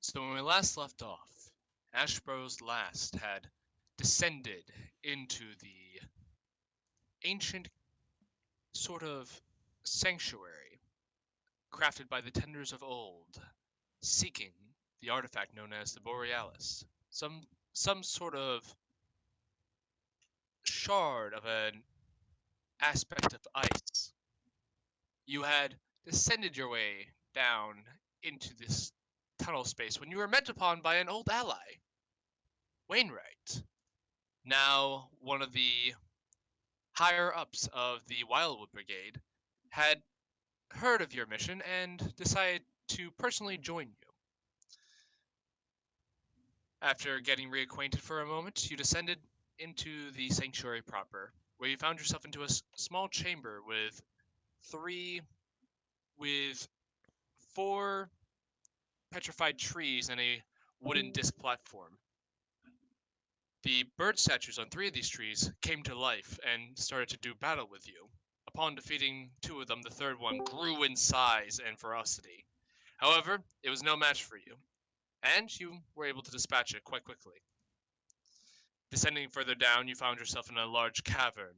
So when we last left off, Ashbro's last had descended into the ancient sort of sanctuary crafted by the tenders of old, seeking the artifact known as the Borealis. Some sort of shard of an aspect of ice. You had descended your way down into this tunnel space when you were met upon by an old ally, Wainwright, now one of the higher ups of the Wildwood Brigade, had heard of your mission and decided to personally join you. After getting reacquainted for a moment, you descended into the sanctuary proper, where you found yourself into a small chamber three with four petrified trees and a wooden disc platform. The bird statues on three of these trees came to life and started to do battle with you. Upon defeating two of them, the third one grew in size and ferocity. However, it was no match for you, and you were able to dispatch it quite quickly. Descending further down, you found yourself in a large cavern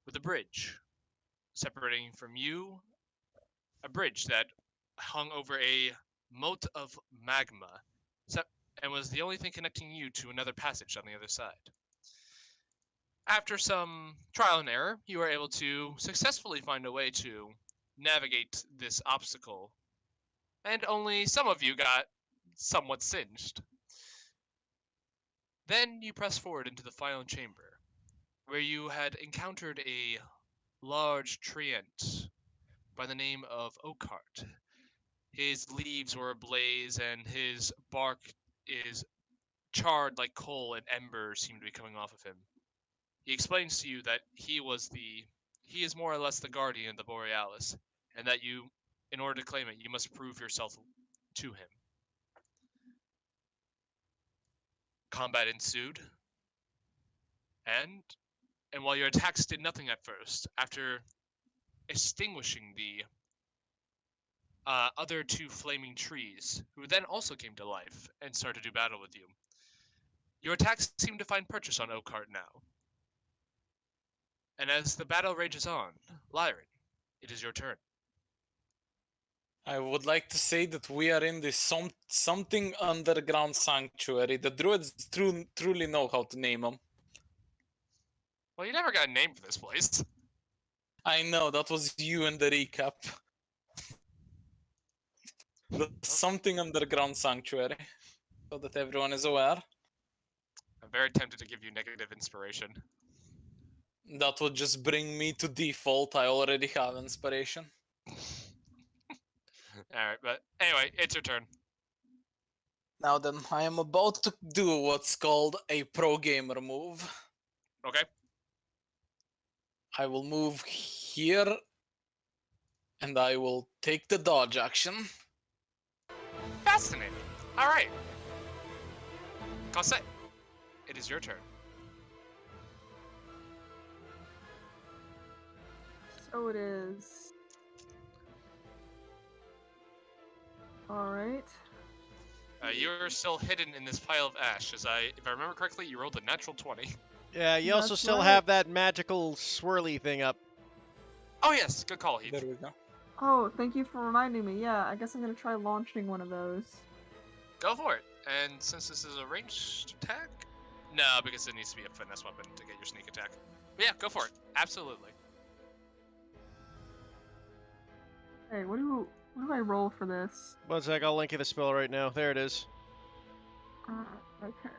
with a bridge separating from you, a bridge that hung over a moat of magma and was the only thing connecting you to another passage on the other side. After some trial and error, you were able to successfully find a way to navigate this obstacle, and only some of you got somewhat singed. Then you press forward into the final chamber, where you had encountered a large treant by the name of Oakheart. His leaves were ablaze, and his bark is charred like coal, and embers seem to be coming off of him. He explains to you that he is more or less the guardian of the Borealis, and that you, in order to claim it, you must prove yourself to him. Combat ensued, and while your attacks did nothing at first, after extinguishing the other two flaming trees, who then also came to life and started to do battle with you, your attacks seem to find purchase on Oakheart now. And as the battle rages on, Lyron, it is your turn. I would like to say that we are in this something underground sanctuary. The druids truly know how to name them. Well, you never got a name for this place. I know, that was you in the recap. The something underground sanctuary, so that everyone is aware. I'm very tempted to give you negative inspiration. That would just bring me to default. I already have inspiration. Alright, but anyway, it's your turn. Now then, I am about to do what's called a pro gamer move. Okay. I will move here, and I will take the dodge action. Fascinating. Alright. Cosette, it is your turn. So it is. Alright. You're still hidden in this pile of ash, if I remember correctly, you rolled a natural 20. Yeah, you also That's still right. have that magical swirly thing up. Oh yes, good call, Heath. There we go. Oh, thank you for reminding me. Yeah, I guess I'm gonna try launching one of those. Go for it. And since this is a ranged attack, no, because it needs to be a finesse weapon to get your sneak attack. But yeah, go for it. Absolutely. Hey, what do I roll for this? One sec, I'll link you the spell right now. There it is. Okay.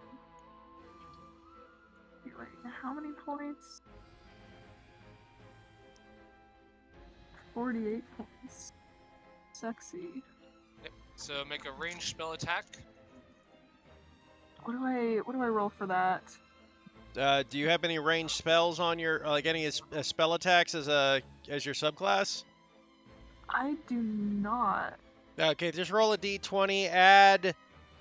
Wait, how many points? 48 points. Sexy. Yep. So make a ranged spell attack. What do I roll for that? Do you have any ranged spells on your, like any spell attacks as your subclass? I do not. Okay, just roll a d20, add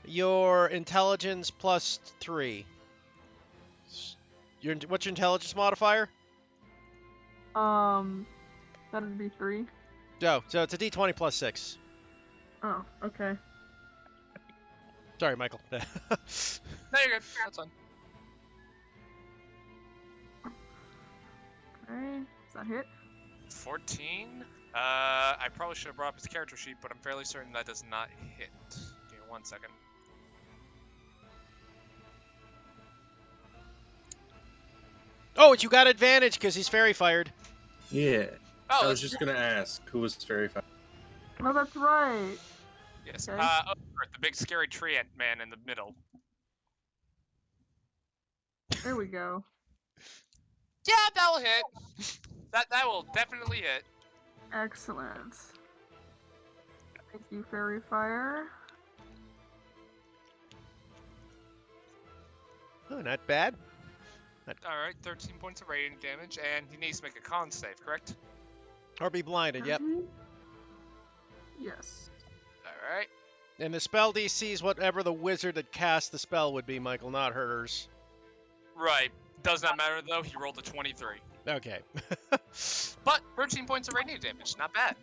your intelligence plus 3. What's your intelligence modifier? That'd be 3. No, so it's a d20 plus 6. Oh, okay. Sorry, Michael. No, you're good. That's fine. Okay, does that hit? 14. I probably should have brought up his character sheet, but I'm fairly certain that does not hit. Give me 1 second. Oh, you got advantage because he's fairy fired. Yeah. Oh, I was that's- just gonna ask who was fairy fire. Oh, that's right. yes. Okay. The big scary tree ant man in the middle. There we go. Yeah, that will hit. That will definitely hit. Excellent. Thank you, Fairy Fire. Oh, not bad. All right, 13 points of radiant damage, and he needs to make a con save, correct? Or be blinded, yep. Mhm. Yes. All right. And the spell DC is whatever the wizard that cast the spell would be, Michael, not hers. Right. Does not matter though. He rolled a 23. Okay. But 13 points of radiant damage, not bad.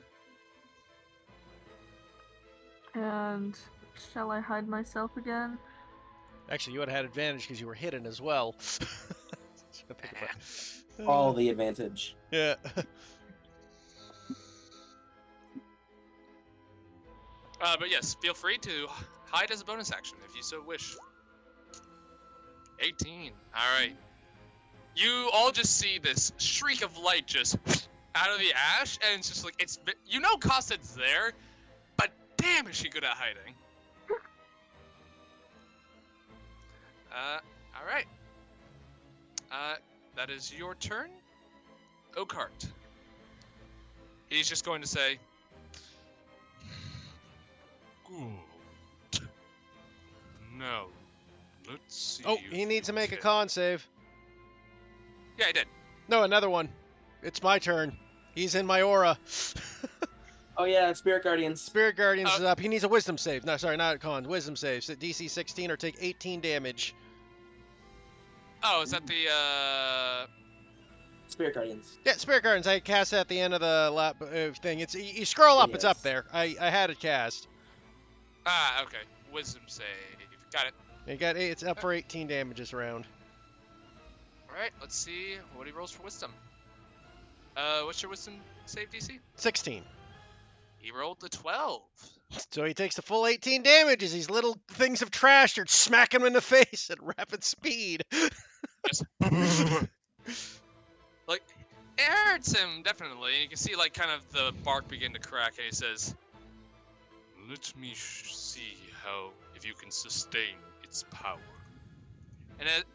And shall I hide myself again? Actually, you would have had advantage because you were hidden as well. All the advantage. Yeah. But yes, feel free to hide as a bonus action if you so wish. 18. All right. You all just see this shriek of light just out of the ash, and it's just like you know Cosset's there, but damn is she good at hiding. All right. That is your turn, Oakheart. He's just going to say, "Good. Now, let's see." Oh, if he needs to you make a can-" con save. Yeah, I did. No, another one. It's my turn. He's in my aura. Oh yeah, Spirit Guardians. Spirit Guardians is up. He needs a wisdom save. No, sorry, not a con. Wisdom save. So DC 16 or take 18 damage. Oh, is that the Spirit Guardians. Yeah, Spirit Guardians. I cast it at the end of the lap thing. It's you scroll up. It's up Yes. there. I had it cast. okay. Wisdom save. Got it. It's up for 18 damage this round. Alright, let's see what he rolls for wisdom. What's your wisdom save DC? 16. He rolled the 12. So he takes the full 18 damage as these little things of trash are smacking him in the face at rapid speed. Just like it hurts him definitely. You can see like kind of the bark begin to crack, and he says, "Let me see how if you can sustain its power."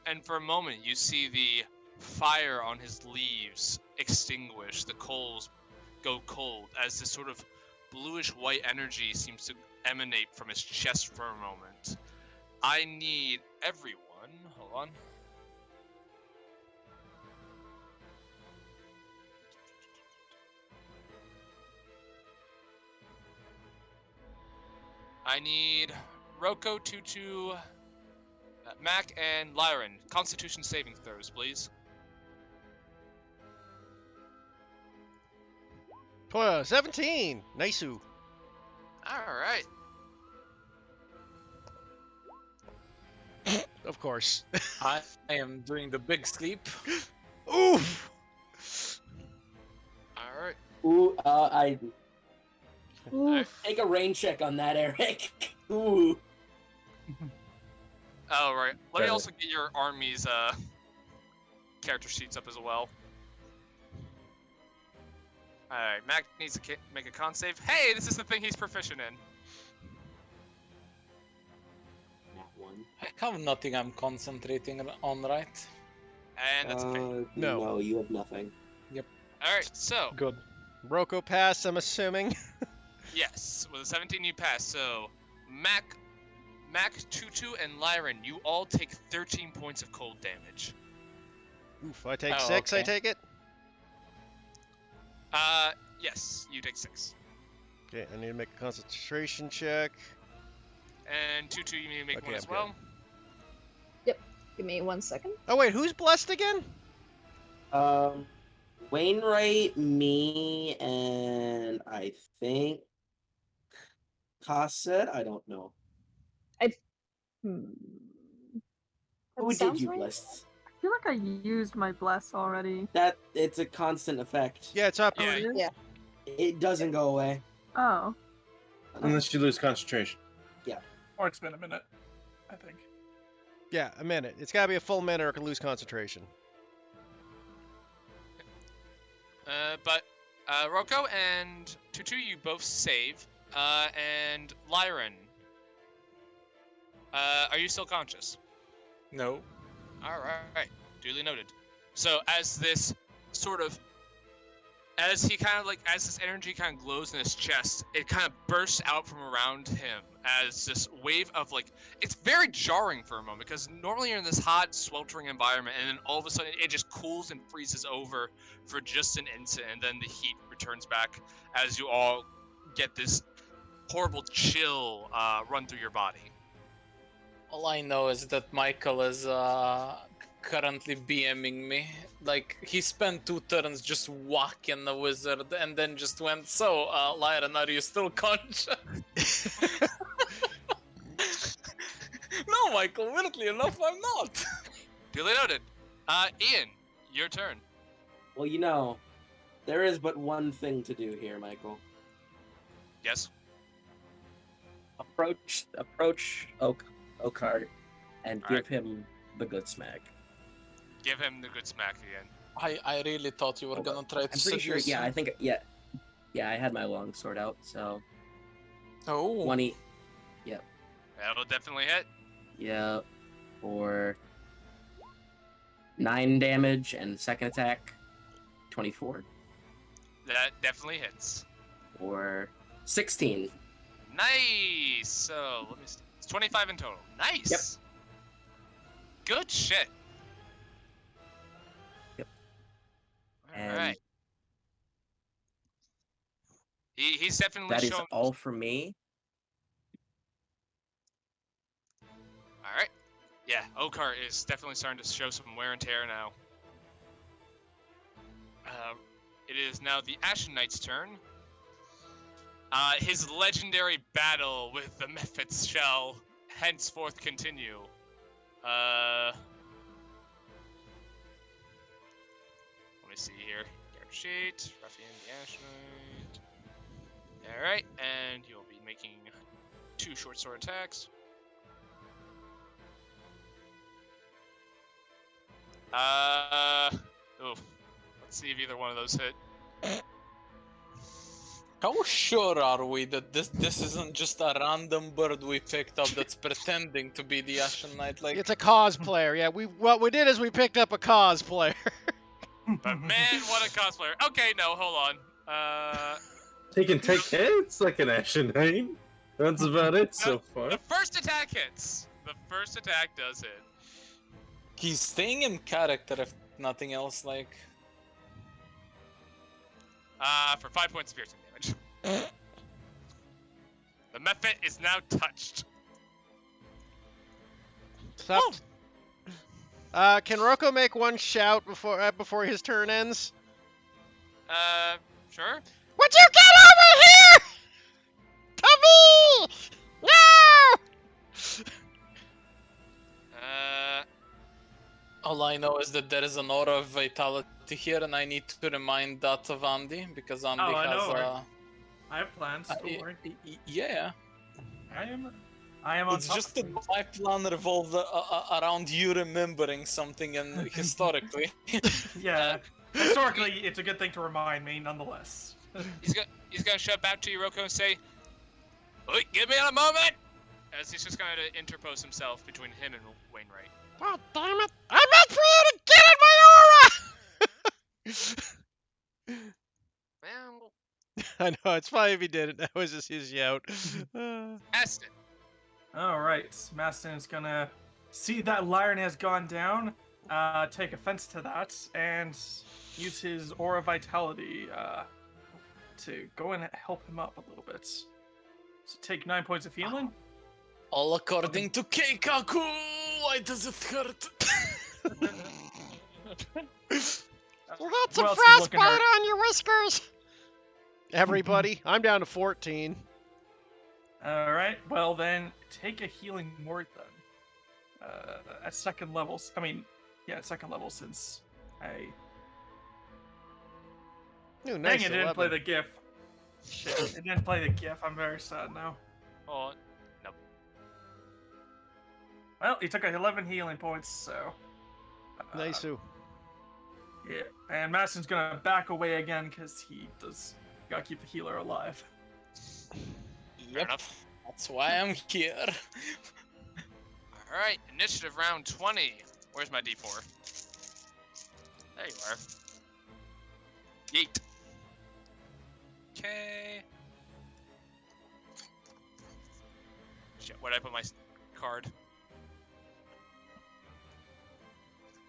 And for a moment, you see the fire on his leaves extinguish. The coals go cold as this sort of bluish white energy seems to emanate from his chest for a moment. I need everyone. Hold on. I need Roko, Tutu, Mac, and Lyran. Constitution saving throws, please. 17. Nice-oo. Alright. Of course. I am doing the big sleep. Oof. Alright. Ooh, I Oof. take a rain check on that, Eric. Ooh. Oh, right. Let me Got it. also get your army's character sheets up as well. Alright, Mac needs to make a con save. Hey, this is the thing he's proficient in. That one. I have nothing I'm concentrating on, right? And that's a fail. No. No, you have nothing. Alright, so, Good. Roko pass, I'm assuming. yes, with a 17 you pass. So, Mac, Tutu, and Lyran, you all take 13 points of cold damage. Oof, I take Oh, 6, I okay. take it? Yes, you take 6. Okay, I need to make a concentration check. And Tutu, you need to make Okay, one as I'm well. Give me 1 second. Oh wait, who's blessed again? Wainwright, me, and I think Cosset. I don't know. Hmm. Who did sounds you right. bless? I feel like I used my bless already. That it's a constant effect. Yeah, it's up. Oh, Yeah. it is? Yeah. It doesn't go away. Oh. Unless you lose concentration. Or it's been a minute, I think. Yeah, a minute. It's got to be a full minute or it can lose concentration. But Roko and Tutu, you both save. And Lyran, are you still conscious? No. All right, duly noted. So as this sort of, as this energy kind of glows in his chest, it kind of bursts out from around him as this wave of it's very jarring for a moment because normally you're in this hot, sweltering environment, and then all of a sudden it just cools and freezes over for just an instant, and then the heat returns back as you all get this horrible chill run through your body. All I know is that Michael is currently BMing me. Like, he spent 2 turns just whacking the wizard and then just went, so, Lyran, are you still conscious? No, Michael, weirdly enough, I'm not. Duly noted. Ian, your turn. Well, there is but one thing to do here, Michael. Yes. Approach Oakheart and give him the good smack. Give him the good smack again. I really thought you were gonna try to I'm pretty sure. seduce Yeah, him. I think. Yeah, I had my long sword out, so Oh. 20. That'll definitely hit. Yeah, for 9 damage, and second attack 24 That definitely hits. for 16. Nice. So let me see. It's 25 in total. Nice. Good shit. Yep. All And right. He's definitely that is shown. all for me. All right. Yeah, Oakheart is definitely starting to show some wear and tear now. It is now the Ashen Knight's turn. His legendary battle with the Mephits shall henceforth continue. Let me see here. Character sheet, Ruffian, the Ashen Knight. Alright, and you'll be making 2 short sword attacks. Let's see if either one of those hit. How sure are we that this isn't just a random bird we picked up that's pretending to be the Ashen Knight? Like, It's a cosplayer. Yeah, what we did is we picked up a cosplayer. But man, what a cosplayer. Okay, no, hold on. He can take hits like an Ashen Knight. That's about it so far. The first attack hits. The first attack does hit. he's staying in character, if nothing else. Like, For 5 points of piercing damage. The Mephit is now touched. Stop. Can Roko make one shout before his turn ends? Sure. Would you get over here? To me! No! all I know is that there is an aura of vitality here, and I need to remind that of Andy, because Andy Oh, I has know, I have plans. Don't worry. yeah. I am on It's top just of that things. my plan revolved around you remembering something, and historically. Yeah. Historically, it's a good thing to remind me, nonetheless. He's gonna shove back to you, Roko, and say, "Wait, give me a moment!" As he's just gonna interpose himself between him and Wainwright. God damn it! I meant for you to get in my aura! Well, I know, it's fine if he did it. That was just his shout. Aston. Alright, Maston is gonna see that Lyran has gone down, take offense to that, and use his Aura Vitality to go and help him up a little bit. So take 9 points of healing. All according to Keikaku! Why does it hurt? Lots Who of else is looking frostbite hurt? on your whiskers! Everybody, I'm down to 14. Alright, well then, take a healing word then. at second levels. I mean, yeah, at second level since I. Ooh, Dang, nice. it didn't play 11. the GIF. Shit, it didn't play the GIF. I'm very sad now. Oh, nope. Well, he took 11 healing points, so. Nice. Ooh. Yeah, and Madison's gonna back away again because he does gotta keep the healer alive. Yep. enough. That's why I'm here. All right, initiative round 20. Where's my D4? There you are. Yeet. Okay. Shit, where'd I put my card?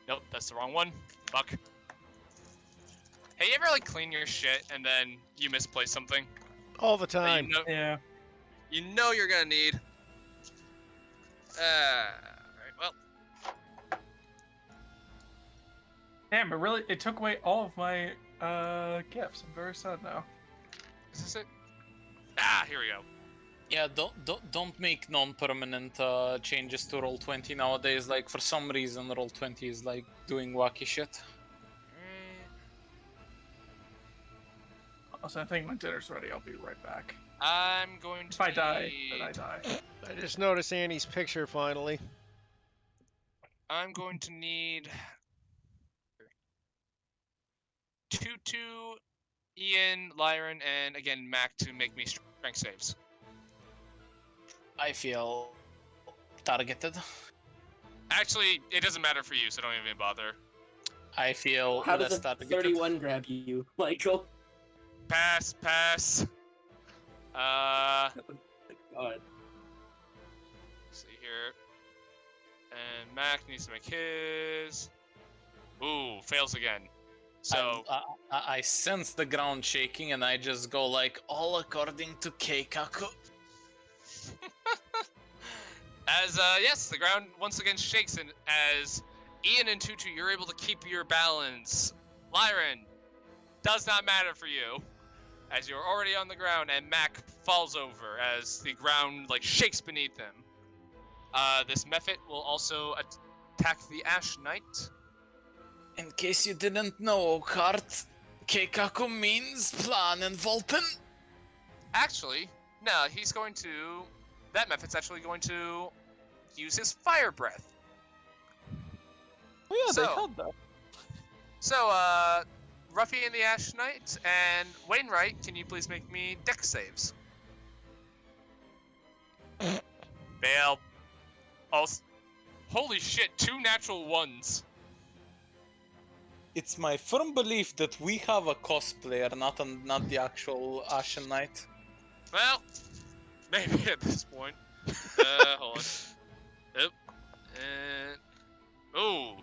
Nope, that's the wrong one. Fuck. Hey, you ever like clean your shit and then you misplace something? All the that time. Yeah. You know you're gonna need. Alright, well. Damn, but really, it took away all of my gifts. I'm very sad now. Is this it? Ah, here we go. Yeah, don't make non-permanent changes to Roll20 nowadays. Like for some reason, Roll20 is like doing wacky shit. Also, I think my dinner's ready. I'll be right back. I'm going to. If I die, need- then I die. I just noticed Annie's picture finally. I'm going to need. Tutu, Ian, Lyron, and again Mac to make me strength saves. I feel targeted. Actually, it doesn't matter for you, so don't even bother. I feel How less does a targeted. 31 grab you, Michael? Pass, pass. God. See here. And Mac needs to make his. Ooh, fails again. So, I sense the ground shaking, and I just go like, all according to Keikaku. as yes, the ground once again shakes, and as Ian and Tutu, you're able to keep your balance. Lyron, does not matter for you, as you're already on the ground, and Mac falls over as the ground like shakes beneath him. This method will also attack the Ash Knight. In case you didn't know, Kart, Keikaku means plan and Volpen. Actually, no, he's going to. That method's actually going to use his fire breath. Oh yeah, So- they had that. So, Ruffy and the Ash Knight and Wainwright, can you please make me dex saves? Fail. Also, holy shit, 2 natural ones. It's my firm belief that we have a cosplayer, not the actual Ashen Knight. Well, maybe at this point. Hold on. Yep. And oh,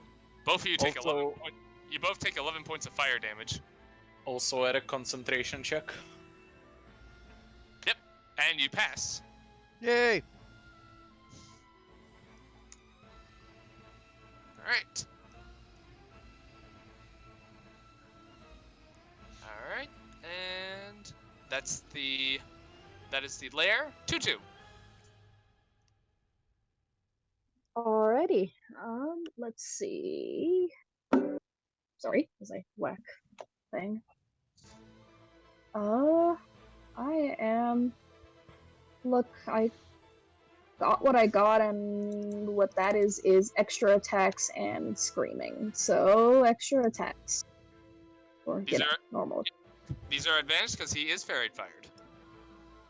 both of you take 11 Also- points. You both take 11 points of fire damage, Also at a concentration check. and you pass. Yay! All right. All right, and that is the lair. Tutu. Alrighty. Let's see. Sorry, as I whack thing. I am. Look, I got what I got, and what that is extra attacks and screaming. So extra attacks, or These are normal. these are advanced because he is fairy fired.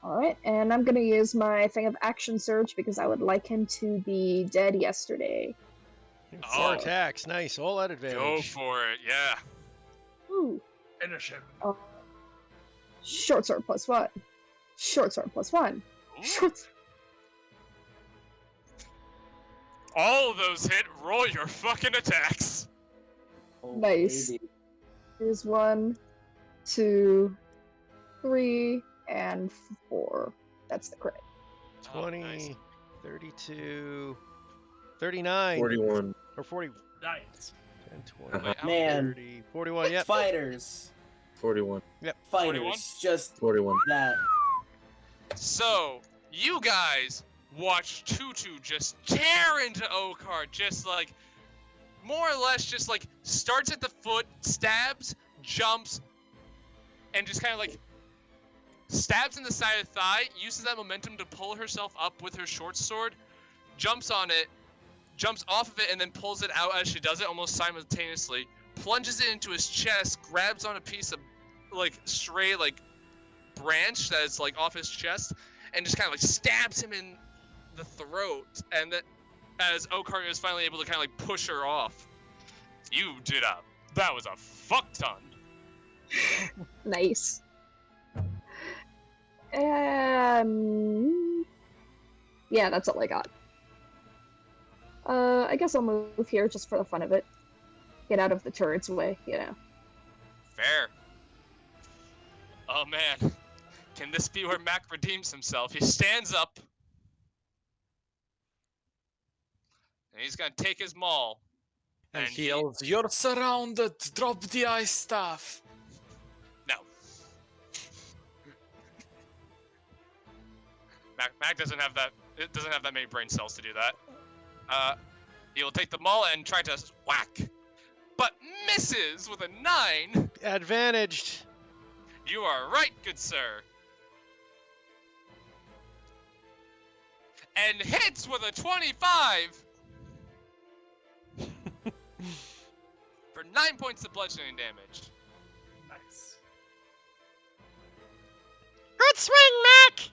Alright, and I'm gonna use my thing of action surge because I would like him to be dead yesterday. 4 Oh. attacks. Nice. All at advantage. Go for it, yeah. Ooh. Finish him. Short sword +1. Short sword +1. Ooh. Short sword. All of those hit. Roll your fucking attacks. Oh, Nice. baby. Here's 1, 2, 3, and 4. That's the crit. 20, Oh, nice. 32, 39. 41. Or 40. Nice. 10, 20, Uh-huh. Wait, Man. 30, 41. Yep. Fighters. 41. Fighters. 41? Just 41. that. So, you guys watch Tutu just tear into Okar, just like more or less just like starts at the foot, stabs, jumps, and just kind of like stabs in the side of the thigh, uses that momentum to pull herself up with her short sword, jumps on it, jumps off of it, and then pulls it out as she does it almost simultaneously, plunges it into his chest, grabs on a piece of like stray like branch that is like off his chest, and just kind of like stabs him in the throat, and then as Okar is finally able to kind of like push her off. That was a fuck ton. Nice. Yeah, that's all I got. I guess I'll move here just for the fun of it. Get out of the turret's way, you know. Fair. Oh man, can this be where Mac redeems himself? He stands up, and he's gonna take his maul. And And he yells, "You're surrounded! Drop the ice staff!" No. Mac doesn't have that. It doesn't have that many brain cells to do that. He'll take the maul and try to whack, but misses with a 9. Advantaged. You are right, good sir. And hits with a 25 for 9 points of bludgeoning damage. Nice. Good swing, Mac!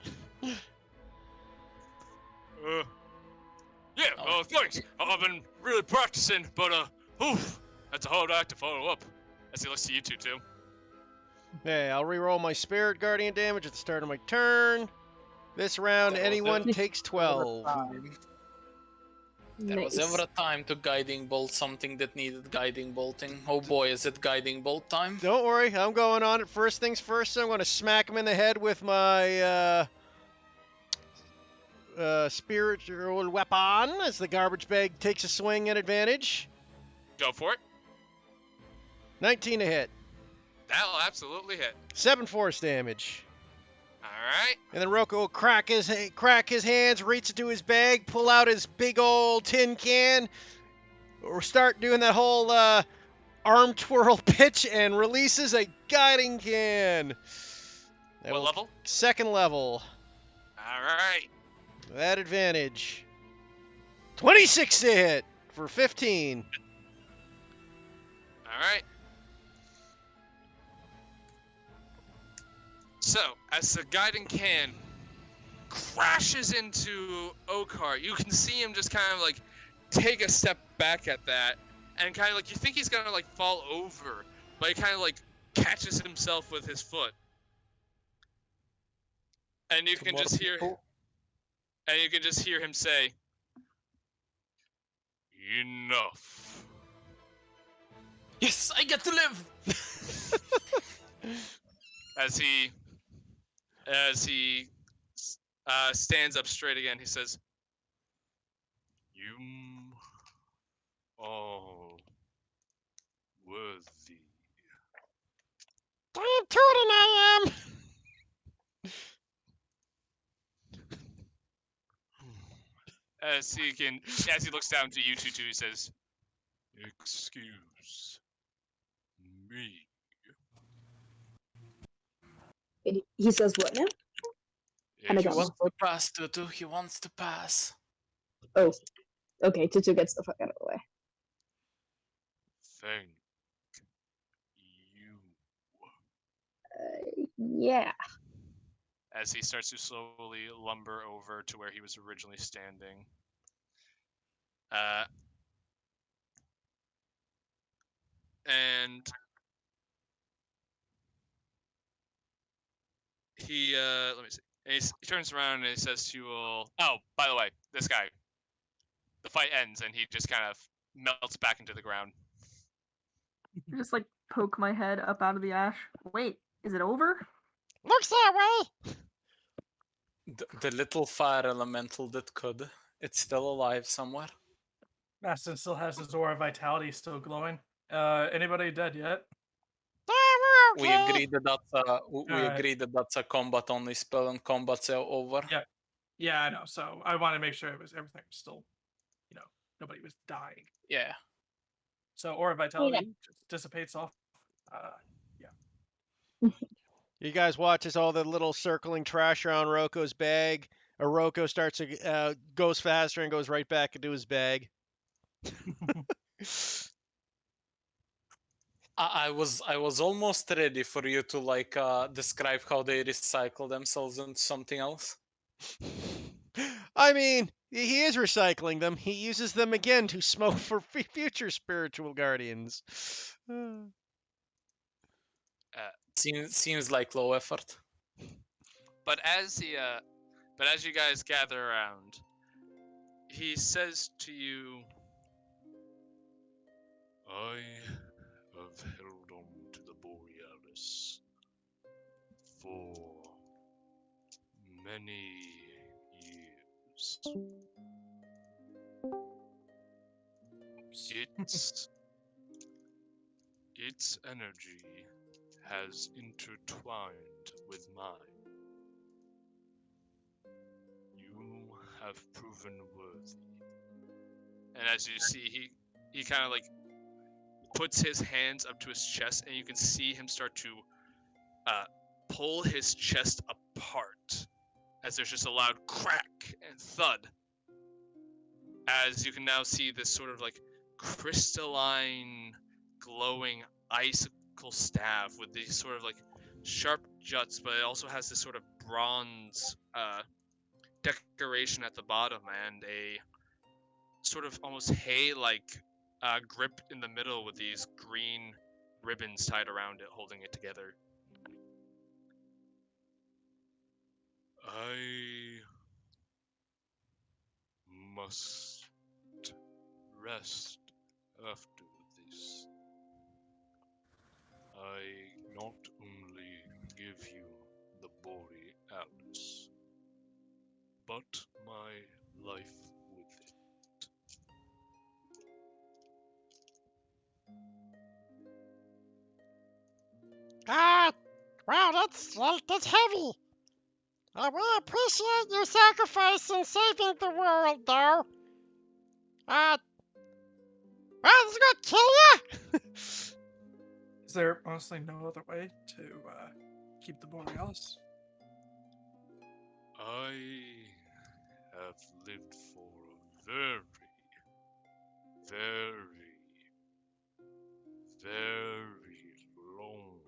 Yeah, thanks. I've been really practicing, but oof, that's a hard act to follow up. As he looks to you two too. Hey, I'll reroll my Spirit Guardian damage at the start of my turn. This round, That was anyone it. takes 12. There was Nice. ever a time to guiding bolt something that needed guiding bolting. Oh boy, is it guiding bolt time? Don't worry, I'm going on it. First things first, I'm going to smack him in the head with my spiritual weapon as the garbage bag takes a swing at advantage. Go for it. 19 to hit. That'll absolutely hit. 7 force damage. Alright. And then Roko will crack his hands, reach into his bag, pull out his big old tin can, or start doing that whole arm twirl pitch, and releases a guiding can. That What will- level? 2nd level. Alright. That advantage. 26 to hit for 15. Alright. So, as the guiding can crashes into Okar, you can see him just kind of like take a step back at that, and kind of like you think he's gonna like fall over, but he kind of like catches himself with his foot, and you can just hear him say, "Enough." Yes, I get to live! As he stands up straight again, he says, "You are worthy." Damn tootin' I am! As he looks down to you two, he says, "Excuse me." He says what now? And I He got wants to pass, Tutu. He wants to pass. Oh, okay. Tutu gets the fuck out of the way. Thank you. Yeah. As he starts to slowly lumber over to where he was originally standing. And he let me see. And he turns around and he says to oh, by the way, this guy. The fight ends and he just kind of melts back into the ground. I just like poke my head up out of the ash. Wait, is it over? Looks that way! The little fire elemental that could. It's still alive somewhere. Maston still has his aura vitality still glowing. Anybody dead yet? We agree that that's a Alright. combat only spell and combat's over. Yeah. Yeah, I know. So I want to make sure everything was still, nobody was dying. Yeah. So aura vitality just dissipates off. Yeah. You guys watch as all the little circling trash around Roko's bag. Roko starts to goes faster and goes right back into his bag. I was almost ready for you to describe how they recycle themselves into something else. I mean, he is recycling them. He uses them again to smoke for future spiritual guardians. Seems like low effort. But as you guys gather around, he says to you, "I have held on to the Borealis for many years. Its energy has intertwined with mine. You have proven worthy." And as you see, he kind of puts his hands up to his chest, and you can see him start to pull his chest apart as there's just a loud crack and thud. As you can now see this sort of crystalline, glowing icicle staff with these sort of sharp juts, but it also has this sort of bronze decoration at the bottom and a sort of almost hay-like grip in the middle with these green ribbons tied around it, holding it together. I must rest after this. I not only give you the Borealis, but my life with it. Wow, that's heavy. We appreciate your sacrifice in saving the world, though. Well, it's gonna kill ya! Is there honestly no other way to keep the Borealis? I have lived for a very, very long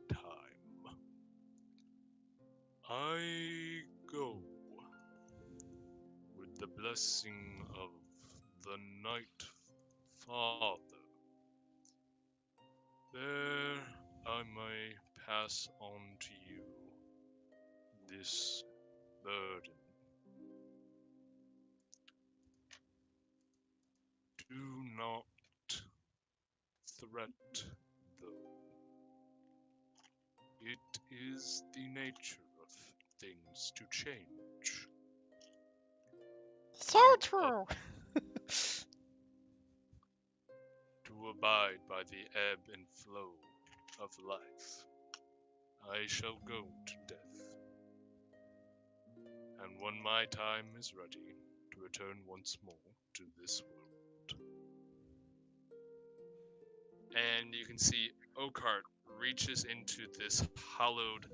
time. I go with the blessing of the Night Father. There I may pass on to you this burden. Do not threat, though. It is the nature of things to change. So true. To abide by the ebb and flow of life, I shall go to death. And when my time is ready to return once more to this world. And you can see Oakheart reaches into this hollowed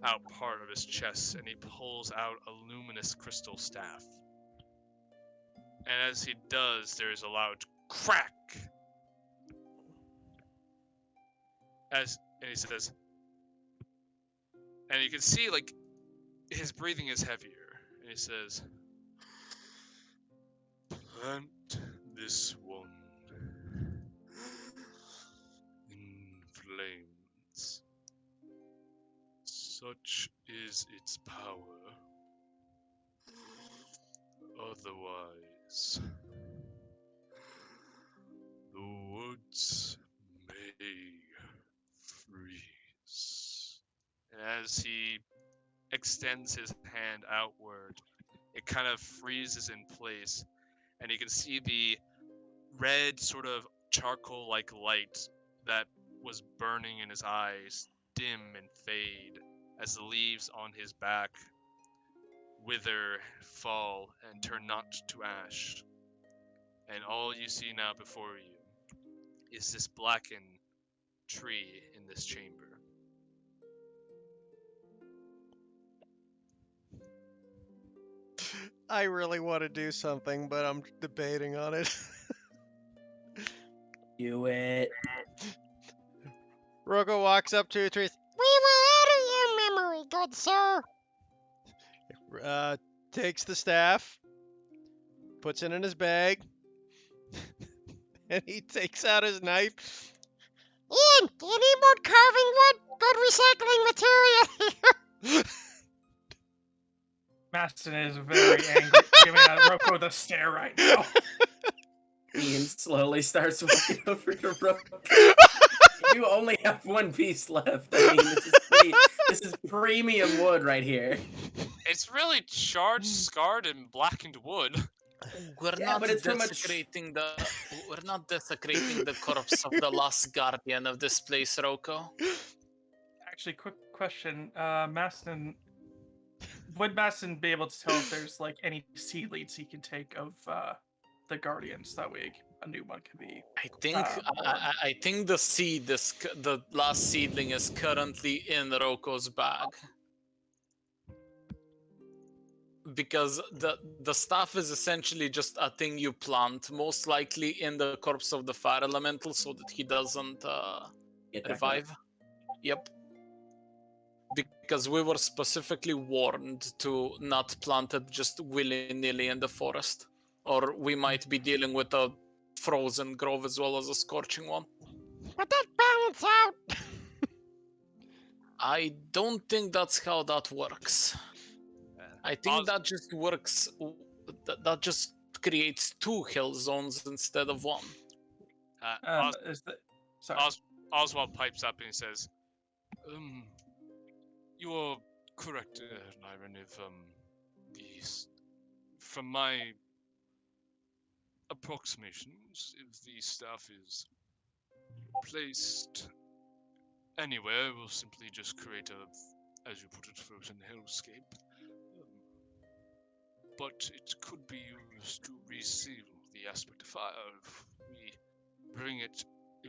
out part of his chest and he pulls out a luminous crystal staff. And as he does, there is a loud crack. And he says, and you can see his breathing is heavier. And he says, "Plant this one in flames. Such is its power. Otherwise, the woods may freeze." And as he extends his hand outward, it kind of freezes in place, and you can see the red sort of charcoal-like light that was burning in his eyes dim and fade as the leaves on his back wither, fall, and turn not to ash. And all you see now before you is this blackened tree in this chamber. I really want to do something, but I'm debating on it. Do it. Roko walks up to a tree. We will honor your memory, good sir. Takes the staff, puts it in his bag, and he takes out his knife. Ian, do you need more carving wood? Good recycling material. Maston is very angry, giving Roko the stare right now. Ian slowly starts walking over to Roko. You only have one piece left. I mean, this is premium wood right here. It's really charred, scarred, and blackened wood. We're Yeah, not but it's too much- desecrating the corpse of the last guardian of this place, Roko. Actually, quick question, Maston. Would Maston be able to tell if there's like any seedlings he can take of the guardians? That way, a new one can be. I think born. I think the last seedling is currently in Roko's bag. Because the staff is essentially just a thing you plant, most likely in the corpse of the fire elemental, so that he doesn't Get back up. revive. Yep. Because we were specifically warned to not plant it just willy-nilly in the forest, or we might be dealing with a frozen grove as well as a scorching one. But that balance out. I don't think that's how that works. I think that just works. That just creates 2 hill zones instead of 1. Sorry. Oswald pipes up and he says, "You are correct, Lyran. If from my approximations, if the staff is placed anywhere, we'll simply just create a, as you put it, frozen hellscape. But it could be used to reseal the aspect of fire if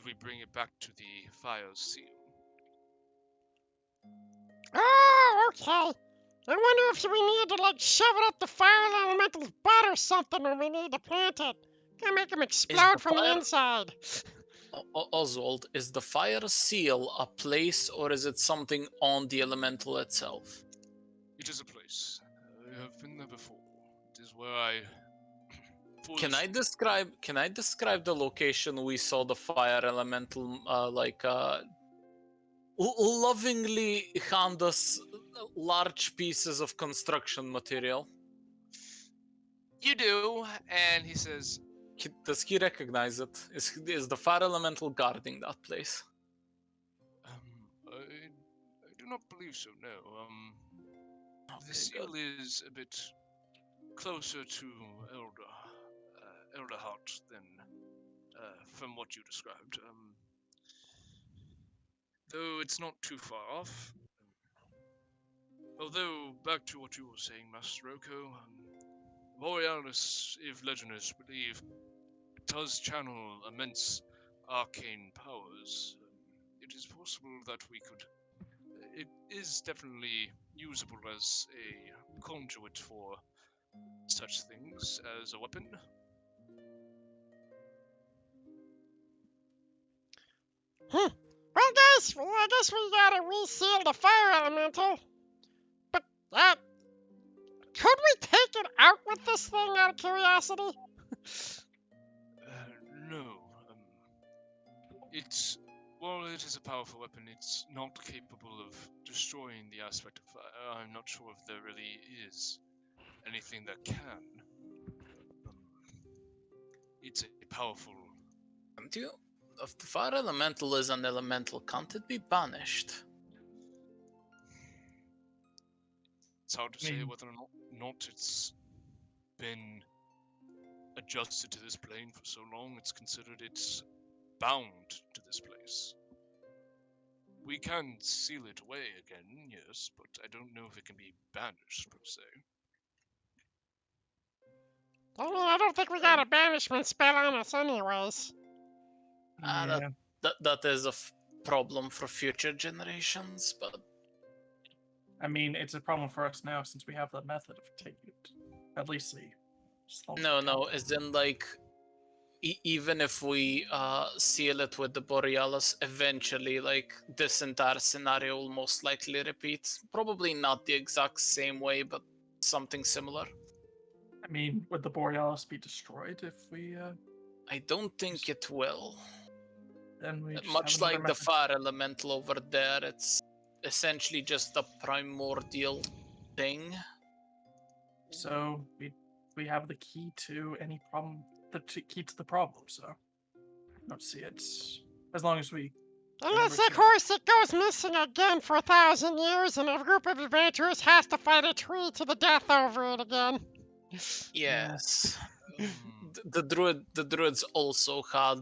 we bring it back to the fire's seal." Oh, okay. I wonder if we need to like shove it up the fire elemental's butt or something, or we need to plant it. Gonna make him explode from the fire- inside. Oswald, is the fire seal a place, or is it something on the elemental itself? It is a place. I have been there before. It is where I. Can I describe the location we saw the fire elemental lovingly hand us large pieces of construction material? You do, and he says, Does he recognize it? Is the fire elemental guarding that place? I do not believe so. No. The Okay, seal good. is a bit closer to Elderheart than from what you described. Though it's not too far off. Although, back to what you were saying, Master Roko, Borealis, if legend is believed, does channel immense arcane powers. It is possible that we could. It is definitely usable as a conduit for such things as a weapon. Well, guys, I guess we gotta reseal the fire elemental. But, could we take it out with this thing out of curiosity? No. While it is a powerful weapon, it's not capable of destroying the aspect of fire. I'm not sure if there really is anything that can. It's a powerful. If the fire elemental is an elemental, can't it be banished? It's hard to say whether or not it's been adjusted to this plane for so long. It's considered it's bound to this place. We can seal it away again, yes, but I don't know if it can be banished per se. I mean, I don't think we got a banishment spell on us anyways. Yeah. That is a problem for future generations, but I mean, it's a problem for us now since we have the method of taking it. At least the slow no, as in like even if we seal it with the Borealis, eventually, like this entire scenario will most likely repeat. Probably not the exact same way, but something similar. I mean, would the Borealis be destroyed if we? I don't think it will. Then we just Much have another like the method. fire elemental over there, it's essentially just a primordial thing. So we have the key to any problem. The key to the problem. So I don't see it. As long as we. Unless, remember of to- course, it goes missing again for 1,000 years and a group of adventurers has to fight a tree to the death over it again. Yes. Hmm. The druids also had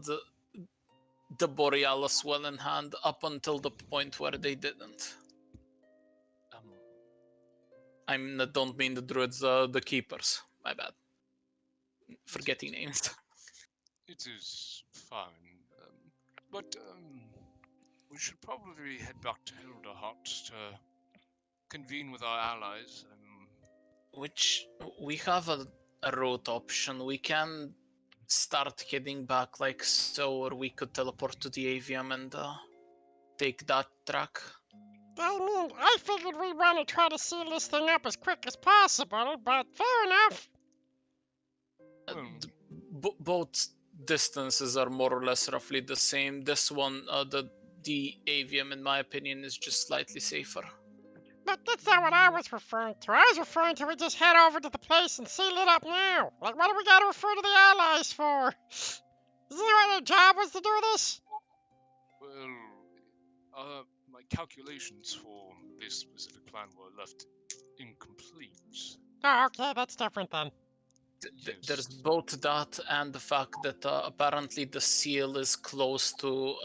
the Borealis well in hand up until the point where they didn't. I don't mean the druids, the keepers. My bad. Forgetting names. It is fine. But we should probably head back to Hilderhot to convene with our allies. Which we have a route option. We can start heading back like so, or we could teleport to the avium and take that track. I mean, I figured we want to try to seal this thing up as quick as possible, but fair enough. Both distances are more or less roughly the same. This one, the avium, in my opinion, is just slightly safer. But that's not what I was referring to. I was referring to we just head over to the place and seal it up now. Like, what do we gotta refer to the allies for? Isn't that what their job was to do this? Well, my calculations for this specific plan were left incomplete. Oh, okay, that's different then. There's both that and the fact that apparently the seal is close to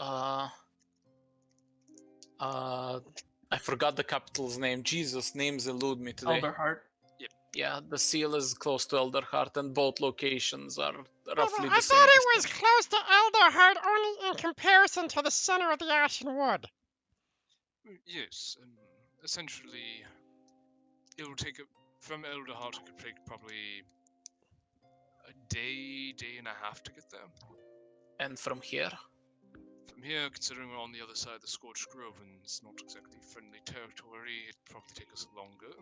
I forgot the capital's name. Jesus, names elude me today. Elderheart. Yeah, the seal is close to Elderheart, and both locations are roughly I the same. thought it was close to Elderheart only in comparison to the center of the Ashen Wood. Yes, essentially, it'll take from Elderheart. It could take probably a day and a half to get there. And from here? From here, considering we're on the other side of the Scorched Grove and it's not exactly friendly territory, it'd probably take us longer.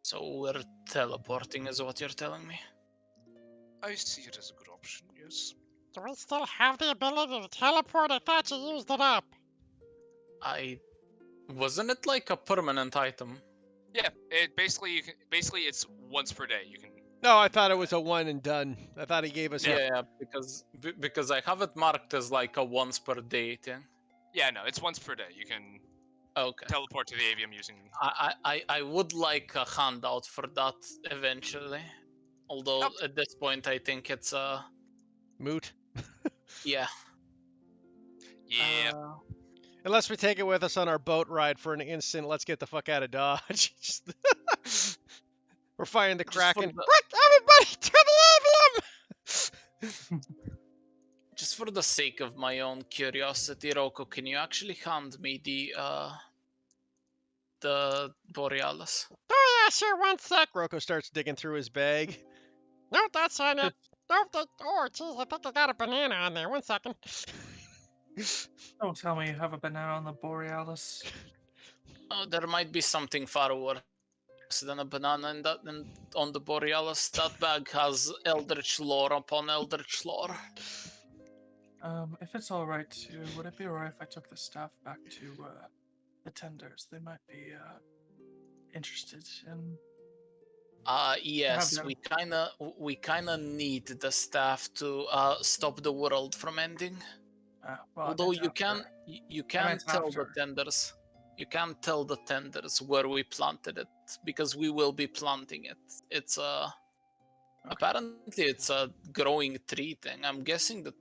So we're teleporting, is what you're telling me? I see it as a good option, yes. Do we still have the ability to teleport? I thought you used it up. Wasn't it like a permanent item? Yeah, it basically it's once per day. You can. No, I thought it was a one and done. I thought he gave us Yeah, because I have it marked as like a once per day thing. Yeah, no, it's once per day. You can Okay. teleport to the avium using. I would like a handout for that eventually. Although at this point I think it's moot. Yeah. Yeah. Unless we take it with us on our boat ride for an instant, let's get the fuck out of Dodge. We're firing the Kraken. Quick, everybody, to the avium! Just for the sake of my own curiosity, Rocco, can you actually hand me the Borealis? Oh, yeah, sure, one sec. Rocco starts digging through his bag. No, that's not it. No, oh, jeez, I think I got a banana on there. 1 second. Don't tell me you have a banana on the Borealis. Oh, there might be something far worse than a banana on the Borealis. That bag has Eldritch lore upon Eldritch lore. If it's all right, would it be alright if I took the staff back to the tenders? They might be interested in. Yes, we kinda need the staff to stop the world from ending. Well, Although you can tell the tenders. You can tell the tenders where we planted it because we will be planting it. It's apparently it's a growing tree thing. I'm guessing that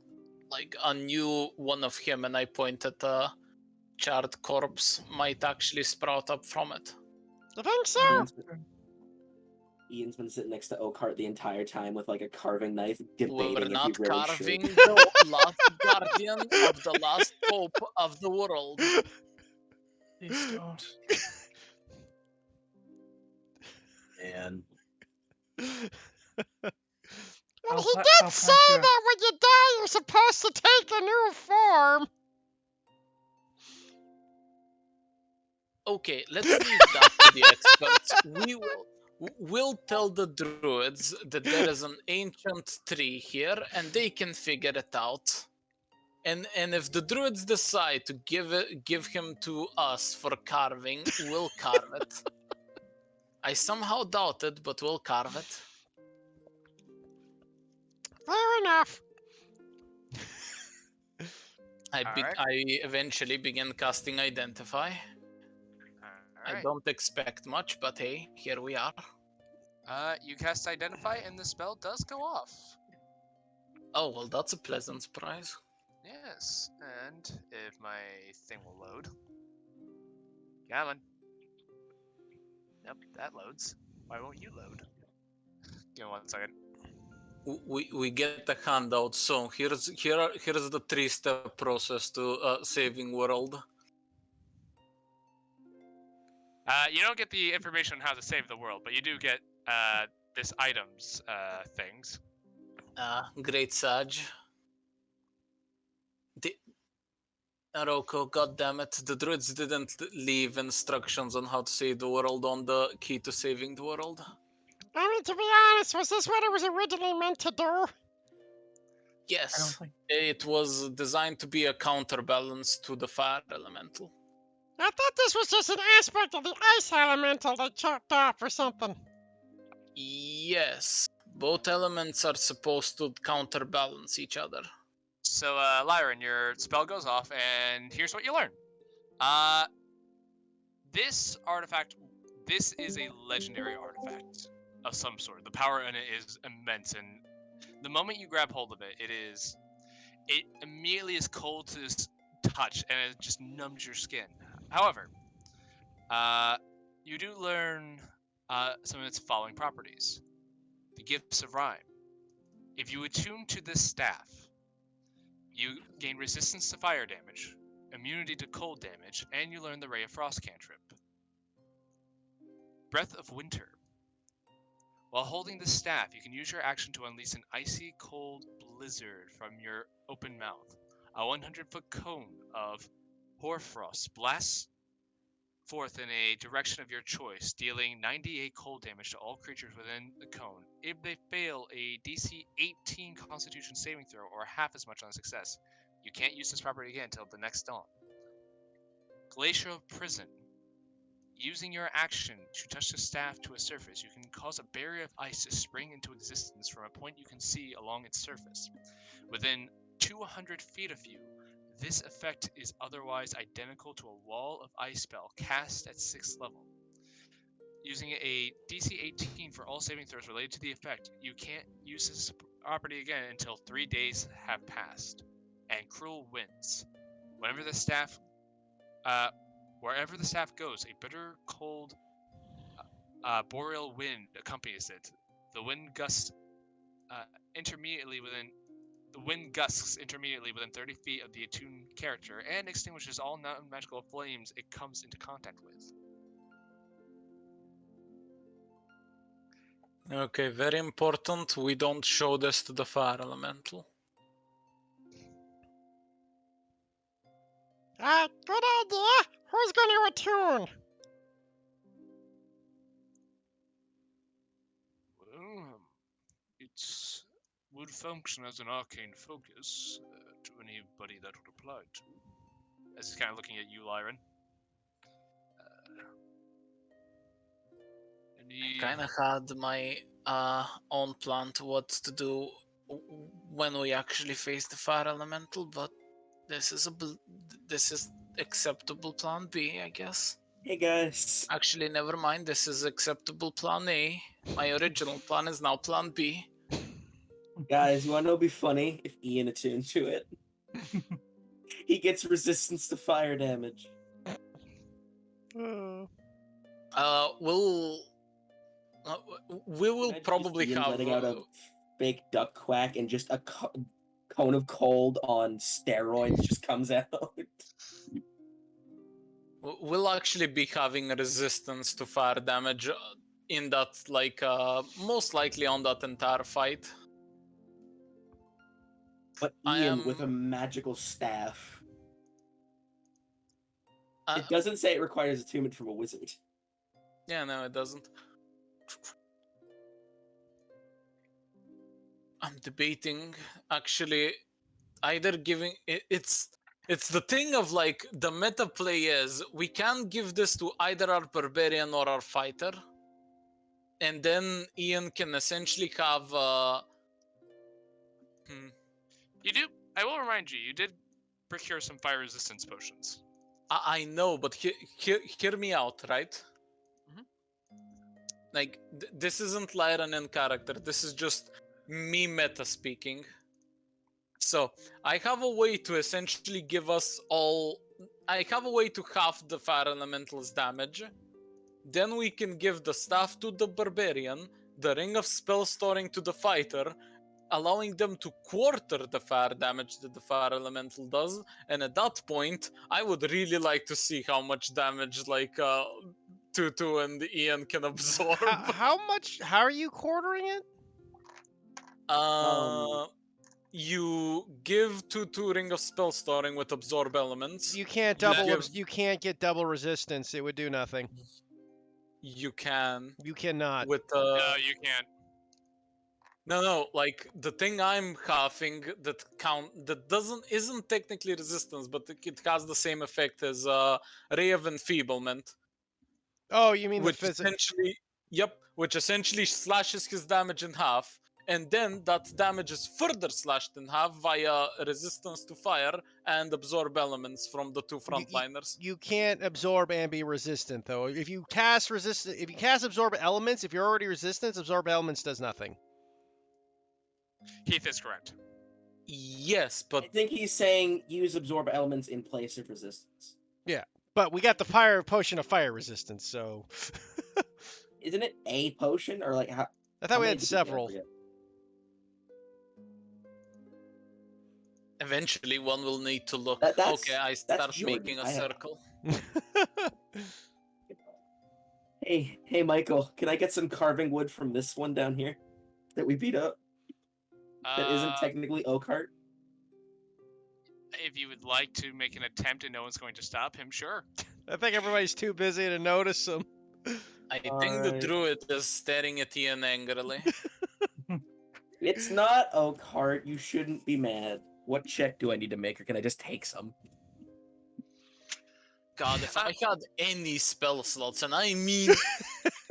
like a new one of him, and I point at a charred corpse, might actually sprout up from it. You think so? Ian's been sitting next to Oakheart the entire time with like a carving knife, We're debating if not he really carving should. the last guardian of the last pope of the world. Please don't. Man. And I'll he pu- did I'll say punch you. that when you die, you're supposed to take a new form. Okay, let's leave that to the experts. We'll tell the druids that there is an ancient tree here, and they can figure it out. And if the druids decide to give him to us for carving, we'll carve it. I somehow doubt it, but we'll carve it. Fair enough. Alright. I eventually begin casting Identify. I Alright. don't expect much, but hey, here we are. You cast Identify, and the spell does go off. Oh, well, that's a pleasant surprise. Yes, and if my thing will load. Come on. Nope, that loads. Why won't you load? Give me 1 second. We get the handout, so here's the 3-step process to saving world. You don't get the information on how to save the world, but you do get this items things. Great Sag. Roko, goddammit, the druids didn't leave instructions on how to save the world on the key to saving the world. I mean, to be honest, was this what it was originally meant to do? Yes, think- it was designed to be a counterbalance to the fire elemental. I thought this was just an aspect of the ice elemental they chopped off or something. Yes, both elements are supposed to counterbalance each other. So, Lyran, your spell goes off, and here's what you learn. This artifact, this is a legendary artifact of some sort. The power in it is immense, and the moment you grab hold of it, it immediately is cold to touch, and it just numbs your skin. However, you do learn some of its following properties. The gifts of rhyme. If you attune to this staff, you gain resistance to fire damage, immunity to cold damage, and you learn the Ray of Frost cantrip. Breath of Winter. While holding the staff, you can use your action to unleash an icy cold blizzard from your open mouth. A 100-foot cone of hoarfrost blasts forth in a direction of your choice, dealing 98 cold damage to all creatures within the cone. If they fail a DC 18 Constitution saving throw or half as much on a success, you can't use this property again until the next dawn. Glacial Prison. Using your action to touch the staff to a surface, you can cause a barrier of ice to spring into existence from a point you can see along its surface. Within 200 feet of you, this effect is otherwise identical to a wall of ice spell cast at 6th level. Using a DC 18 for all saving throws related to the effect, you can't use this property again until 3 days have passed. And Cruel Winds. Wherever the staff goes, a bitter, cold, boreal wind accompanies it. The wind gusts intermediately within 30 feet of the attuned character and extinguishes all non-magical flames it comes into contact with. Okay, very important. We don't show this to the fire elemental. Good idea. Who's going to attune? Well, it would function as an arcane focus to anybody that would apply to. As he's kind of looking at you, Lyran. Kind of had my own plan to what to do when we actually face the fire elemental, but this is acceptable plan B, I guess. Hey guys. Actually, never mind. This is acceptable plan A. My original plan is now plan B. Guys, you wanna know what'd be funny if Ian attuned to it? He gets resistance to fire damage. We'll We will Imagine just probably Ian have. letting out a fake duck quack and just a cone of cold on steroids just comes out. We'll actually be having resistance to fire damage in that, like, most likely on that entire fight. But I Ian am- with a magical staff. Uh, It doesn't say it requires attunement from a wizard. Yeah, no, it doesn't. I'm debating actually either giving it's the thing of like the meta play is we can give this to either our barbarian or our fighter, and then Ian can essentially have You do. I will remind you. You did procure some fire resistance potions. I know, but hear me out, right? Mhm. Like this isn't Lyran in character. This is just me meta speaking. So I have a way to essentially give us all. I have a way to half the fire elemental's damage. Then we can give the staff to the barbarian, the ring of spell storing to the fighter, allowing them to quarter the fire damage that the fire elemental does. And at that point, I would really like to see how much damage like Tutu and Ian can absorb. How much? How are you quartering it? You give Tutu ring of spell storing with absorb elements. You can't You double. give- You can't get double resistance. It would do nothing. You can You cannot. with No, you can't. no, like the thing I'm halving that isn't technically resistance, but it has the same effect as ray of enfeeblement, Oh, you mean the which physical? which essentially slashes his damage in half, and then that damage is further slashed in half via resistance to fire and absorb elements from the two frontliners. You can't absorb and be resistant though. If you cast absorb elements, if you're already resistant, absorb elements does nothing. Keith is correct. Yes, I but think he's saying use absorb elements in place of resistance. But we got the fire potion of fire resistance, so Isn't it a potion or like how? I thought how we many had do we get? I several. forget. eventually one will need to look. That's- Okay, I that's start Jordan. making a I have- circle. Hey, Michael, can I get some carving wood from this one down here that we beat up? That isn't technically oak heart. If you would like to make an attempt and no one's going to stop him, sure. I think everybody's too busy to notice them. I think the Alright. druid is staring at Ian angrily. It's not oak heart. You shouldn't be mad. What check do I need to make, or can I just take some? God, if I had any spell slots, and I mean,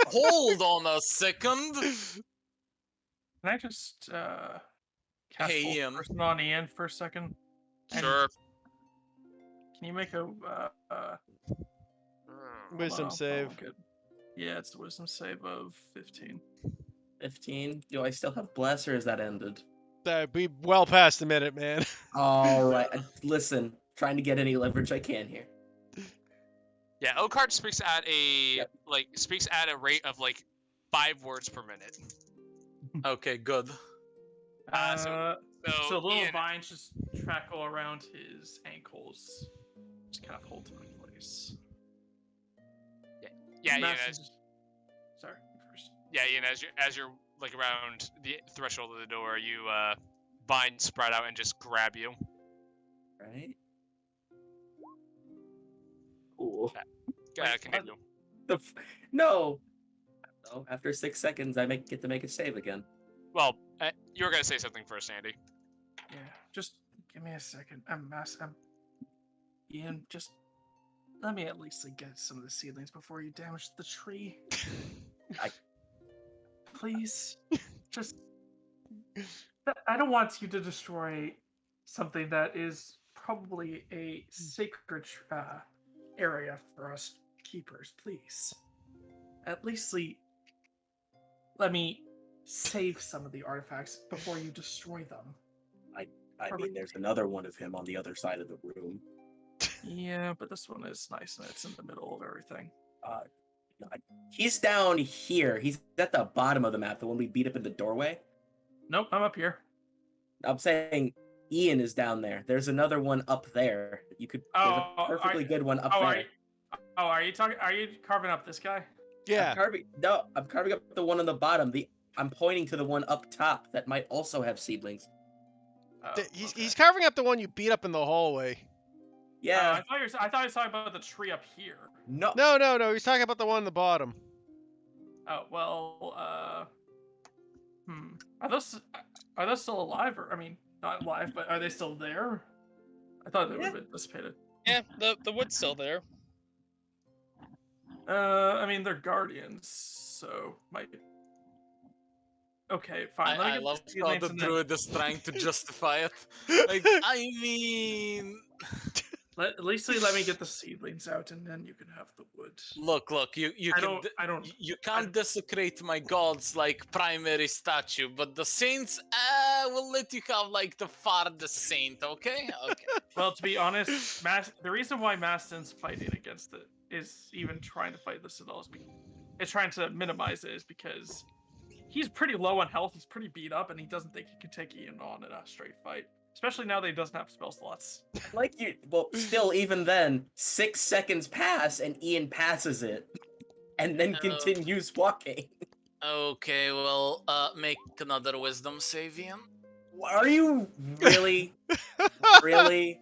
hold on a second. Can I just cast Hey, Hold Ian. Person on Ian for a second? And Sure. Can you make a Wisdom hold on, save. I'll get- Yeah, it's a wisdom save of 15. 15. Do I still have bless, or is that ended? That'd be well past a minute, man. All right. Listen, trying to get any leverage I can here. Yeah, Oakheart speaks at a Yep. speaks at a rate of like 5 words per minute. Okay, good. So So little Ian, vines just trackle around his ankles, just kind of hold him in place. yeah, Ian, Madison as, just- Sorry, you first. yeah, Ian, as you're like around the threshold of the door, you vines spread out and just grab you. Right. Cool. Continue. No. No. After 6 seconds, I get to make a save again. Well, you were gonna say something first, Andy. Yeah, just give me a second. I'm Ian, just let me at least get some of the seedlings before you damage the tree. Please, just. I don't want you to destroy something that is probably a sacred area for us keepers. Please, at least let me save some of the artifacts before you destroy them. I mean, there's another one of him on the other side of the room. Yeah, but this one is nice and it's in the middle of everything. He's down here. He's at the bottom of the map, the one we beat up in the doorway. Nope, I'm up here. I'm saying Ian is down there. There's another one up there. There's a perfectly good one up there. Are you talking? Are you carving up this guy? Yeah. I'm carving up the one on the bottom. I'm pointing to the one up top that might also have seedlings. Oh, He's carving up the one you beat up in the hallway. Yeah. I thought you were talking about the tree up here. No. No. He's talking about the one on the bottom. Oh well. Are those still alive? Or I mean, not alive, but are they still there? I thought they would have been dissipated. Yeah, the wood's still there. I mean, they're guardians, so might. Okay, fine. Let me I get love the how seedlings the and then- druid is trying to justify it. Like, I mean... At least let me get the seedlings out, and then you can have the wood. Look, you I can't desecrate my god's like primary statue, but the saints, will let you have like the farthest saint, okay? Okay. Well, to be honest, the reason why Maston's fighting against it is even trying to fight this at all is trying to minimize it is because he's pretty low on health, he's pretty beat up, and he doesn't think he can take Ian on in a straight fight. Especially now that he doesn't have spell slots. Still, even then, 6 seconds pass and Ian passes it, and then continues walking. Okay, well, make another wisdom save, Ian. Are you really? Really?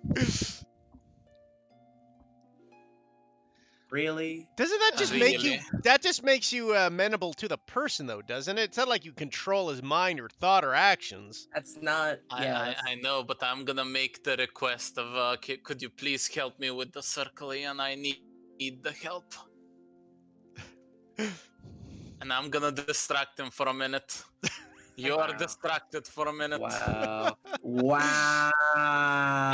Really? Doesn't that just Really? that just makes you amenable to the person though, doesn't it? It's not like you control his mind or thought or actions. That's not. I know, but I'm gonna make the request of, could you please help me with the circle, Ian? I need the help. And I'm gonna distract him for a minute. You are distracted for a minute. Wow. Wow.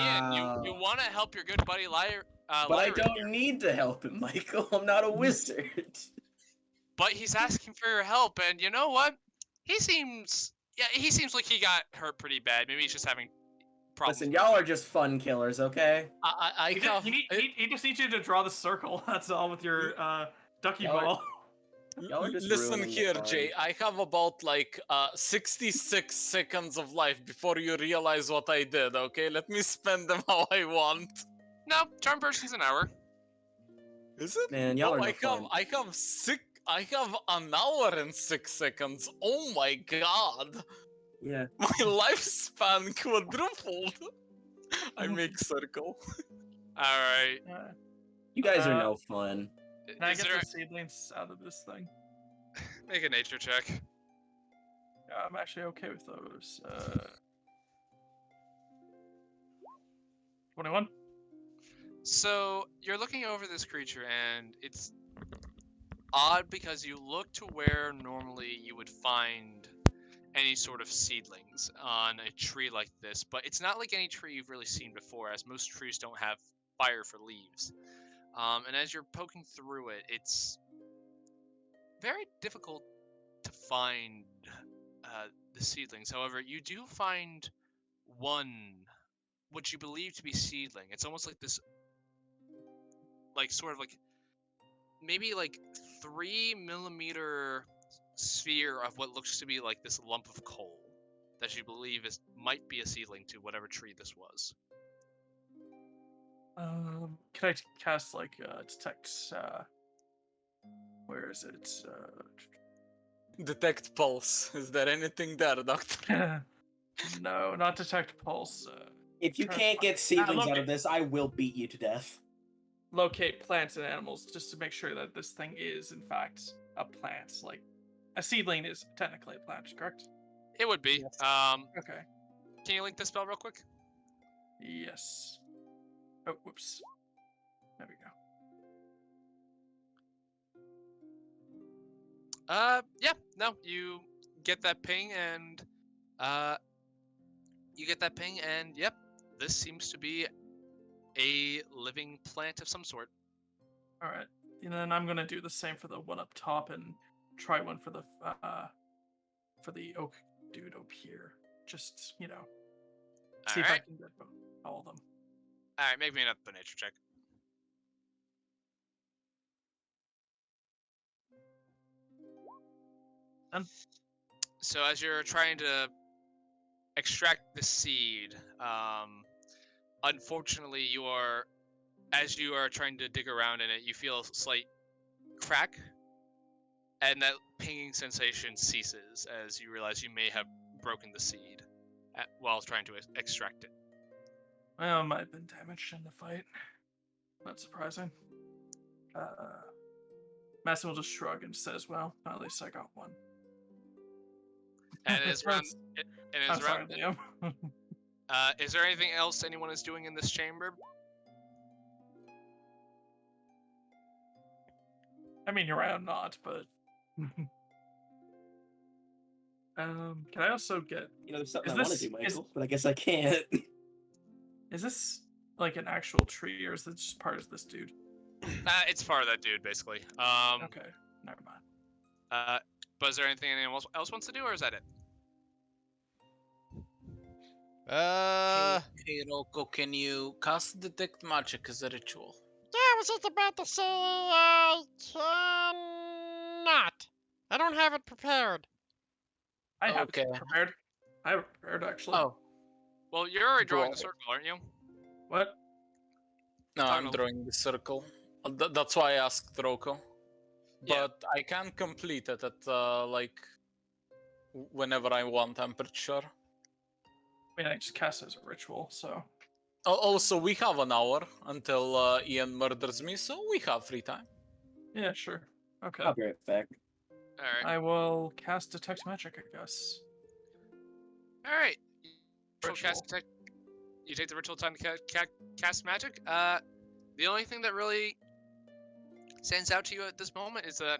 Ian, you want to help your good buddy Lyra? But I Lyra don't here, need to help him, Michael. I'm not a wizard. but he's asking for your help, and you know what? He seems like he got hurt pretty bad. Maybe he's just having problems. Listen, y'all are just fun killers, okay? He just needs you to draw the circle. That's all with your ducky Y'all are- ball. Y'all are just Listen ruining the here, fun. Jay. I have about like 66 seconds of life before you realize what I did, okay? Let me spend them how I want. No, charm person's an hour. Is it? Man, y'all are no I fun. have an hour and 6 seconds. Oh my god. Yeah. My lifespan quadrupled. I make circle. All right. You guys are no fun. Can I Is get there the seedlings out of this thing? make a nature check? Yeah, I'm actually okay with those. 21. So you're looking over this creature, and it's odd because you look to where normally you would find any sort of seedlings on a tree like this, but it's not like any tree you've really seen before, as most trees don't have fire for leaves. And as you're poking through it, it's very difficult to find the seedlings. However, you do find one, which you believe to be seedling. It's almost like this, like sort of like maybe like 3 millimeter sphere of what looks to be like this lump of coal that you believe might be a seedling to whatever tree this was. Can I cast like detect? Where is it? Detect pulse. Is there anything there, Doctor? No, not detect pulse. If you can't get seedlings out of this, I will beat you to death. Locate plants and animals just to make sure that this thing is in fact a plant. Like a seedling is technically a plant, correct? It would be. Yes. Okay. Can you link this spell real quick? Yes. Oh, whoops. There we go. Yeah, no, you get that ping and, yep, this seems to be a living plant of some sort. All right, and then I'm gonna do the same for the one up top and try one for the oak dude up here. Just see if I can get all of them. All right, make me another nature check. So as you're trying to extract the seed, unfortunately, as you are trying to dig around in it, you feel a slight crack, and that pinging sensation ceases as you realize you may have broken the seed while trying to extract it. Well, might have been damaged in the fight. Not surprising. Masson will just shrug and says, "Well, at least I got one." And it's around. I'm sorry, Liam. Is there anything else anyone is doing in this chamber? I mean, you're right, I'm not, but. Can I also get? There's something Is I want to this- do, Michael, but I guess I can't. Is this like an actual tree, or is this just part of this dude? It's part of that dude, basically. Okay, never mind. But is there anything anyone else wants to do, or is that it? Hey, Rocco, can you cast Detect Magic as a ritual? Yeah, I was just about to say I cannot. I don't have it prepared. I have Okay. it prepared. I have it prepared, actually. Oh, Well, you're already drawing the Draw. circle, aren't you? What? no, I'm Tunnel. drawing the circle. That's why I asked Rocco. Yeah. But I can complete it at, whenever I want, I'm pretty sure. I mean, I just cast it as a ritual, so. Also, we have an hour until Ian murders me, so we have free time. Yeah, sure. Okay. I'll be right back. All right. I will cast Detect Magic, I guess. All right. Ritual. You take the ritual time to cast magic. The only thing that really stands out to you at this moment is that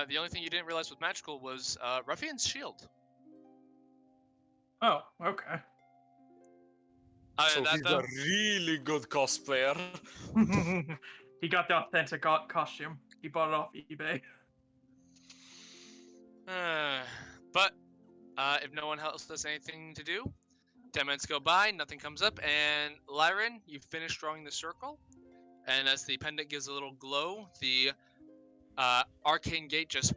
the only thing you didn't realize was magical was Ruffian's shield. Oh, okay. So That, he's though, a really good cosplayer. He got the authentic costume. He bought it off eBay. but if no one else has anything to do, 10 minutes go by, nothing comes up, and Lyran, you finish drawing the circle, and as the pendant gives a little glow, the arcane gate just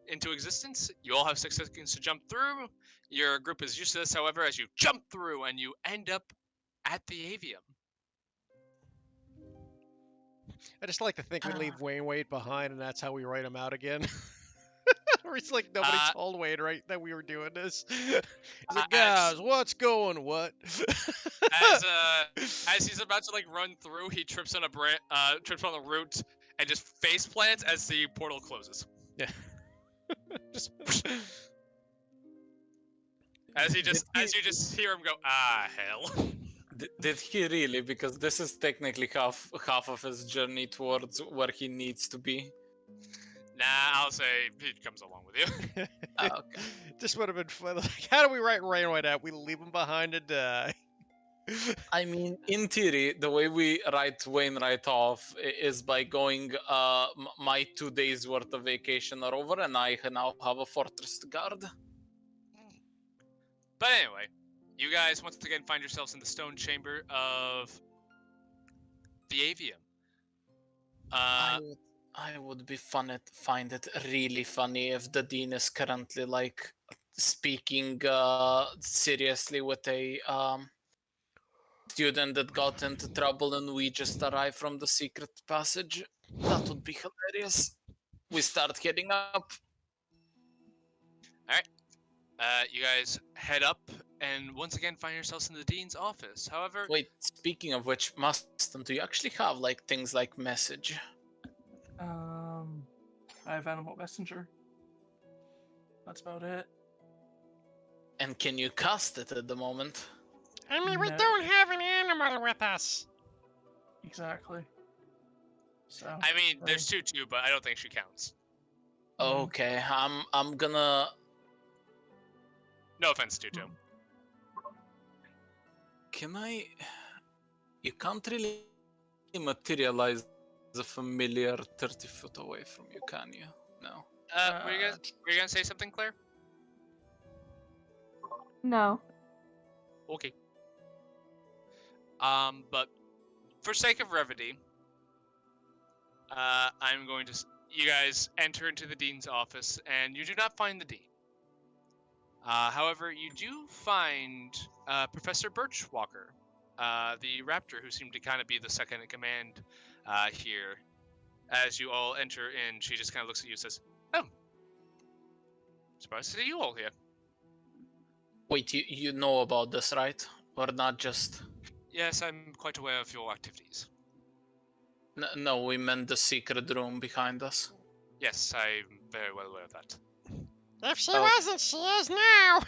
into existence. You all have 6 seconds to jump through. Your group is used to this, however, as you jump through and you end up at the avium. I just like to think we leave Wayne Wade behind, and that's how we write him out again. Or it's like nobody told Wade right that we were doing this. He's like, guys, what's going? What? As he's about to run through, he trips on trips on the root and just face plants as the portal closes. Yeah. Just as you just hear him go, hell. Did he really? Because this is technically half of his journey towards where he needs to be. Nah, I'll say he comes along with you. Okay. This would have been fun. Like, how do we write Wayne Wade out? We leave him behind to die. I mean, in theory, the way we write Wainwright off is by going, my 2 days worth of vacation are over, and I now have a fortress to guard. But anyway, you guys once again find yourselves in the stone chamber of the avium. I would find it really funny if the dean is currently speaking seriously with a student that got into trouble, and we just arrived from the secret passage. That would be hilarious. We start heading up. You guys head up and once again find yourselves in the dean's office. However, Wait, speaking of which, Maston, do you actually have things like message? I have Animal Messenger. That's about it. And can you cast it at the moment? I mean, we No. don't have an animal with us. Exactly. So. I mean, there's Tutu, but I don't think she counts. Okay, I'm gonna. No offense, Tutu. Can I? You can't really materialize a familiar 30 foot away from you, can you? No. Were you gonna say something, Claire? No. Okay. But for sake of brevity, I'm going to. You guys enter into the dean's office, and you do not find the dean. However, you do find Professor Birchwalker, the raptor who seemed to kind of be the second in command here. As you all enter in, she just kind of looks at you and says, "Oh, surprised to see you all here." Wait, you know about this, right? Or not just... Yes, I'm quite aware of your activities. No, we meant the secret room behind us. Yes, I'm very well aware of that. If she Oh. wasn't, she is now.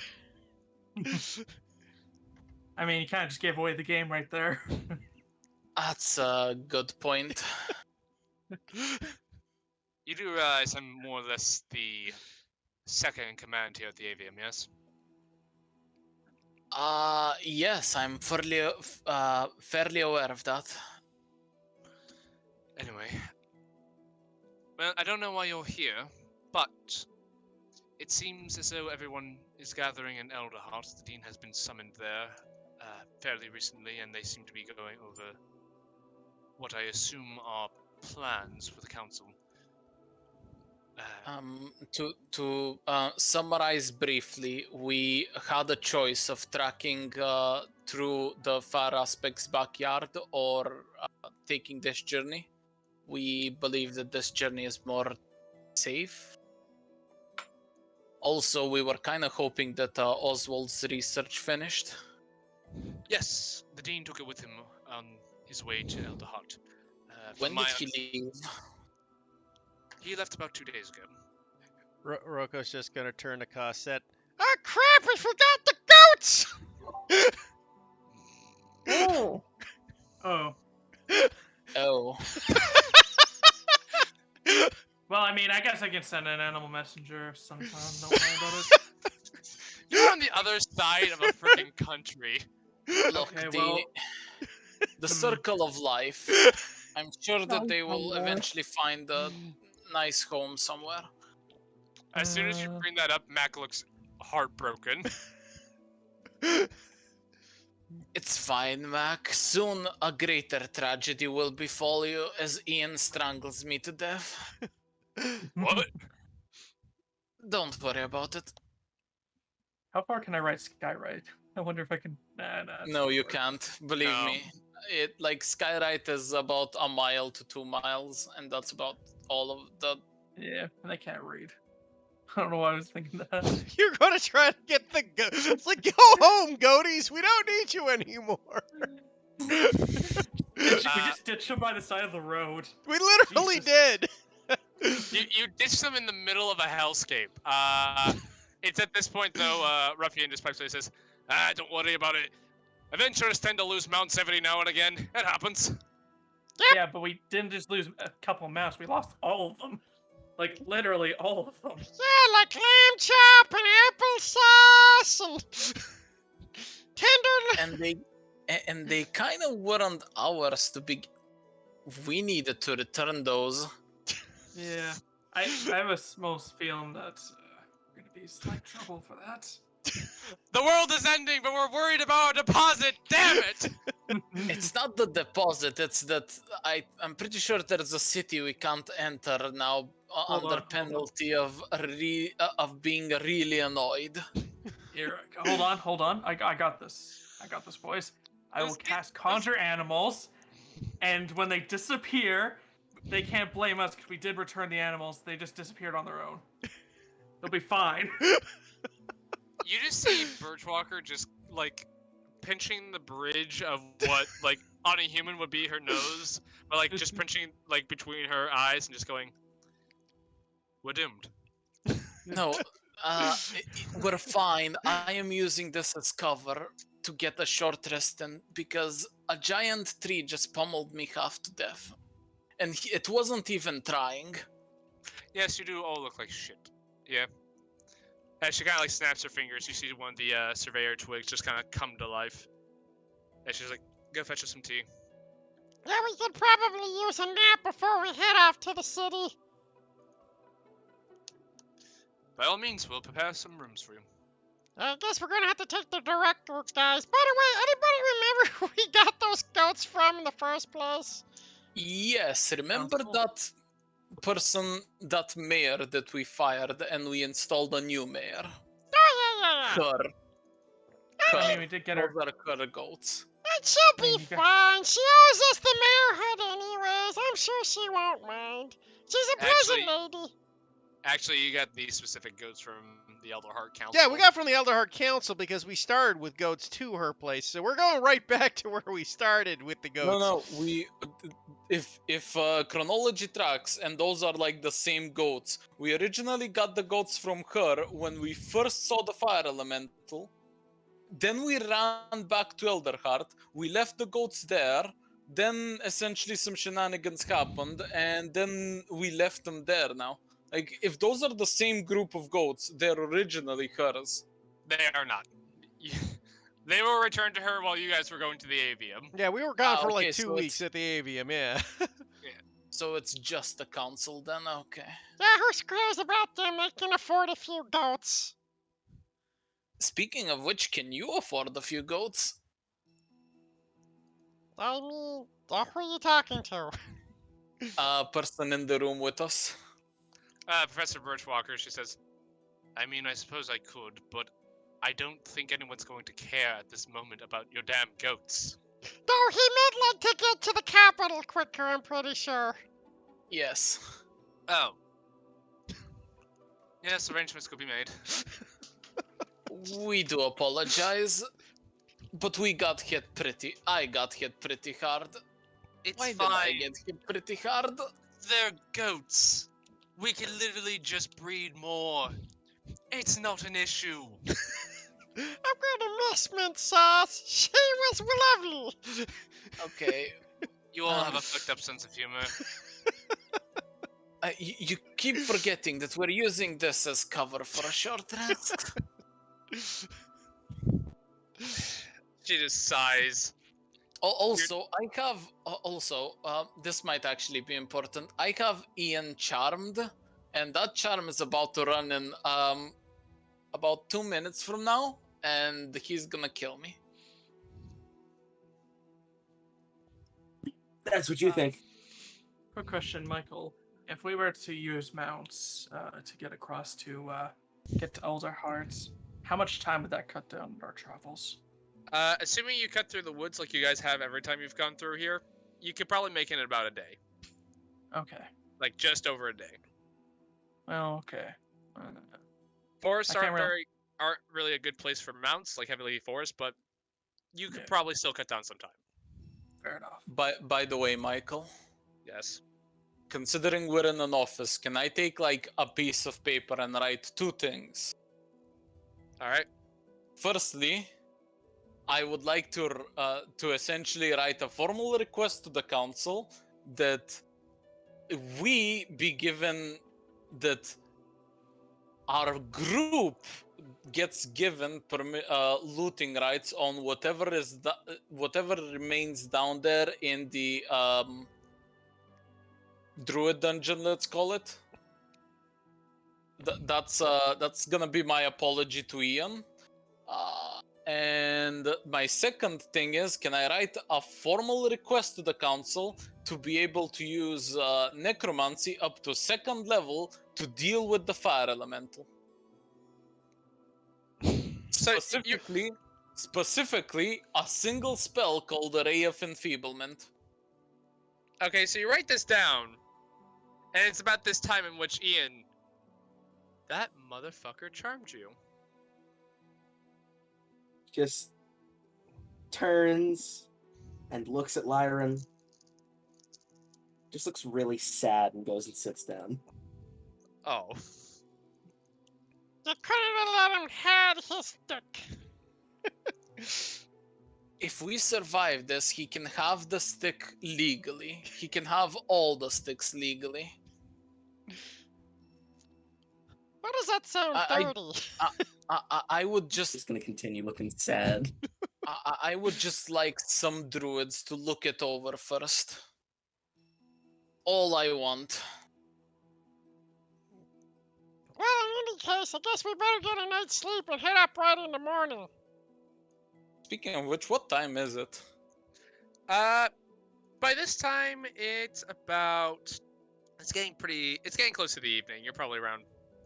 I mean, you kind of just gave away the game right there. That's a good point. You do realize I'm more or less the second in command here at the AVM, yes? Yes, I'm fairly aware of that. Anyway. Well, I don't know why you're here, but it seems as though everyone is gathering in Elderheart. The Dean has been summoned there fairly recently, and they seem to be going over what I assume are plans for the council. To summarize briefly, we had a choice of tracking through the Far Aspect's backyard or taking this journey. We believe that this journey is more safe. Also, we were kind of hoping that Oswald's research finished. Yes, the Dean took it with him on his way to Elderheart. When did he leave? He left about 2 days ago. Roko's just gonna turn to Cosette. Oh crap! We forgot the goats. Oh. Oh. Oh. Well, I mean, I guess I can send an animal messenger sometime. Don't worry about it. You're on the other side of a freaking country. Look, Okay, well- the circle of life. I'm sure that they will Somewhere. eventually find a nice home somewhere. As soon as you bring that up, Mac looks heartbroken. It's fine, Mac. Soon a greater tragedy will befall you as Ian strangles me to death. What? Don't worry about it. How far can I write Skywrite? I wonder if I can. Nah. it's No, not you worth it. can't. Believe No. me. It like Skywrite is about 1 mile to 2 miles, and that's about all of the. Yeah, and I can't read. I don't know why I was thinking that. You're gonna try to get the It's like, go home, goaties. We don't need you anymore. We just ditched him by the side of the road. We literally Jesus. did. You ditched them in the middle of a hellscape. It's at this point, though, Ruffian just pipes in and says, don't worry about it. Adventurers tend to lose mounts every now and again. It happens. Yeah, but we didn't just lose a couple of mounts. We lost all of them. Like, literally all of them. Yeah, like lamb chop and applesauce and tender. And they kind of weren't ours to be. We needed to return those. Yeah. I have a small feeling that we're going to be in slight trouble for that. The world is ending, but we're worried about a deposit. Damn it! It's not the deposit. It's that I'm pretty sure there's a city we can't enter now Hold under on. penalty of being really annoyed. Here, hold on. I got this. I got this, boys. I will cast Conjure Animals, and when they disappear, they can't blame us because we did return the animals. They just disappeared on their own. They'll be fine. You just see Birchwalker just, like, pinching the bridge of what, like, on a human would be her nose, but, like, just pinching, like, between her eyes and just going, we're doomed. No, we're fine. I am using this as cover to get a short rest, and because a giant tree just pummeled me half to death, and it wasn't even trying. Yes, you do all look like shit. Yeah. As she kind of, like, snaps her fingers, you see one of the surveyor twigs just kind of come to life. And she's like, go fetch us some tea. Yeah, we could probably use a nap before we head off to the city. By all means, we'll prepare some rooms for you. I guess we're gonna have to take the direct route, guys. By the way, anybody remember who we got those goats from in the first place? Yes, remember Council. that person, that mayor that we fired, and we installed a new mayor? Oh, yeah. Yeah. Cur. I mean, we did get Those her. are cur goats. And she'll Man, be you got- fine. She owes us the mayorhood anyways. I'm sure she won't mind. She's a pleasant lady. Actually, you got these specific goats from the Elderheart Council. Yeah, we got from the Elderheart Council because we started with goats to her place, so we're going right back to where we started with the goats. No, we if chronology tracks and those are like the same goats. We originally got the goats from her when we first saw the fire elemental. Then we ran back to Elderheart. We left the goats there. Then essentially some shenanigans happened, and then we left them there now. Like, if those are the same group of goats, they're originally hers. They are not. They were returned to her while you guys were going to the avium. Yeah, we were gone for okay, like 2 so weeks it's- at the avium, yeah. So it's just the council then? Okay. Yeah, who cares about them? They can afford a few goats. Speaking of which, can you afford a few goats? I mean, who are you talking to? Person in the room with us. Professor Birchwalker, she says, I mean, I suppose I could, but I don't think anyone's going to care at this moment about your damn goats. No, he meant like to get to the capital quicker, I'm pretty sure. Yes. Oh. Yes, arrangements could be made. We do apologize, but we got hit pretty. I got hit pretty hard. It's Why did fine. I get hit pretty hard? They're goats. We can literally just breed more. It's not an issue. I'm gonna miss mint sauce. She was lovely. Okay. You all have a fucked up sense of humor. You keep forgetting that we're using this as cover for a short rest. She just sighs. Also, I have this might actually be important. I have Ian charmed, and that charm is about to run in about 2 minutes from now, and he's gonna kill me. That's what you think. Quick question, Michael. If we were to use mounts to get across to get to Elder Hearts, how much time would that cut down our travels? Assuming you cut through the woods like you guys have every time you've gone through here, you could probably make it in about a day. Okay. Like, just over a day. Well, okay. Forests I can't aren't really a good place for mounts, like heavily forest, but you could Yeah. probably still cut down some time. Fair enough. By the way, Michael, Yes. considering we're in an office, can I take like a piece of paper and write 2 things? Alright. Firstly, I would like to essentially write a formal request to the council that we be given that our group gets given looting rights on whatever remains down there in the druid dungeon, let's call it. That's gonna be my apology to Ian. And my second thing is, can I write a formal request to the council to be able to use necromancy up to 2nd level to deal with the fire elemental? So Specifically, a single spell called the Ray of Enfeeblement. Okay, so you write this down, and it's about this time in which Ian, that motherfucker charmed you. Just turns and looks at Lyran. Just looks really sad and goes and sits down. Oh. You couldn't have let him have his stick. If we survive this, he can have the stick legally. He can have all the sticks legally. Why does that sound I- dirty? I would just Just gonna continue looking sad. I would just like some druids to look it over first. All I want. Well, in any case, I guess we better get a night's sleep and head up right in the morning. Speaking of which, what time is it? By this time, it's getting close to the evening. You're probably around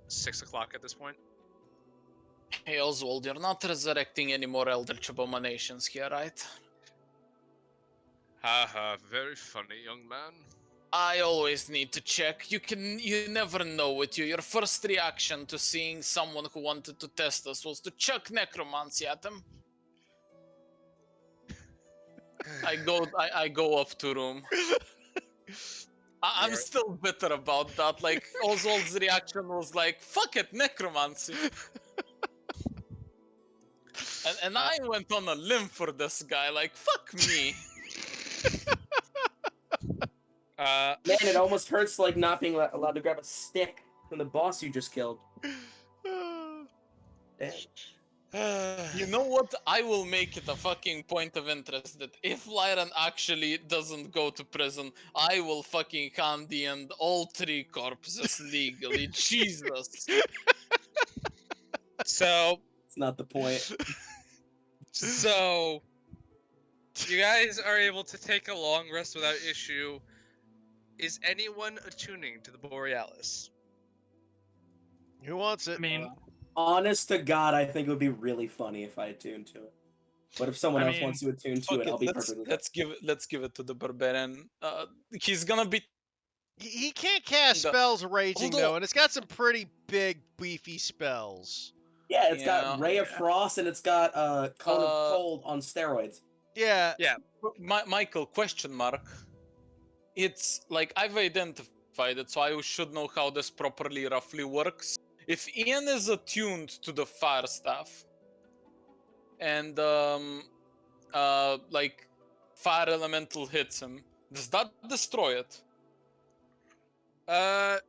6 o'clock at this point. Hey Oswald, you're not resurrecting any more Eldritch Abominations here, right? Haha, very funny, young man. I always need to check. You never know with you. Your first reaction to seeing someone who wanted to test us was to chuck necromancy at him. I go up to room. I'm Right. still bitter about that. Like Oswald's reaction was like, "Fuck it, necromancy," and I went on a limb for this guy. Like, fuck me. Man, it almost hurts like not being allowed to grab a stick from the boss you just killed. Damn. You know what? I will make it a fucking point of interest that if Lyran actually doesn't go to prison, I will fucking handy and all 3 corpses legally. Jesus. So, It's not the point. so you guys are able to take a long rest without issue. Is anyone attuning to the Borealis? Who wants I it? mean, Honest to God, I think it would be really funny if I attuned to it. But if someone I else mean, wants to attune to Fuck it, it, I'll be perfectly fine. let's give it to the barbarian. He's gonna be He can't cast The- spells raging Hold on. though, and it's got some pretty big, beefy spells. Yeah, it's Yeah. got Ray of Frost and it's got Cone of Cold on steroids. Yeah. Michael, question mark. It's like I've identified it, so I should know how this properly roughly works. If Ian is attuned to the fire staff, and like fire elemental hits him, does that destroy it? I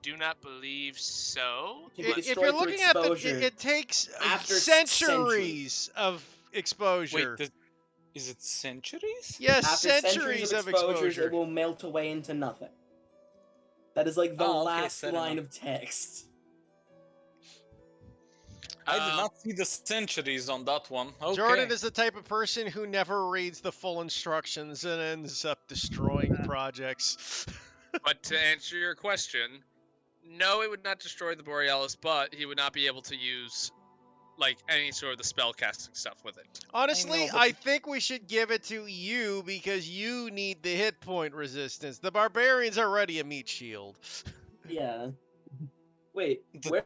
do not believe so. Can be If destroyed you're through looking at the, exposure it takes after centuries of exposure. Wait, is it centuries? Yes, After centuries of exposures, exposure. it will melt away into nothing. That is like the Ah, okay, last fair line enough. of text. I did not see the centuries on that one. Okay. Jordan is the type of person who never reads the full instructions and ends up destroying projects. But to answer your question, no, it would not destroy the Borealis, but he would not be able to use like any sort of the spell casting stuff with it. Honestly, but I think we should give it to you because you need the hit point resistance. The barbarian's already a meat shield. Yeah. Wait, where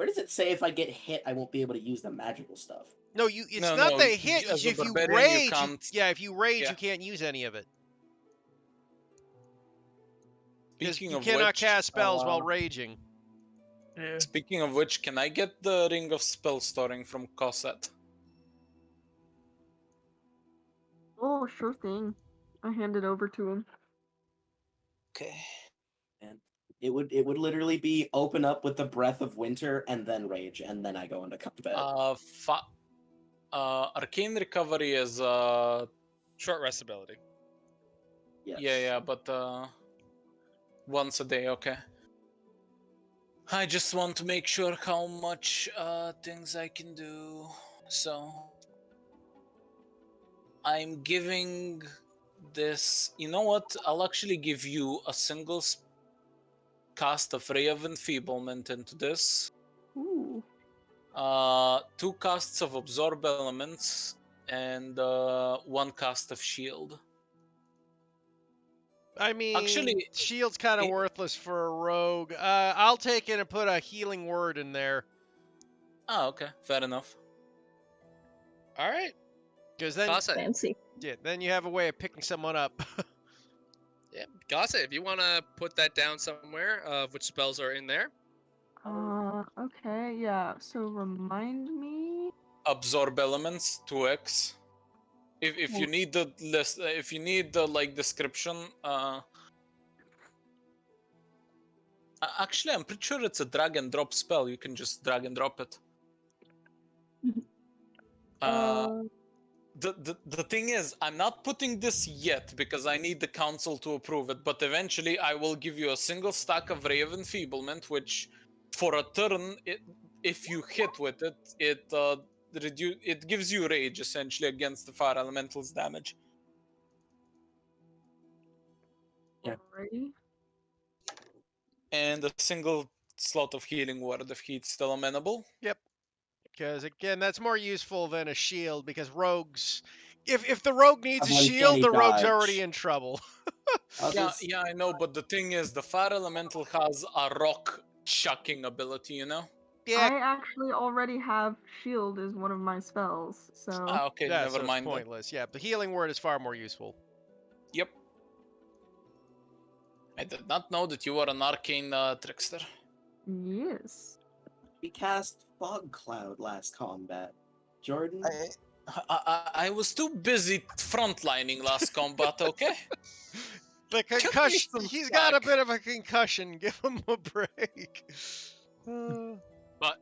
does it say if I get hit I won't be able to use the magical stuff? No, it's No, not no, the hit. as a If you barbarian, you rage, can't- if you rage, yeah. you can't use any of it. Because Speaking you of cannot which, cast spells while raging. yeah. Speaking of which, can I get the Ring of Spell Storing from Cosette? Oh, sure thing. I hand it over to him. Okay. And it would literally be open up with the breath of winter and then rage, and then I go into combat. Arcane Recovery is Short rest ability. Yes. yeah, but once a day, okay. I just want to make sure how much things I can do. So I'm giving this. You know what? I'll actually give you a single cast of Ray of Enfeeblement into this. Ooh. 2 casts of Absorb Elements and 1 cast of Shield. I mean, Actually, shield's kind of worthless for a rogue. I'll take it and put a healing word in there. Ah, okay, fair enough. All right. Because then, Gossett. Fancy. yeah, then you have a way of picking someone up. Yeah, Gossett, if you want to put that down somewhere of which spells are in there. Okay, yeah. So remind me. Absorb Elements 2x. If you need the list, if you need the like description, actually I'm pretty sure it's a drag and drop spell. You can just drag and drop it. The thing is, I'm not putting this yet because I need the council to approve it. But eventually, I will give you a single stack of Ray of Enfeeblement, which, for a turn, if you hit with it, it gives you rage essentially against the fire elemental's damage. Yeah. Alrighty. And a single slot of healing word if he's still amenable. Yep. Because again, that's more useful than a shield. Because rogues, if the rogue needs a Have shield, uncanny the rogue's dodge. already in trouble. I'll Yeah, just- yeah, I know, but the thing is, the fire elemental has a rock chucking ability, you know? Yeah, I actually already have shield as one of my spells, so Ah, okay, yeah, never so it's mind then. pointless. Yeah, the healing word is far more useful. Yep. I did not know that you were an arcane trickster. yes. We cast Fog Cloud last combat. Jordan? I was too busy frontlining last combat, okay? The Cut me concussion. some He's got a slack. bit of a concussion. Give him a break. But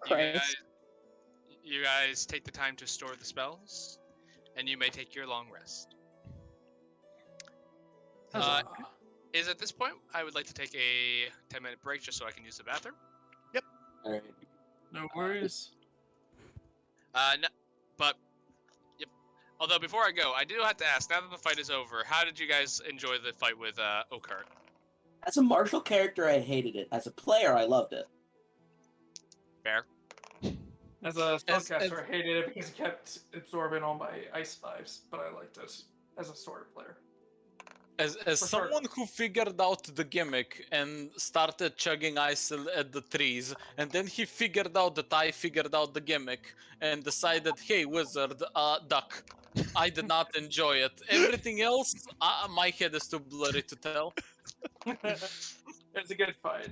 Christ. you guys take the time to store the spells, and you may take your long rest. Huzzah. Is at this point, I would like to take a 10-minute break just so I can use the bathroom. Alright. No worries. No, but yep. Although before I go, I do have to ask. Now that the fight is over, how did you guys enjoy the fight with Okar? As a martial character, I hated it. As a player, I loved it. Fair. As a As- spellcaster, I hated it because it kept absorbing all my ice vibes, but I liked it as a story player. As For sure. someone who figured out the gimmick and started chugging ice at the trees, and then he figured out that I figured out the gimmick and decided, hey, wizard, duck. I did not enjoy it. Everything else, my head is too blurry to tell. It's a good fight.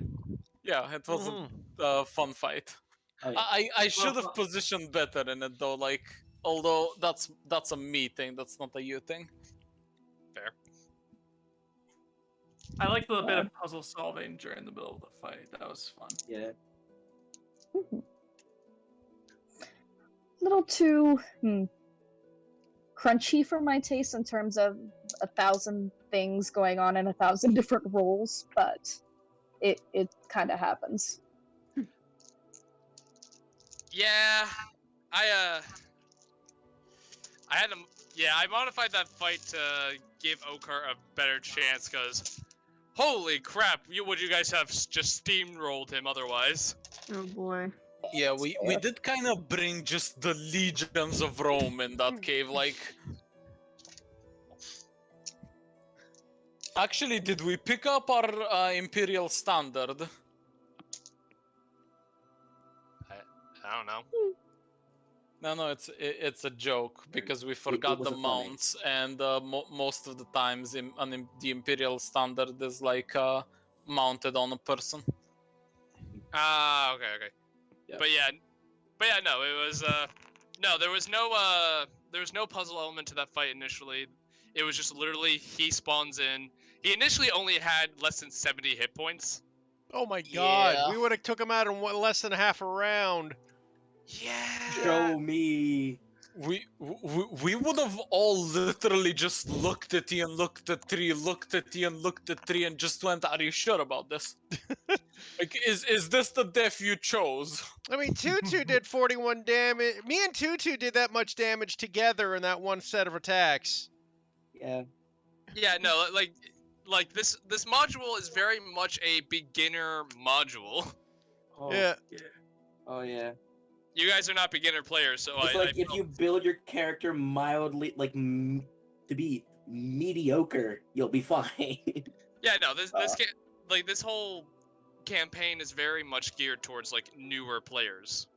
Yeah, it was Mhm. a fun fight. Oh, yeah. I should have Well, positioned better in it though. Like, although that's a me thing, that's not a you thing. Fair. I liked the bit of puzzle solving during the middle of the fight. That was fun. Yeah. Little too crunchy for my taste in terms of 1,000 things going on in 1,000 different roles, but it kind of happens. Yeah, I had I modified that fight to give Okar a better chance, cause holy crap, would you guys have just steamrolled him otherwise? Oh boy. Yeah, we did kind of bring just the legions of Rome in that cave. Like, actually, did we pick up our imperial standard? I don't know. No, it's a joke because we forgot the wasn't funny. mounts, and most of the times the imperial standard is like mounted on a person. Ah, okay. Yeah. But yeah, no, it was no, there was no puzzle element to that fight initially. It was just literally he spawns in. He initially only had less than 70 hit points. Oh my god, Yeah. we would have took him out in less than half a round. Yeah. Show me. We would have all literally just looked at Ian, looked at three, looked at Ian, looked at three, and just went, "Are you sure about this? Like, is this the death you chose?" I mean, Tutu did 41 damage. Me and Tutu did that much damage together in that one set of attacks. Yeah. Yeah, no, like this module is very much a beginner module. Oh, Yeah. Oh, yeah. You guys are not beginner players, so It's I like if you build your character mildly, like, to be mediocre, you'll be fine. yeah, no, this this whole campaign is very much geared towards like newer players.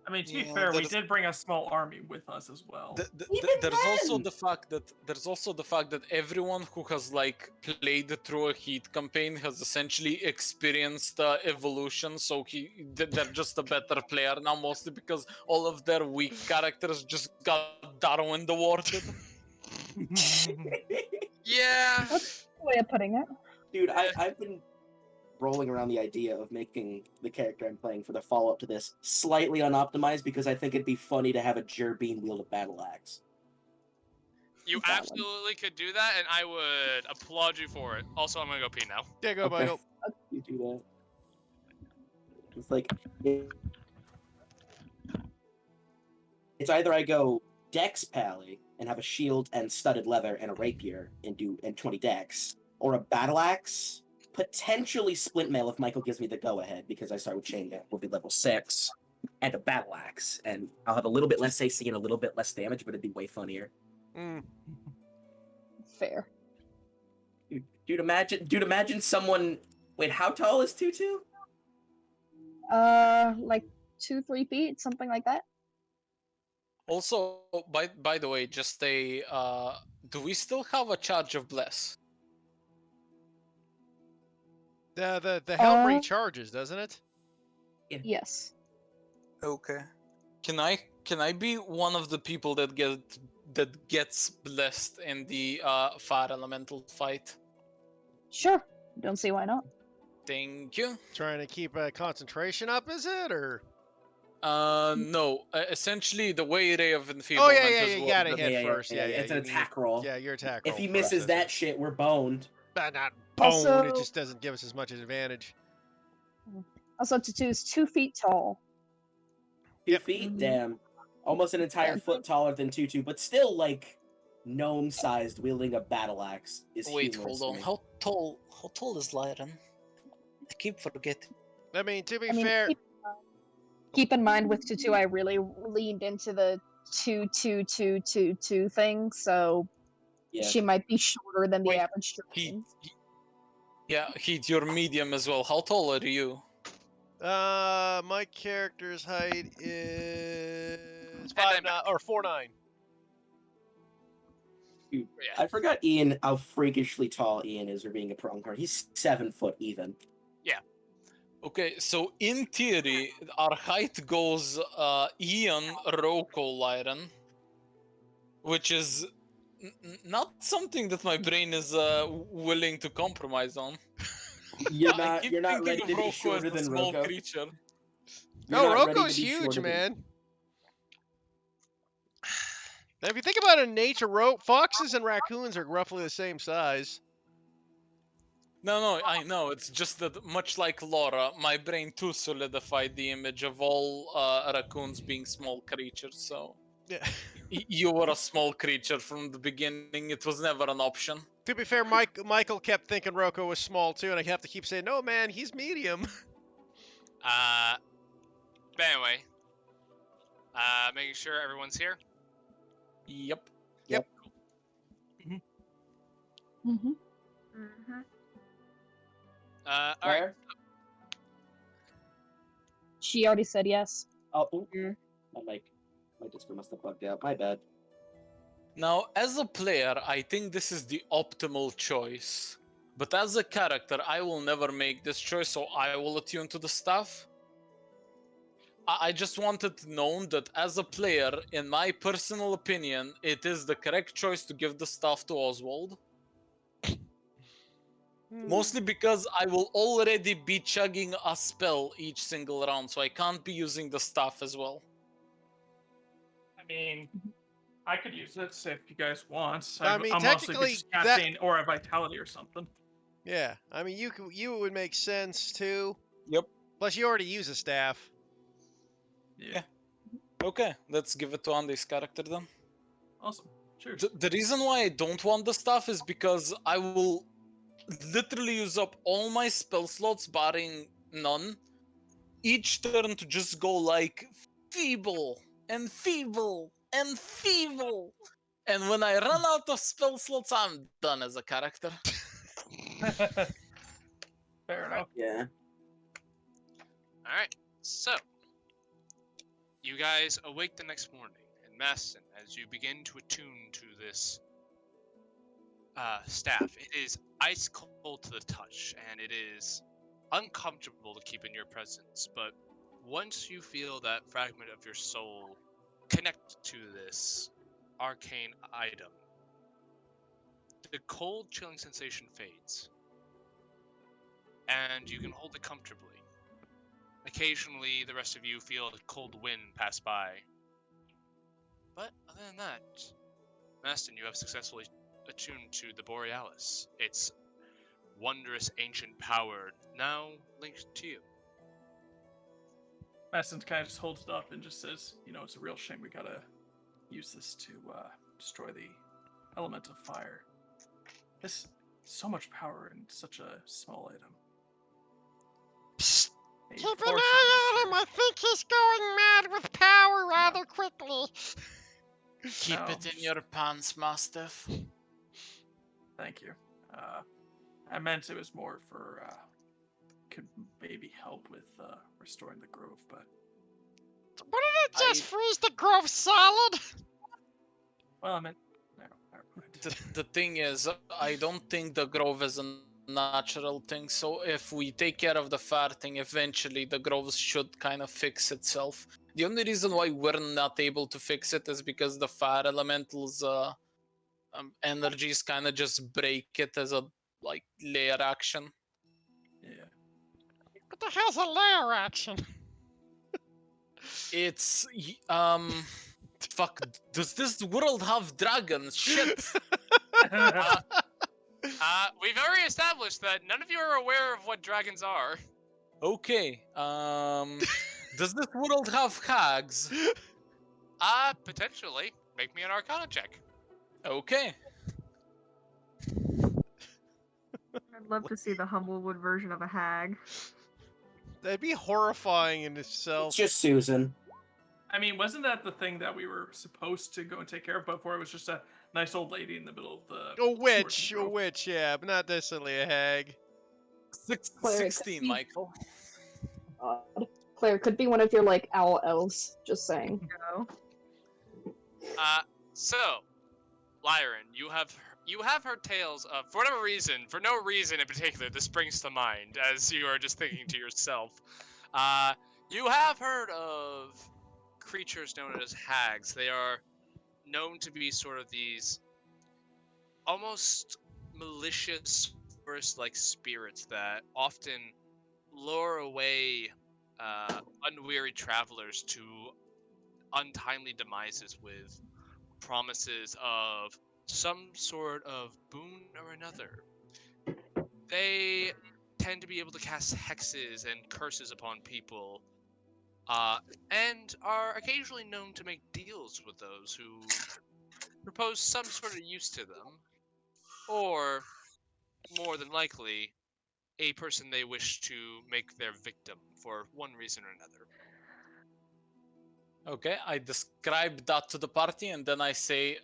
I mean, to be Yeah, fair, we that's- did bring a small army with us as well. There's also the fact that everyone who has like played through a heat campaign has essentially experienced evolution. So they're just a better player now, mostly because all of their weak characters just got Darwin awarded. Yeah. That's the way of putting it. Dude, I've been rolling around the idea of making the character I'm playing for the follow-up to this slightly unoptimized because I think it'd be funny to have a Jerbean wield a battle axe. You Valid. absolutely could do that, and I would applaud you for it. Also, I'm gonna go pee now. There you go, Okay. Michael. You do that. It's like it's either I go Dex Pally and have a shield and studded leather and a rapier and 20 Dex, or a battle axe, potentially splint mail if Michael gives me the go ahead because I start with chain mail, will be level 6. and a battle axe, and I'll have a little bit less AC and a little bit less damage, but it'd be way funnier. Mm. Fair. Dude, imagine someone. Wait, how tall is Tutu? Like 2-3 feet, something like that. Also, by the way, just a do we still have a charge of bless? The helm Uh, recharges, doesn't it? Yes. Okay. Can I be one of the people that gets blessed in the fire elemental fight? Sure. Don't see why not. Thank you. Trying to keep concentration up, is it, or? No. Essentially, the way Ray of Oh Enfeeblement yeah, has you worked, gotta that- hit Yeah, first. Yeah, it's an you need- attack roll. Yeah, your attack If roll he first, misses that's that it. shit, we're boned. Not Also- boned. It just doesn't give us as much advantage. Also, Tutu's 2 feet tall. 2 Yep. feet? Mhm. Damn. Almost an entire Yeah. foot taller than Tutu, but still like gnome-sized, wielding a battle axe is Wait, humorous hold to on. me. How tall is Lyran? I keep forgetting. I mean, to be I mean, fair, keep in mind with Tutu, I really leaned into the 2-2-2-2-2 thing, so Yeah. she might be shorter than the Wait, average Heat. dragon. Yeah, Heat, you're medium as well. How tall are you? my character's height is 5'9" or 4'9". Dude, Yeah. I forgot Ian how freakishly tall Ian is for being a prong card. He's 7 foot even. Okay, so in theory, our height goes Ian, Roko, Lyran, which is not something that my brain is willing to compromise on. You're I not keep you're not thinking ready of to be Roko as shorter a than small Roko. creature. You're No, not ready to Roko's be huge, shorter than- man. Now, if you think about it in nature, foxes and raccoons are roughly the same size. No, I know. It's just that, much like Laura, my brain too solidified the image of all raccoons being small creatures. So Yeah. you were a small creature from the beginning. It was never an option. To be fair, Michael kept thinking Roko was small too, and I have to keep saying, "No, man, he's medium." But anyway, making sure everyone's here. Yep. Mm-hmm. Mm-hmm. All right. Where? She already said yes. Oh, my Discord must have bugged out. My bad. Now, as a player, I think this is the optimal choice. But as a character, I will never make this choice, so I will attune to the stuff. I just wanted known that as a player, in my personal opinion, it is the correct choice to give the stuff to Oswald. Mostly because I will already be chugging a spell each single round, so I can't be using the stuff as well. I mean, I could use this if you guys want. I mean, I'm mostly technically, just casting Aura Vitality or something. Yeah, I mean, you would make sense too. Yep. Plus, you already use a staff. Yeah. Okay, let's give it to Andy's character then. Awesome. Cheers. The reason why I don't want the stuff is because I will literally use up all my spell slots, barring none, each turn to just go like feeble and feeble and feeble. And when I run out of spell slots, I'm done as a character. Fair enough. Yeah. All right. So, you guys awake the next morning, and Maston, as you begin to attune to this staff, it is ice cold to the touch, and it is uncomfortable to keep in your presence. But once you feel that fragment of your soul connect to this arcane item, the cold, chilling sensation fades, and you can hold it comfortably. Occasionally, the rest of you feel a cold wind pass by. But other than that, Maston, you have successfully attuned to the Borealis. Its wondrous ancient power now linked to you. Maston kind of just holds it up and just says, it's a real shame we gotta use this to destroy the element of fire. This so much power in such a small item. Psst. Keep an force eye on him. I think he's going mad with power rather quickly. Keep No, it in your pants, Mastiff. Thank you. I meant it was more for could maybe help with restoring the grove, but Wouldn't it just freeze the grove solid? well, I meant never mind. The thing is, I don't think the grove is a natural thing, so if we take care of the fire thing, eventually the grove should kind of fix itself. The only reason why we're not able to fix it is because the fire elementals energies kind of just break it as a like layer action. Yeah. What the hell's a layer action? It's fuck, does this world have dragons? Shit. We've already established that none of you are aware of what dragons are. Okay. Does this world have hags? Potentially. Make me an Arcana check. Okay. I'd love to see the Humblewood version of a hag. That'd be horrifying in itself. It's just Susan. I mean, wasn't that the thing that we were supposed to go and take care of before? It was just a nice old lady in the middle of the. A witch, yeah, but not necessarily a hag. Cleric. 16, Michael. Claire could be one of your like owl elves. Just saying. No. So, Lyran, you have heard tales of, for whatever reason, for no reason in particular, this springs to mind as you are just thinking to yourself. You have heard of creatures known as hags. They are known to be sort of these almost malicious forest-like spirits that often lure away unweary travelers to untimely demises with promises of some sort of boon or another. They tend to be able to cast hexes and curses upon people, and are occasionally known to make deals with those who propose some sort of use to them, or, more than likely, a person they wish to make their victim for one reason or another. Okay, I describe that to the party, and then I say,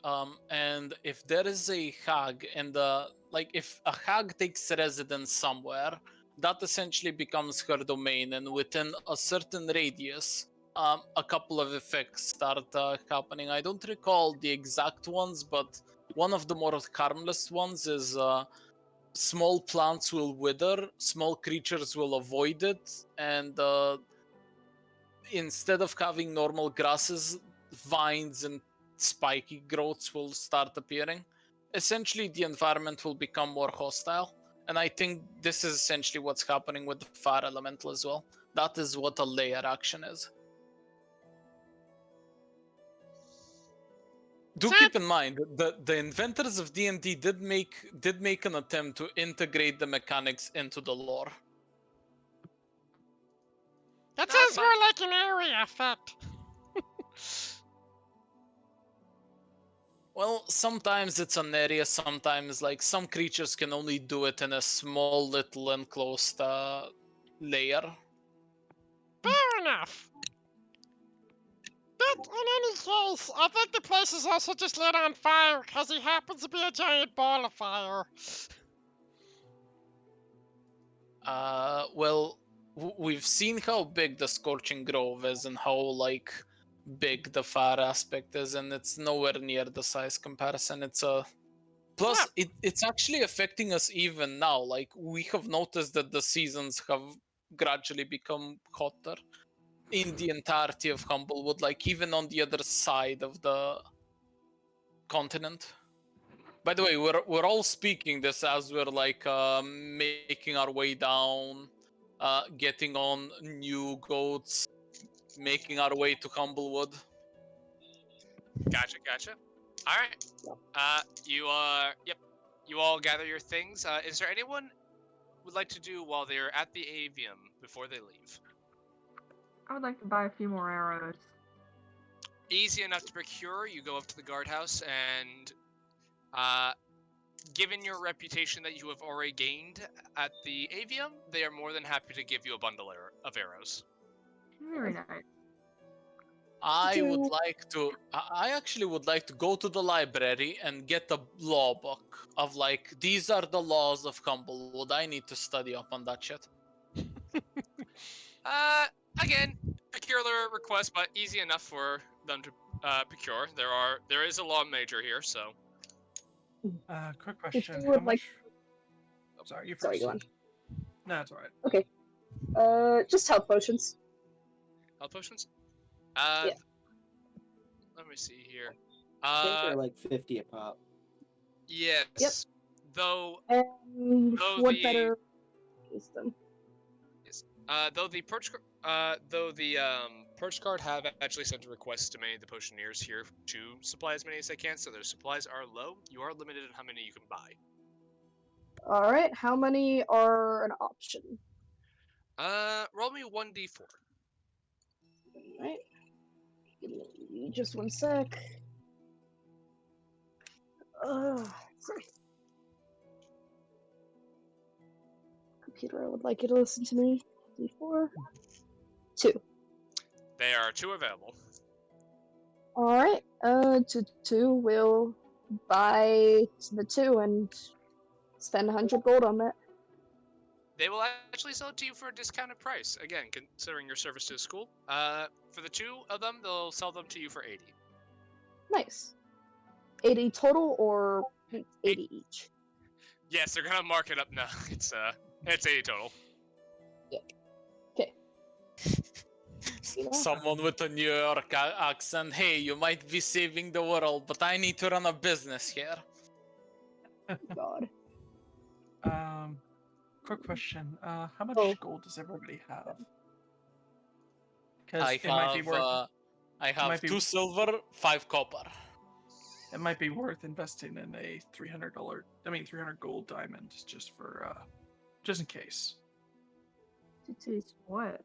and if there is a hag in the, like, if a hag takes residence somewhere, that essentially becomes her domain, and within a certain radius, a couple of effects start happening. I don't recall the exact ones, but one of the more harmless ones is small plants will wither, small creatures will avoid it, and instead of having normal grasses, vines and spiky growths will start appearing. Essentially, the environment will become more hostile. And I think this is essentially what's happening with the fire elemental as well. That is what a layer action is. Do keep in mind that the inventors of D&D did make an attempt to integrate the mechanics into the lore. That sounds more like an area effect. Well, sometimes it's an area, sometimes like some creatures can only do it in a small little enclosed layer. Fair enough. But in any case, I think the place is also just lit on fire because he happens to be a giant ball of fire. Well, we've seen how big the Scorching Grove is and how like big the fire aspect is, and it's nowhere near the size comparison. It's a plus it's actually affecting us even now. Like we have noticed that the seasons have gradually become hotter in the entirety of Humblewood, like even on the other side of the continent. By the way, we're all speaking this as we're like making our way down, getting on new goats, making our way to Humblewood. Gotcha. All right. You all gather your things. Is there anyone would like to do while they're at the avium before they leave? I would like to buy a few more arrows. Easy enough to procure. You go up to the guardhouse and, given your reputation that you have already gained at the avium, they are more than happy to give you a bundle of arrows. Very nice. I would Do- like to. I actually would like to go to the library and get a law book of like these are the laws of Humblewood. I need to study up on that shit. Again, peculiar request, but easy enough for them to procure. There is a law major here, so. Quick If question. you How would like, much? Oh, sorry, you first. sorry, go on. No, it's alright. Okay. Just health potions. Health potions? Yeah. Let me see here. I think they're like 50 a pop. Yes. Yep. Though And Though what the- better is them? though the perch guard have actually sent a request to many of the potioneers here to supply as many as they can, so their supplies are low. You are limited in how many you can buy. All right. How many are an option? Roll me 1d4. All right. Give me just one sec. Sorry. Computer, I would like you to listen to me. D4. 2. There are 2 available. All right. Two. We'll buy the 2 and spend 100 gold on that. They will actually sell it to you for a discounted price. Again, considering your service to the school. For the 2 of them, they'll sell them to you for 80. Nice. 80 total or 80 each? Yes, they're gonna mark it up now. It's 80 total. Okay. You know? Someone with a New York accent. Hey, you might be saving the world, but I need to run a business here. God. Quick question. How much Oh. gold does everybody have? I Because it might be have, worth. I might have be- 2 silver, 5 copper. It might be worth investing in a $300. I mean, 300 gold diamond just for just in case. It's what?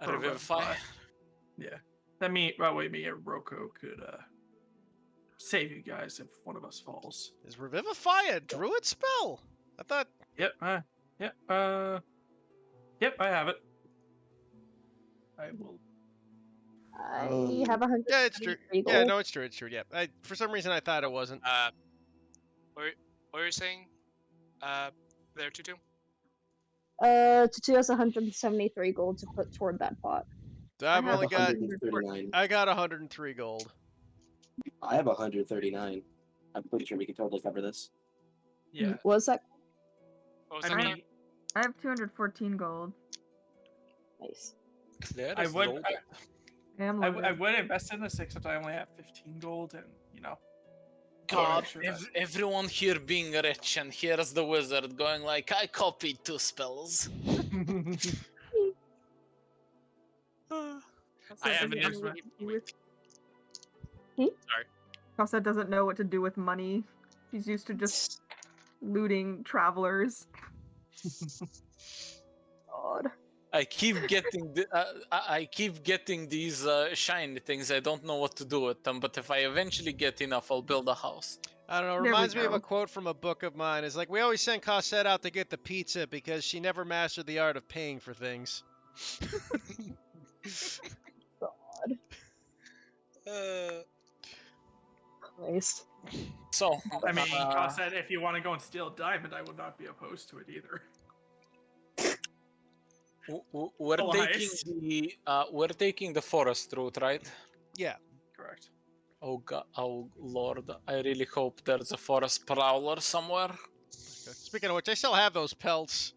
For a Revivify. revivify. Yeah. That me and Roko could save you guys if one of us falls. Is Revivify a druid spell? I thought. Yep. Yep. Yep. I have it. I will. I have 100. Yeah, it's true. Yeah, no, it's true. It's true. Yeah. For some reason, I thought it wasn't. What were you saying? There, Tutu? Tutu has 173 gold to put toward that pot. I've have only got. 139. I got 103 gold. I have 139. I'm pretty sure we could totally cover this. Yeah. Was that What was I that? mean, I have 214 gold. nice? Claire I is would. loaded. I'm I loaded. would invest in this, except I only have 15 gold, and God, sure that- everyone here being rich, and here's the wizard going like, I copied 2 spells. I have Doesn't an know what to do with- Sorry. Elsa doesn't know what to do with money. She's used to just looting travelers. God. I keep getting I keep getting these shiny things. I don't know what to do with them, but if I eventually get enough, I'll build a house. I don't know. It There we reminds me of a go. quote from a book of mine. It's like, we always send Cosette out to get the pizza because she never mastered the art of paying for things. God. Uh, Christ. So, I mean, uh, said if you want to go and steal a diamond, I would not be opposed to it either. we're Elias. taking the forest route, right? Yeah. Correct. Oh god, oh lord, I really hope there's a forest prowler somewhere. Speaking of which, I still have those pelts.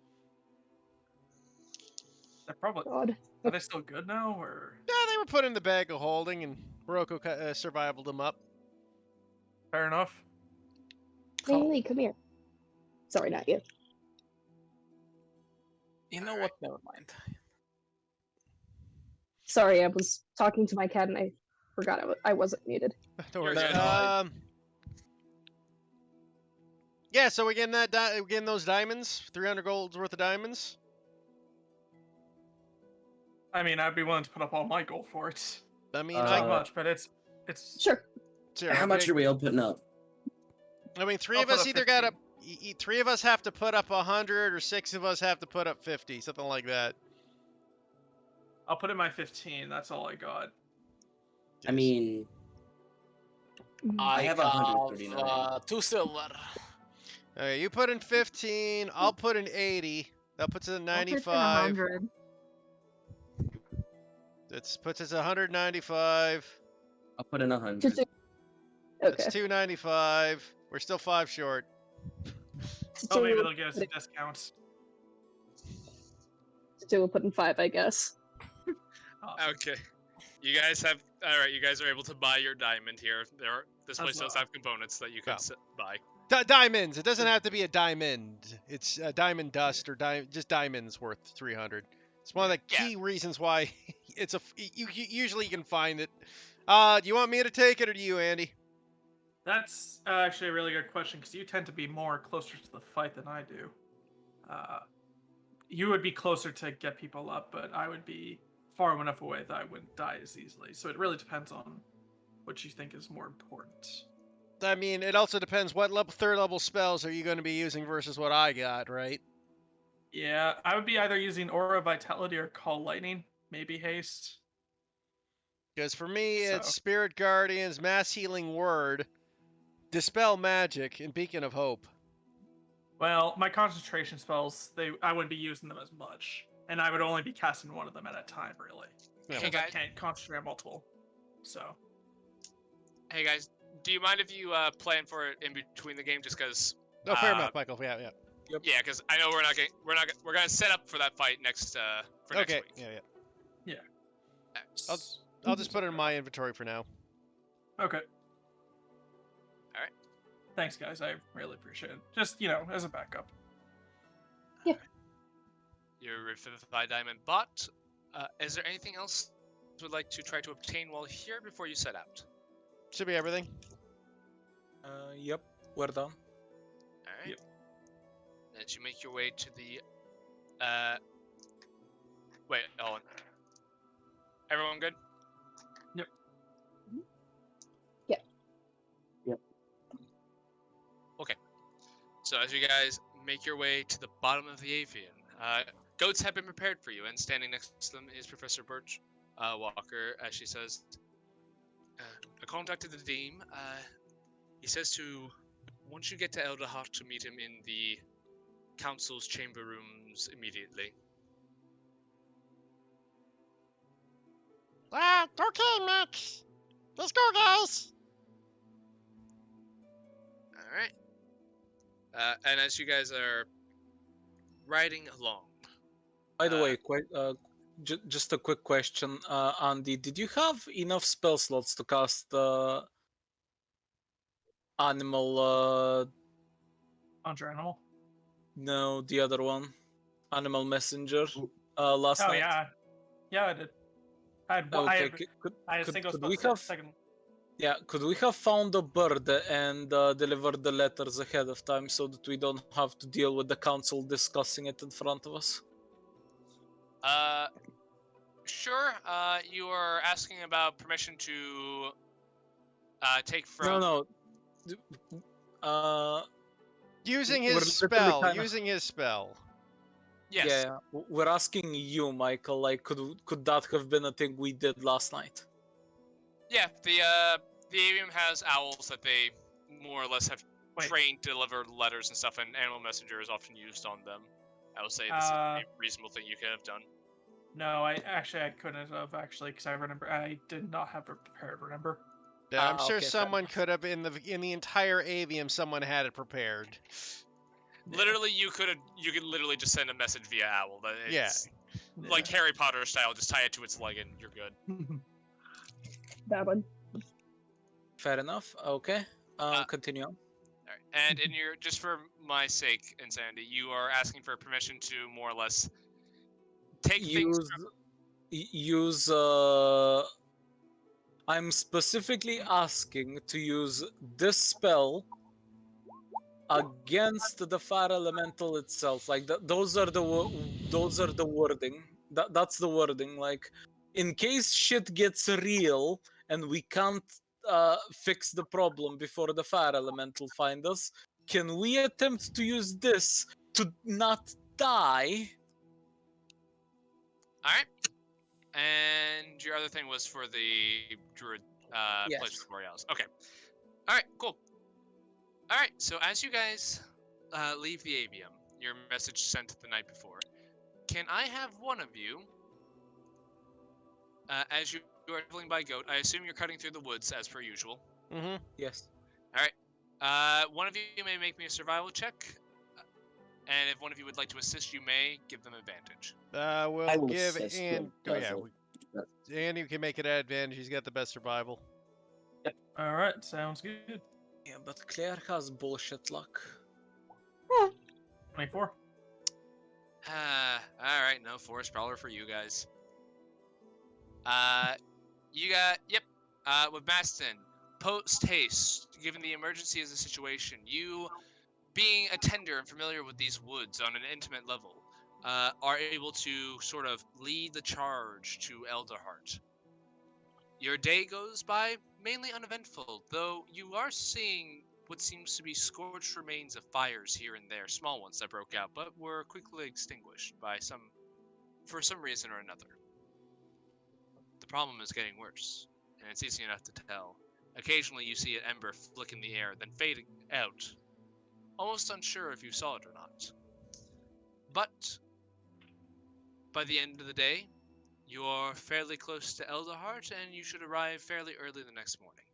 They're probably God. are they still good now, or Yeah, they were put in the bag of holding, and Roko survivaled them up. fair enough? Hey, Oh. Lee, come here. Sorry, not you. You know what? Never mind. Sorry, I was talking to my cat and I forgot I wasn't muted. Don't You're worry. good. Yeah, so we're getting we're getting those diamonds, 300 gold's worth of diamonds. I mean, I'd be willing to put up all my gold for it. I mean, Not Uh, much, but it's Sure. Sure, How much okay. are we all putting up? I mean, 3 I'll of put us up either 15. got up. 3 of us have to put up 100, or 6 of us have to put up 50, something like that. I'll put in my 15. That's all I got. I mean, I have have 139. 2 silver. Okay, you put in 15. I'll put in 80. That puts it at I'll pitch in 95. 100. That puts us at 195. I'll put in 100. Just That's okay. 295. We're still 5 short. Oh, maybe we'll they'll give us a put discount. we'll put in 5, I guess. Awesome. Okay. You guys have all right. You guys are able to buy your diamond here. This place does well. have components that you can buy. Diamonds. It doesn't have to be a diamond. It's diamond dust or just diamonds worth 300. It's one of the key reasons why it's you usually can find it. Do you want me to take it or do you, Andy? That's actually a really good question because you tend to be more closer to the fight than I do. You would be closer to get people up, but I would be far enough away that I wouldn't die as easily. So it really depends on what you think is more important. I mean, it also depends what third level spells are you going to be using versus what I got, right? Yeah, I would be either using Aura Vitality or Call Lightning, maybe Haste. Because for me, it's Spirit Guardians, Mass Healing Word, Dispel Magic, and Beacon of Hope. Well, my concentration spells, I wouldn't be using them as much. And I would only be casting one of them at a time, really. Hey, Because I guys. can't concentrate on multiple. So. Hey guys, do you mind if you plan for it in between the game, just because? No, fair enough, Michael. Yeah. Yeah, because I know we're gonna set up for that fight next for next week. Yeah. I'll just put it in my inventory for now. Okay. All right. Thanks, guys. I really appreciate it. Just, as a backup. Yeah. Your Revivify Diamond bought. Is there anything else you would like to try to obtain while here before you set out? Should be everything. Yep, we're done. All right. Yep. As you make your way to the. Wait, hold on. Everyone good? Yep. Yeah. Yep. Okay. So as you guys make your way to the bottom of the avian, goats have been prepared for you, and standing next to them is Professor Birch Walker, as she says, I contacted the Dean. He says to, once you get to Elderhot, to meet him in the council's chamber rooms immediately. Okay, Max. Let's go, guys. Alright. And as you guys are riding along. By the way, just a quick question, Andy. Did you have enough spell slots to cast animal? Conjure Animal? No, the other one, Animal Messenger. Last Oh, night. yeah. Yeah, I did. I had a single could spell we slot, have? second. Yeah, could we have found a bird and delivered the letters ahead of time so that we don't have to deal with the council discussing it in front of us? Sure. You are asking about permission to take from. No. Using we're his literally spell. kinda- Using his spell. Yes. Yeah, we're asking you, Michael. Like, could that have been a thing we did last night? Yeah. The avian has owls that they more or less have trained to deliver letters and stuff, and Animal Messenger is often used on them. I would say this is a reasonable thing you could have done. No, I couldn't have, because I remember I did not have it prepared, remember? Yeah, I'm sure okay, fair someone enough. could have in the entire avium. Someone had it prepared. Literally, you could literally just send a message via owl. It's like Harry Potter style. Just tie it to its leg and you're good. That one. Fair enough. Okay. Continue on. All right. And in your just for my sake, Insanity, you are asking for permission to more or less take things. Use. I'm specifically asking to use this spell against the fire elemental itself. Like those are the wording. That's the wording. Like, in case shit gets real and we can't fix the problem before the fire elemental find us, can we attempt to use this to not die? All right. And your other thing was for the druid place Yes. for Borealis. Okay. All right. Cool. All right. So as you guys leave the avium, your message sent the night before. Can I have one of you, as you are traveling by goat? I assume you're cutting through the woods as per usual. Mm-hmm. Yes. All right. One of you may make me a survival check, and if one of you would like to assist, you may give them advantage. I We'll will give assist and who oh yeah, does it. Andy can make it an advantage. He's got the best survival. All right, sounds good. Yeah, but Claire has bullshit luck. 24. All right. No forest prowler for you guys. You got with Maston. Post haste, given the emergency of the situation, you, being a tender and familiar with these woods on an intimate level, are able to sort of lead the charge to Elderheart. Your day goes by mainly uneventful, though you are seeing what seems to be scorched remains of fires here and there, small ones that broke out, but were quickly extinguished for some reason or another. The problem is getting worse, and it's easy enough to tell. Occasionally you see an ember flick in the air, then fade out, almost unsure if you saw it or not. But by the end of the day, you are fairly close to Elderheart, and you should arrive fairly early the next morning.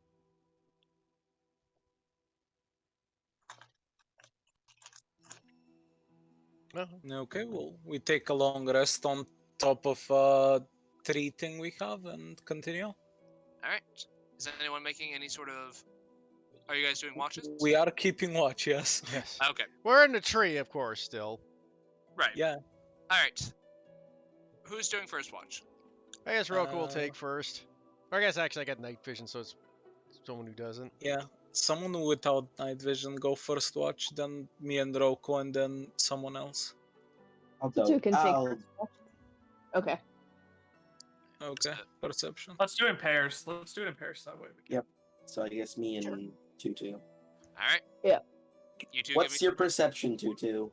Okay, well, we take a long rest on top of tree thing we have and continue. All right. Is anyone making any sort of? Are you guys doing watches? We are keeping watch, yes. Yes. Okay. We're in the tree, of course, still. Right. Yeah. All right. Who's doing first watch? I guess Roku will take first. Or I guess actually I got night vision, so it's someone who doesn't. Yeah. Someone without night vision go first watch, then me and Roku, and then someone else. You can take first watch. Okay. Okay. Perception. Let's do it in pairs. Let's do it in pairs. That way we can. Yep. So I guess me and Tutu. All right. Yeah. You two. What's your perception, Tutu?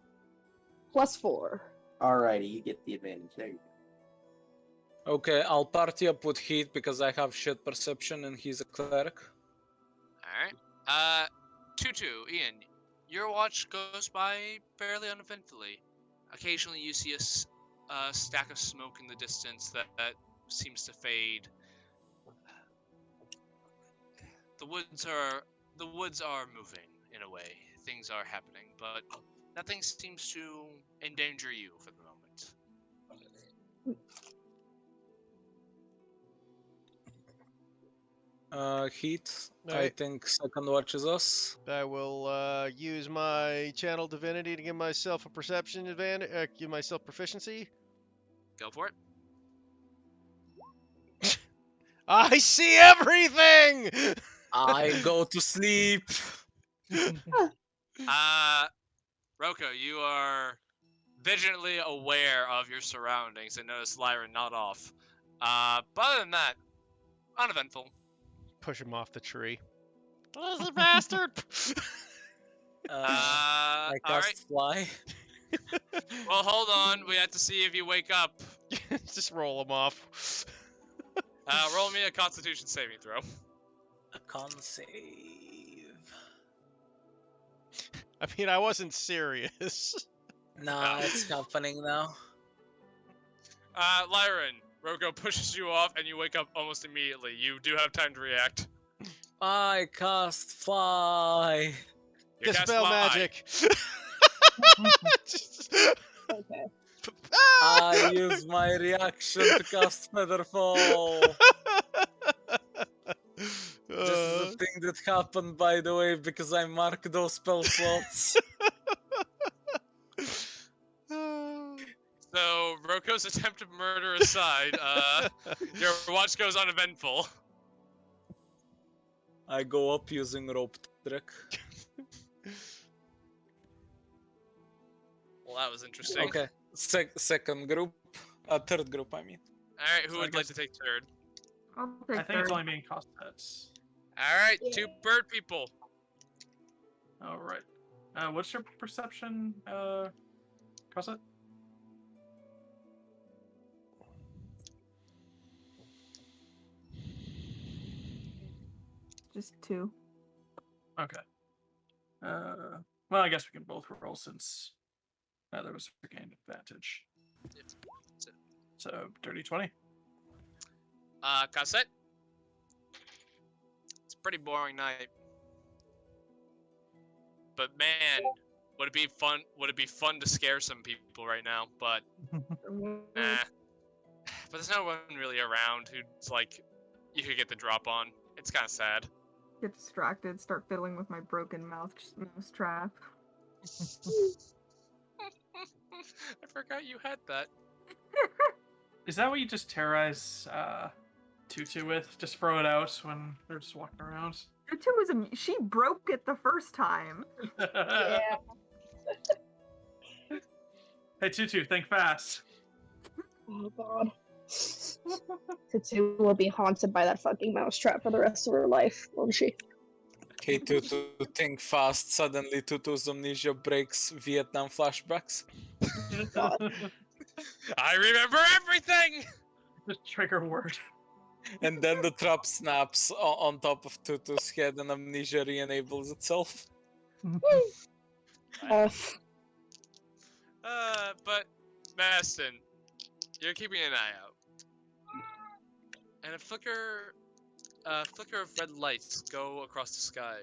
+4. Alrighty, you get the advantage. There you go. Okay, I'll party up with Heat because I have shit perception and he's a cleric. Alright. Tutu, Ian, your watch goes by fairly uneventfully. Occasionally you see a stack of smoke in the distance that seems to fade. The woods are moving in a way. Things are happening, but nothing seems to endanger you for the moment. Heat, I Alright. think second watch is us. I will use my channel divinity to give myself a perception advantage. Give myself proficiency. Go for it. I see everything. I go to sleep. Roko, you are vigilantly aware of your surroundings and notice Lyra not off. But other than that, uneventful. Push him off the tree. Lazy bastard! I all cast right. fly. Well, hold on. We have to see if you wake up. Just roll him off. Roll me a Constitution saving throw. A con save. I mean, I wasn't serious. Nah, it's happening now. Lyran, Roko pushes you off, and you wake up almost immediately. You do have time to react. I cast fly. You cast Dispel fly. magic. Okay. I use my reaction to cast Featherfall. This is a thing that happened, by the way, because I mark those spell slots. So, Roko's attempted murder aside, your watch goes uneventful. I go up using rope trick. Well, that was interesting. Okay, second group, third group, I mean. Alright, who So I would like guess- to take third? I'll I take think it's third. only being cost pets. Alright, two bird people. All right. What's your perception, Crosset? Just 2. Okay. Well, I guess we can both roll since neither of us are gained advantage. That's it. So, dirty 20. Cassette. It's a pretty boring night. But man, would it be fun? Would it be fun to scare some people right now? But nah. But there's no one really around who's like you could get the drop on. It's kind of sad. Get distracted, start fiddling with my broken mouse trap. I forgot you had that. Is that what you just terrorize Tutu with? Just throw it out when they're just walking around? Tutu was she broke it the first time. Yeah. Hey, Tutu, think fast. Oh god. Tutu will be haunted by that fucking mousetrap for the rest of her life, won't she? Okay, Tutu, think fast. Suddenly, Tutu's amnesia breaks. Vietnam flashbacks. God. I remember everything. Just trigger word. And then the trap snaps on top of Tutu's head and amnesia re-enables itself. But Maston, you're keeping an eye out, and a flicker of red lights go across the sky.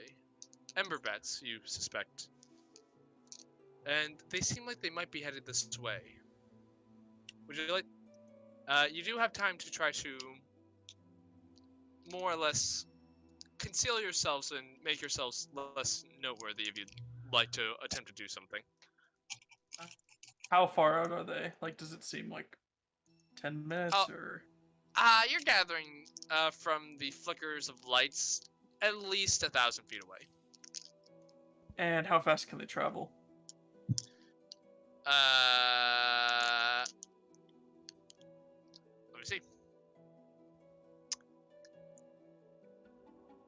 Ember bats, you suspect, and they seem like they might be headed this way. Would you like? You do have time to try to more or less conceal yourselves and make yourselves less noteworthy if you'd like to attempt to do something. How far out are they? Like, does it seem like 10 minutes or? You're gathering from the flickers of lights at least 1,000 feet away. And how fast can they travel? Let me see.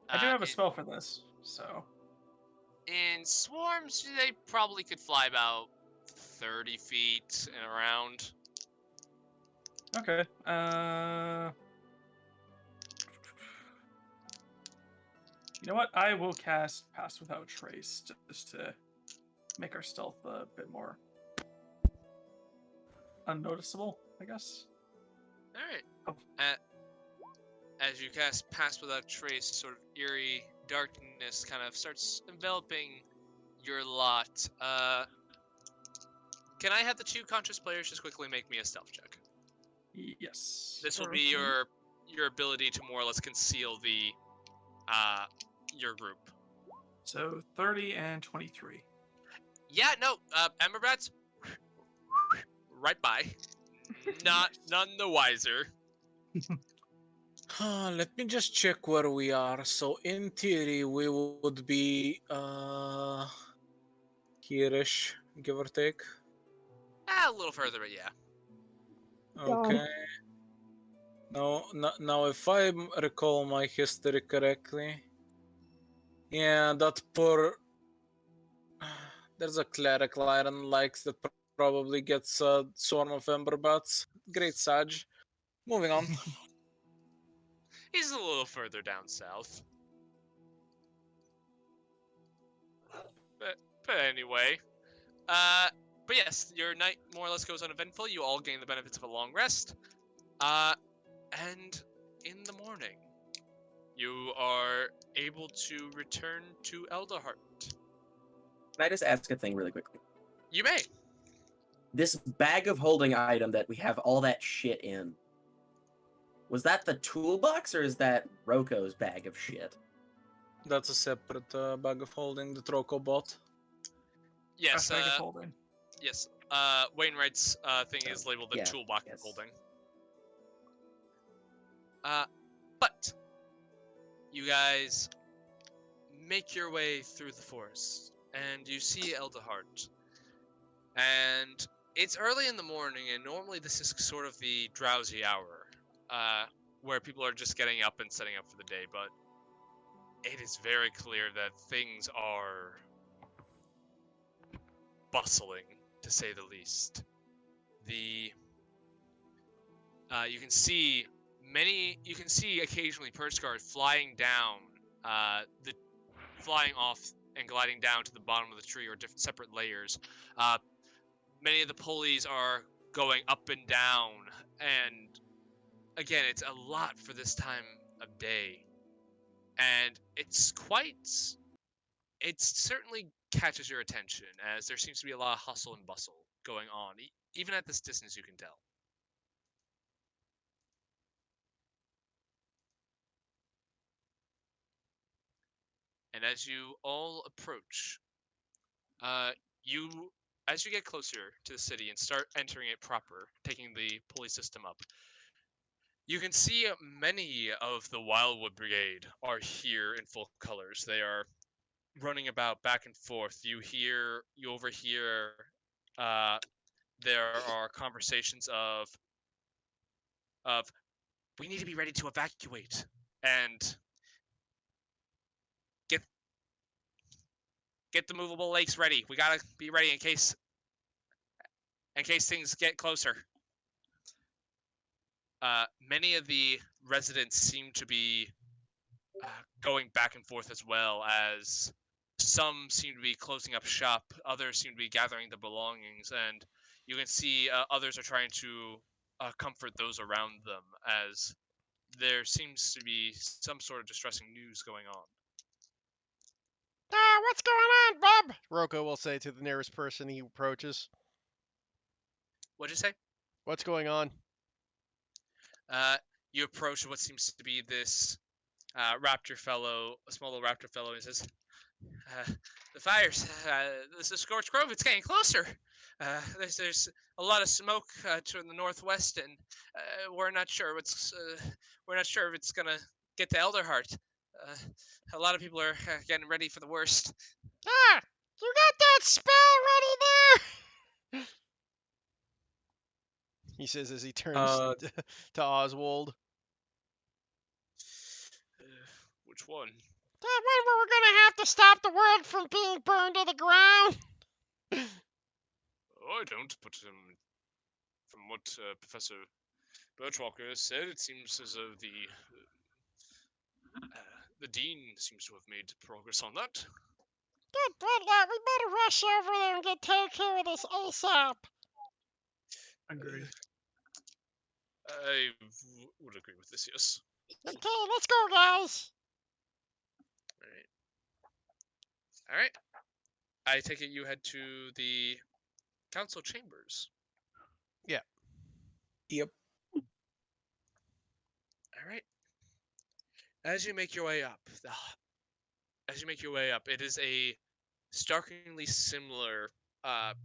I do have a spell for this, so. In swarms, they probably could fly about 30 feet and around. Okay. You know what? I will cast Pass Without Trace just to make our stealth a bit more unnoticeable, I guess. Alright. Oh. As you cast Pass Without Trace, sort of eerie darkness kind of starts enveloping your lot. Can I have the 2 conscious players just quickly make me a stealth check? Yes. This will be your ability to more or less conceal the your group. So 30 and 23. Yeah, no, Ember Bats, right by. None the wiser. Let me just check where we are. So in theory, we would be here-ish, give or take. A little further, but yeah. Okay. Now, if I recall my history correctly, yeah, that poor. There's a cleric Lyran likes that probably gets a swarm of ember bats. Great Sag. Moving on. He's a little further down south. But anyway, but yes, your night more or less goes uneventful. You all gain the benefits of a long rest. And in the morning, you are able to return to Elderheart. Can I just ask a thing really quickly? You may. This bag of holding item that we have all that shit in, was that the toolbox or is that Roko's bag of shit? That's a separate bag of holding that Roko bought. Yes, Bag of holding. yes. Wainwright's thing is labeled the toolbox of holding. But you guys make your way through the forest, and you see Elderheart. And it's early in the morning, and normally this is sort of the drowsy hour, where people are just getting up and setting up for the day, but it is very clear that things are bustling, to say the least. You can see occasionally Perch Guard flying down the flying off and gliding down to the bottom of the tree are different separate layers. Many of the pulleys are going up and down, and again, it's a lot for this time of day, and it certainly catches your attention, as there seems to be a lot of hustle and bustle going on, even at this distance you can tell. And as you all approach, you as you get closer to the city and start entering it proper, taking the pulley system up, you can see many of the Wildwood Brigade are here in full colors. They are running about back and forth. You overhear, there are conversations of we need to be ready to evacuate and get the movable lakes ready. We gotta be ready in case things get closer. Many of the residents seem to be going back and forth, as well as some seem to be closing up shop, others seem to be gathering their belongings, and you can see others are trying to comfort those around them, as there seems to be some sort of distressing news going on. What's going on, bub? Roko will say to the nearest person he approaches. What'd you say? What's going on? You approach what seems to be this raptor fellow, a small little raptor fellow, and he says, the fires, this is Scorched Grove, it's getting closer. There's a lot of smoke to the northwest, and we're not sure if it's gonna get to Elderheart. A lot of people are getting ready for the worst. Ah, you got that spell ready there? He says as he turns to Oswald. Which one? That one where we're gonna have to stop the world from being burned to the ground? Oh, I don't, but from what Professor Birchwalker said, it seems as though the dean seems to have made progress on that. Good, we better rush over there and take care of this ASAP. Agreed. I would agree with this, yes. Okay, let's go, guys. Alright. I take it you head to the council chambers. Yeah. Yep. Alright. As you make your way up, it is a starkly similar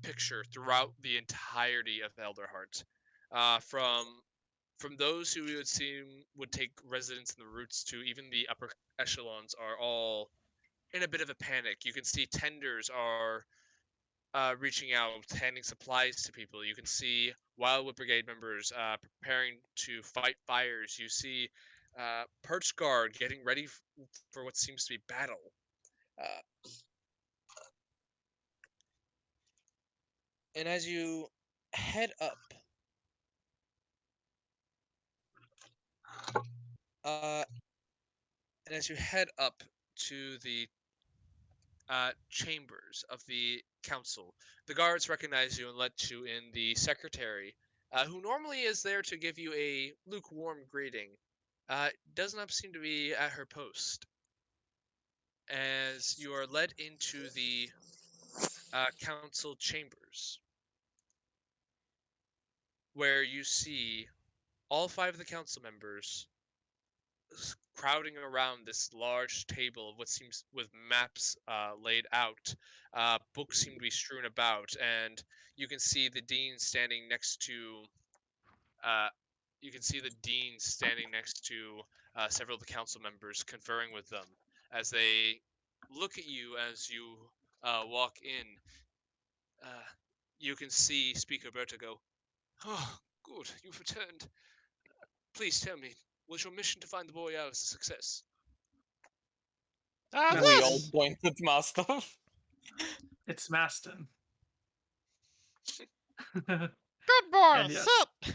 picture throughout the entirety of Elderheart. From those who would take residence in the roots to even the upper echelons are all in a bit of a panic. You can see tenders are reaching out, handing supplies to people. You can see Wildwood Brigade members preparing to fight fires. You see Perch Guard getting ready for what seems to be battle. And as you head up, to the chambers of the council, the guards recognize you and let you in. The secretary, who normally is there to give you a lukewarm greeting, does not seem to be at her post. As you are led into the council chambers, where you see all 5 of the council members crowding around this large table of what seems with maps laid out. Books seem to be strewn about, and you can see the dean standing next to. Several of the council members, conferring with them as they look at you as you walk in. You can see Speaker Berta go, "Oh, good, you've returned. Please tell me, was your mission to find the boy out a success?" We Yes. all point at Mastiff. It's Maston. Good boy, And yes, sit.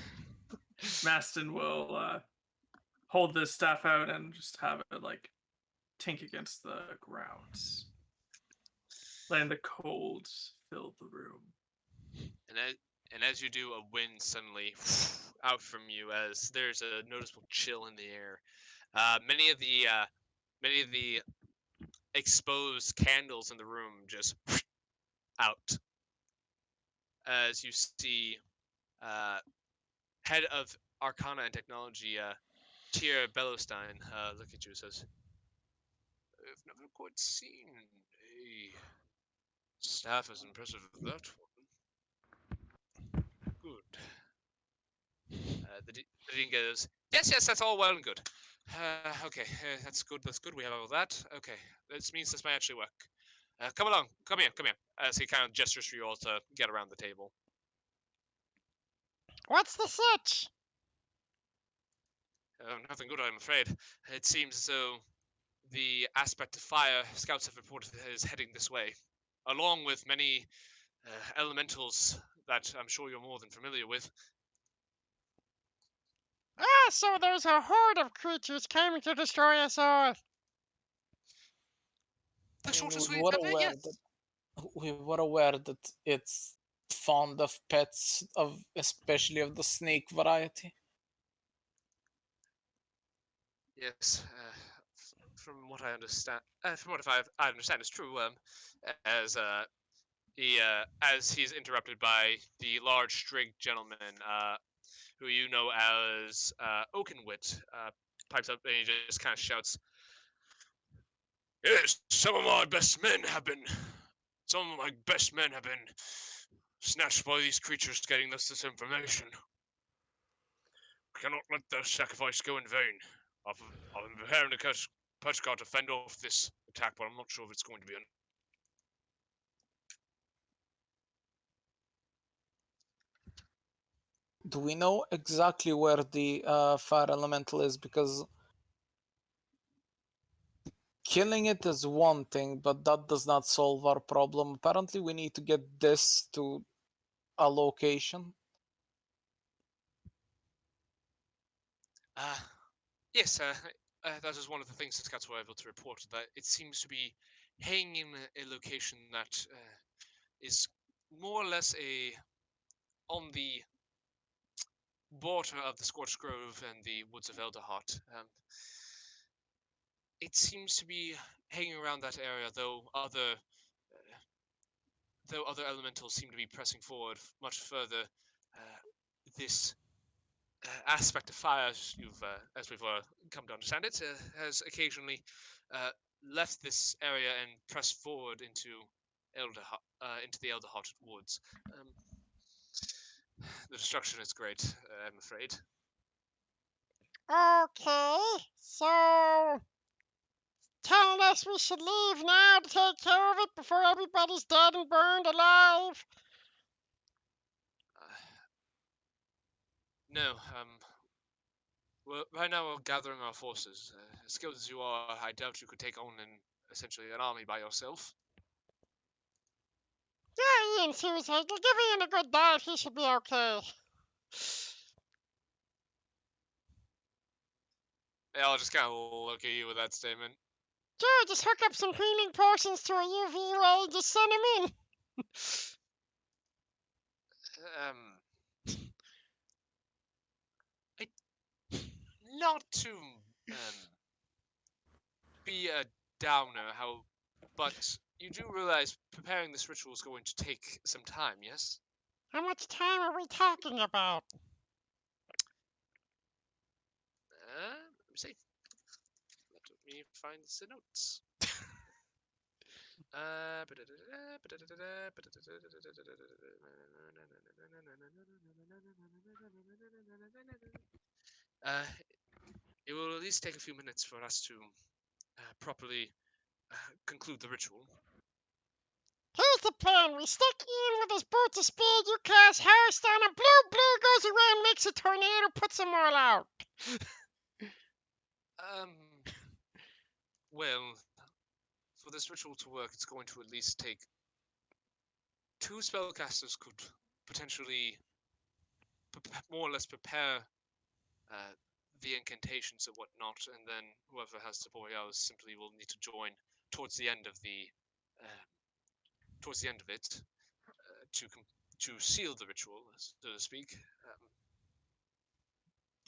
Maston will hold this staff out and just have it like tink against the ground, letting the cold fill the room. And as you do, a wind suddenly out from you as there's a noticeable chill in the air. Many of the exposed candles in the room just out as you see head of Arcana and Technology, Tyr Bellowstein, look at you and says, "I've never quite seen a staff as impressive as that one. Good." The dean goes, yes, that's all well and good. Okay, that's good, we have all that. Okay, this means this may actually work. Come along, come here. As he kind of gestures for you all to get around the table. What's the sitch? Nothing good, I'm afraid. It seems as though the aspect of fire scouts have reported is heading this way, along with many elementals that I'm sure you're more than familiar with. Ah, so there's a horde of creatures coming to destroy us all. The I mean, shortest we way were better, aware yes. that it's fond of pets, of especially of the snake variety. Yes, from what I understand, I understand is true. As as he's interrupted by the large strig gentleman, who you know as Oakenwit, pipes up and he just kind of shouts, "Yes, some of my best men have been snatched by these creatures getting us this information. We cannot let their sacrifice go in vain. I've been preparing to catch Perchgar to fend off this attack, but I'm not sure if it's going to be enough." Do we know exactly where the fire elemental is? Because killing it is one thing, but that does not solve our problem. Apparently, we need to get this to a location. Yes, that is one of the things the scouts were able to report, that it seems to be hanging in a location that is more or less on the border of the Scorched Grove and the woods of Elderheart. It seems to be hanging around that area, though other elementals seem to be pressing forward much further. This aspect of fire, as we've come to understand it, has occasionally left this area and pressed forward into the Elderheart woods. The destruction is great, I'm afraid. Okay, so telling us we should leave now to take care of it before everybody's dead and burned alive? No, well, right now we're gathering our forces. As skilled as you are, I doubt you could take on essentially an army by yourself. Yeah, Ian, seriously, give Ian a good diet, he should be okay. Yeah, I'll just kind of look at you with that statement. Sure, just hook up some healing potions to a UV ray, just send him in. Not to be a downer, but you do realize preparing this ritual is going to take some time, yes? How much time are we talking about? Let me see. Let me find the notes. It will at least take a few minutes for us to properly conclude the ritual. Here's the plan. We stick Ian with his boots of speed, you cast Hairstone, and blue goes around, makes a tornado, puts them all out. Well, for this ritual to work, it's going to at least take 2 spellcasters could potentially more or less prepare the incantations and whatnot, and then whoever has the boy hours simply will need to join towards the end of it to seal the ritual, so to speak.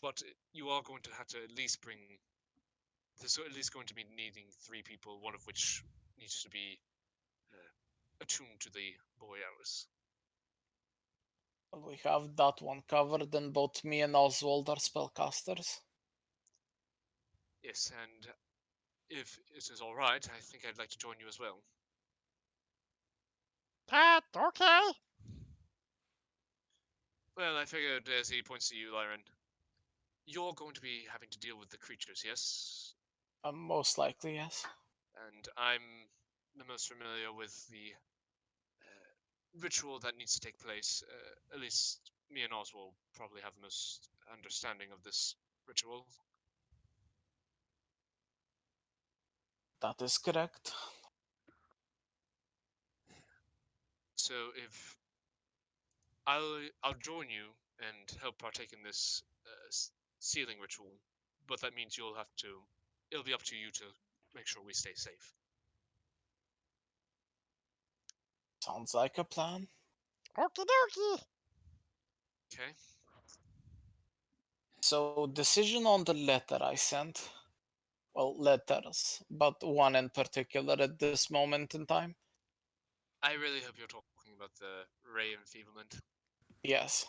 But you are going to have to at least bring. There's at least going to be needing 3 people, one of which needs to be attuned to the boy hours. Well, we have that one covered, and both me and Oswald are spellcasters. Yes, and if it is all right, I think I'd like to join you as well. Okay. Well, I figured as he points to you, Lyran, you're going to be having to deal with the creatures, yes? Most likely, yes. And I'm the most familiar with the ritual that needs to take place. At least me and Oswald probably have the most understanding of this ritual. That is correct. So if I'll join you and help partake in this sealing ritual, but that means it'll be up to you to make sure we stay safe. Sounds like a plan. Okie dokie. Okay. So, decision on the letter I sent. Well, letters, but one in particular at this moment in time. I really hope you're talking about the ray enfeeblement. Yes.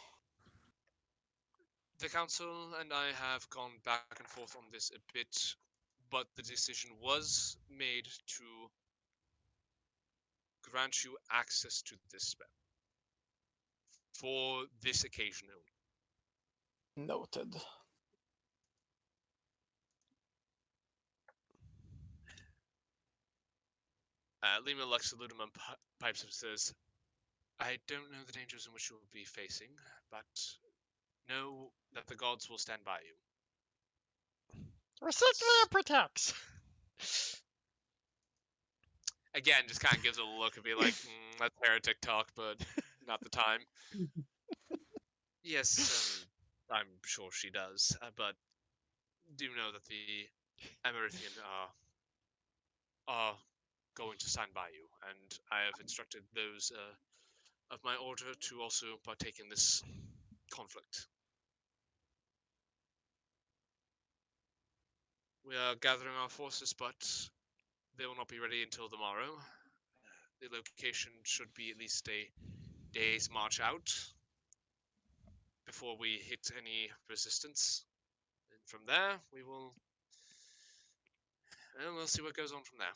The council and I have gone back and forth on this a bit, but the decision was made to grant you access to this spell for this occasion only. Noted. Lima Lux Ludum pipes up and says, I don't know the dangers in which you will be facing, but know that the gods will stand by you. Recyclia protects. Again, just kind of gives it a look and be like, that's heretic talk, but not the time. Yes, I'm sure she does, but do know that the Emerithian are going to stand by you, and I have instructed those of my order to also partake in this conflict. We are gathering our forces, but they will not be ready until tomorrow. The location should be at least a day's march out before we hit any resistance. And from there, we'll see what goes on from there.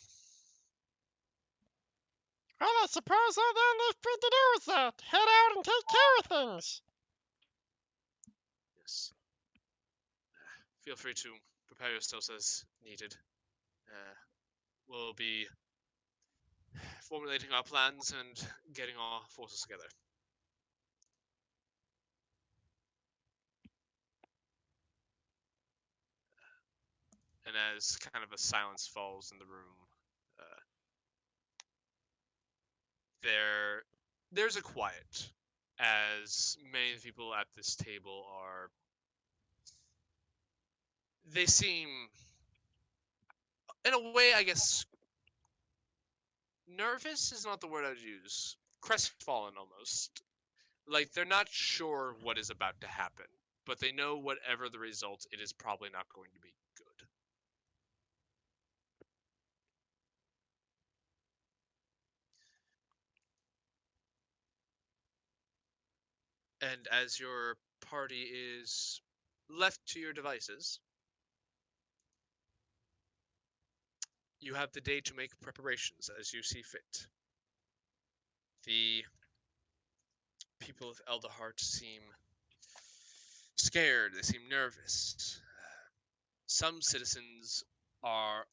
Well, I suppose all they're left to do is head out and take care of things. Yes. Feel free to prepare yourselves as needed. We'll be formulating our plans and getting our forces together. And as kind of a silence falls in the room, there's a quiet, as many people at this table are. They seem, in a way, I guess, nervous is not the word I'd use. Crestfallen almost. Like they're not sure what is about to happen, but they know whatever the result, it is probably not going to be good. And as your party is left to your devices, you have the day to make preparations as you see fit. The people of Eldahart seem scared, they seem nervous. Some citizens are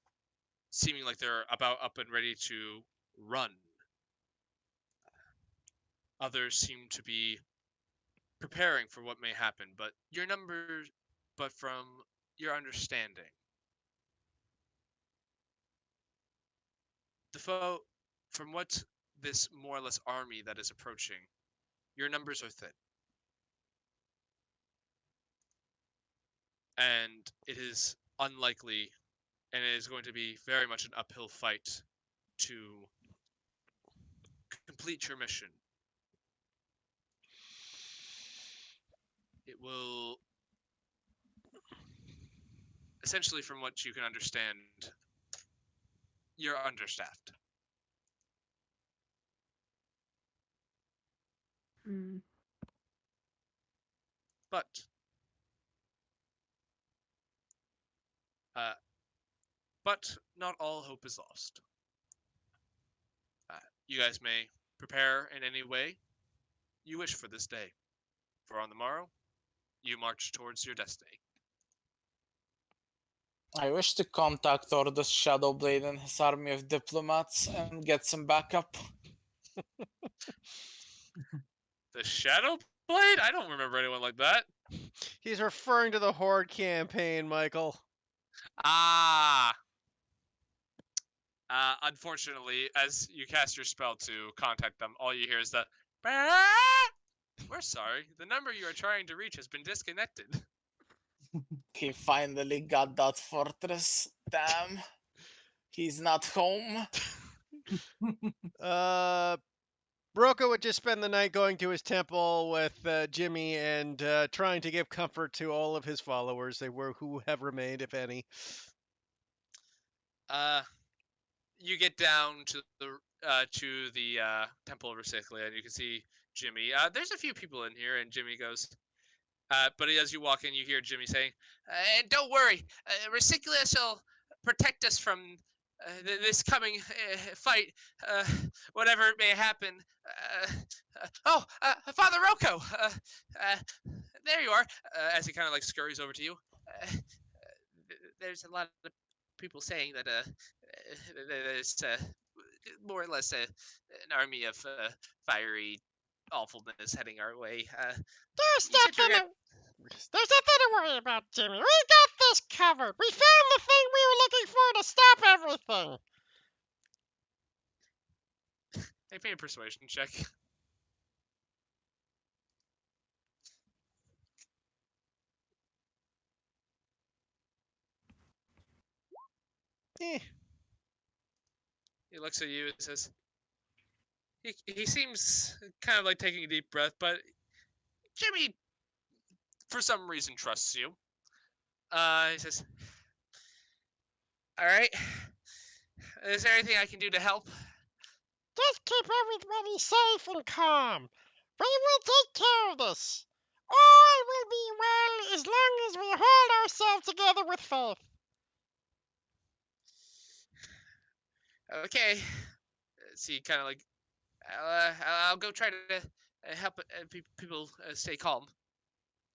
seeming like they're about up and ready to run. Others seem to be preparing for what may happen, but from your understanding, the foe, from what this more or less army that is approaching, your numbers are thin. and it is unlikely, and it is going to be very much an uphill fight to complete your mission. It will, essentially, from what you can understand, you're understaffed. Hmm. But uh, but not all hope is lost. Uh, you guys may prepare in any way you wish for this day, for on the morrow you march towards your destiny. I wish to contact Ordus Shadowblade and his army of diplomats and get some backup. The Shadow Blade? I don't remember anyone like that. He's referring to the Horde campaign, Michael. Ah. Unfortunately, as you cast your spell to contact them, all you hear is the. We're sorry. The number you are trying to reach has been disconnected. He finally got that fortress. Damn. He's not home. Rocco would just spend the night going to his temple with Jimmy and trying to give comfort to all of his followers. They were who have remained, if any. You get down to the temple of Recyclia, and you can see Jimmy. There's a few people in here, and Jimmy goes. But as you walk in, you hear Jimmy saying, "And don't worry, Recyclia shall protect us from this coming fight, whatever it may happen." Father Rocco, there you are. As he kind of like scurries over to you. There's a lot of people saying that there's more or less an army of fiery awfulness heading our way. There's You said you're nothing. There's nothing to worry about, Jimmy. We got this covered. We found the thing we were looking for to stop everything. Make me a persuasion check. Eh. He looks at you and says, he seems kind of like taking a deep breath, but Jimmy, for some reason, trusts you. He says, all right, is there anything I can do to help? Just keep everybody safe and calm. We will take care of this. All will be well as long as we hold ourselves together with faith. Okay. So you kind of like, I'll go try to help people stay calm.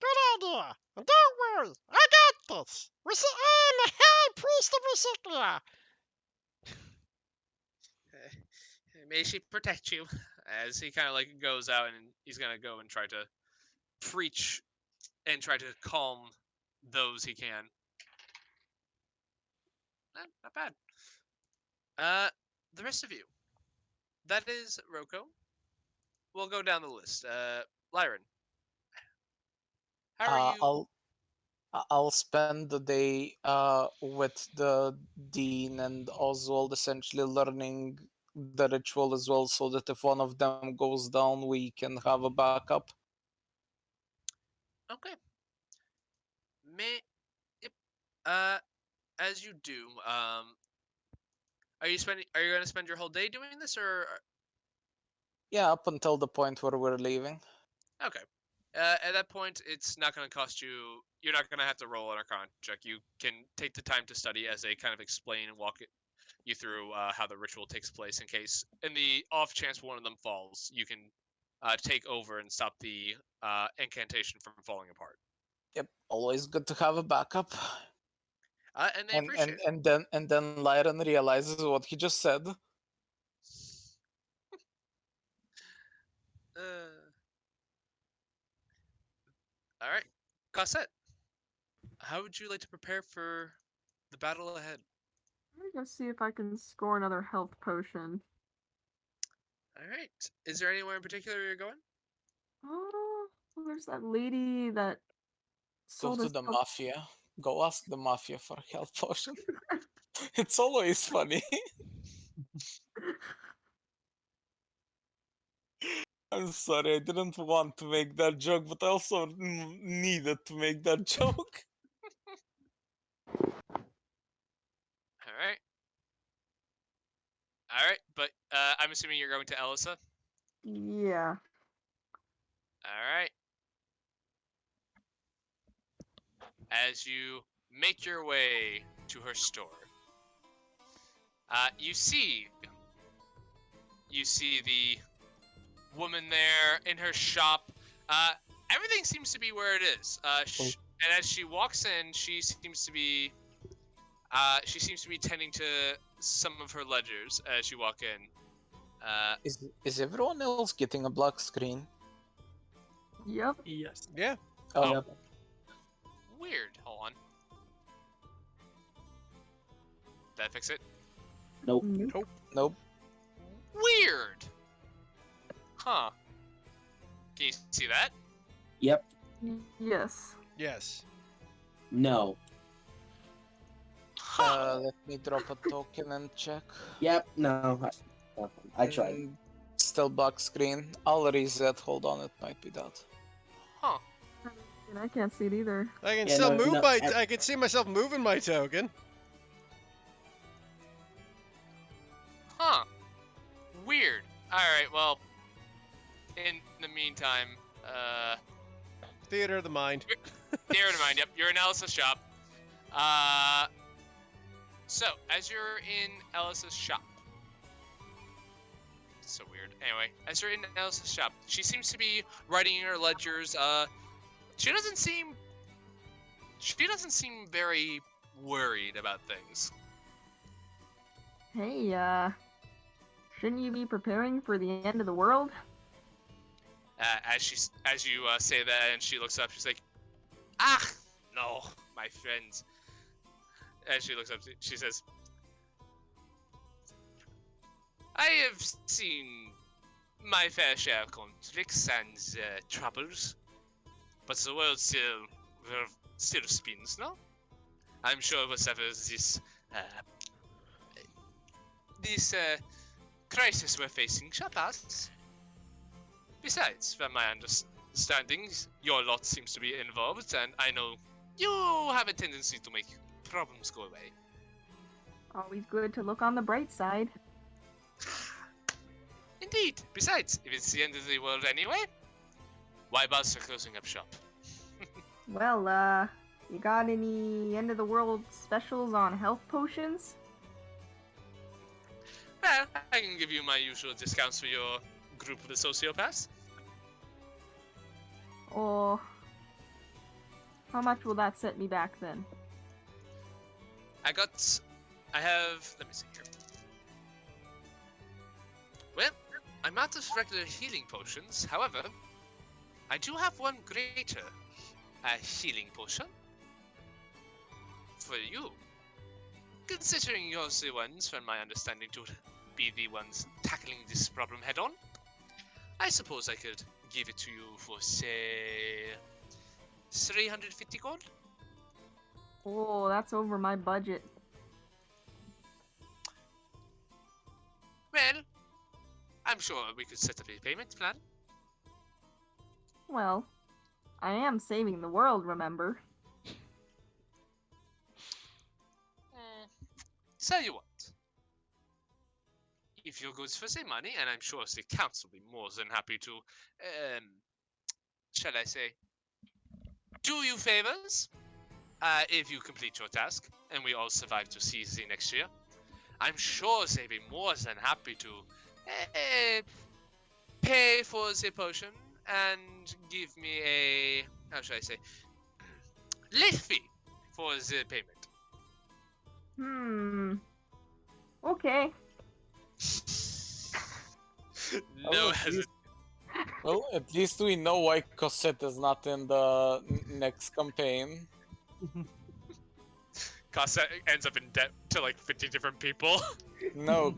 Good idea. And don't worry, I got this. I'm the High Priest of Recyclia. May she protect you. As he kind of like goes out and he's gonna go and try to preach and try to calm those he can. Not bad. The rest of you. That is Roko. We'll go down the list. Lyron. How are you? I'll spend the day with the dean and Oswald, essentially learning the ritual as well, so that if one of them goes down, we can have a backup. Okay. Yep. As you do, Are you gonna spend your whole day doing this, or? Yeah, up until the point where we're leaving. Okay. At that point, it's not going to cost you. You're not going to have to roll an Arcana check. You can take the time to study as they kind of explain and walk you through how the ritual takes place. In case, in the off chance one of them falls, you can take over and stop the incantation from falling apart. Yep, always good to have a backup. And they appreciate it. And then Lyron realizes what he just said. All right, Cosette. How would you like to prepare for the battle ahead? Let me go see if I can score another health potion. All right. Is there anywhere in particular you're going? Oh, well, there's that lady that Go sold to us the mafia. Go ask the mafia for a health potion. It's always funny. I'm sorry, I didn't want to make that joke, but I also needed to make that joke. All right. All right, but I'm assuming you're going to Elisa. Yeah. All right. As you make your way to her store, you see the woman there in her shop. Everything seems to be where it is. And as she walks in, she seems to be tending to some of her ledgers as you walk in. Is everyone else getting a black screen? Yep. Yes. Yeah. Oh, Yep. Weird. Hold on. Did that fix it? Nope. nope. Weird. Huh. Can you see that? Yep. Yes. Yes. No. Let me drop a token and check. Yep. No. I tried. Still black screen. I'll reset. Hold on, it might be that. Huh. And I can't see it either. I can Yeah, still no, move no, my. I- I can see myself moving my token. Huh. Weird. Alright, well, in the meantime, Theater of the mind. bear in mind, yep, you're in Elsa's shop. So, as you're in Elsa's shop, so weird. Anyway, as you're in Elsa's shop, she seems to be writing in her ledgers. She doesn't seem very worried about things. Hey, shouldn't you be preparing for the end of the world? As you say that, and she looks up, she's like, "Ah, no, my friends." As she looks up, she says, "I have seen my fair share of conflicts and troubles, but the world still spins, no? I'm sure whatever this crisis we're facing shall pass. Besides, from my understanding, your lot seems to be involved, and I know you have a tendency to make problems go away." Always good to look on the bright side. Indeed. Besides, if it's the end of the world anyway, why bother closing up shop? Well, you got any end of the world specials on health potions? Well, I can give you my usual discounts for your group of the sociopaths. Or how much will that set me back then? I have, let me see here. Well, I'm out of regular healing potions. However, I do have one greater healing potion for you. Considering you're the ones, from my understanding, to be the ones tackling this problem head on, I suppose I could give it to you for, say, 350 gold? Oh, that's over my budget. Well, I'm sure we could set up a payment plan. Well, I am saving the world, remember? Tell you what. If you're good for the money, and I'm sure the council will be more than happy to, shall I say, do you favors, if you complete your task, and we all survive to see the next year. I'm sure they'd be more than happy to pay for the potion and give me a, how should I say, late fee for the payment. Okay. No, Well, at least we know why Cosette is not in the next campaign. Cosette ends up in debt to like 50 different people. No,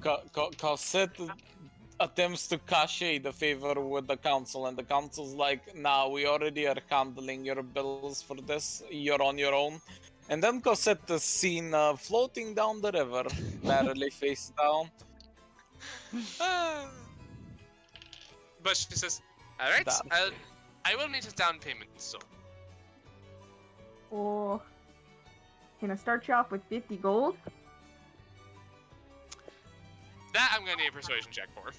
Cosette attempts to cachet the favor with the council, and the council's like, nah, we already are handling your bills for this, you're on your own. And then Cosette is seen floating down the river, barely face down. But she says, "All right, That. I will need a down payment, so." Oh, can I start you off with 50 gold? That I'm gonna need a persuasion check for.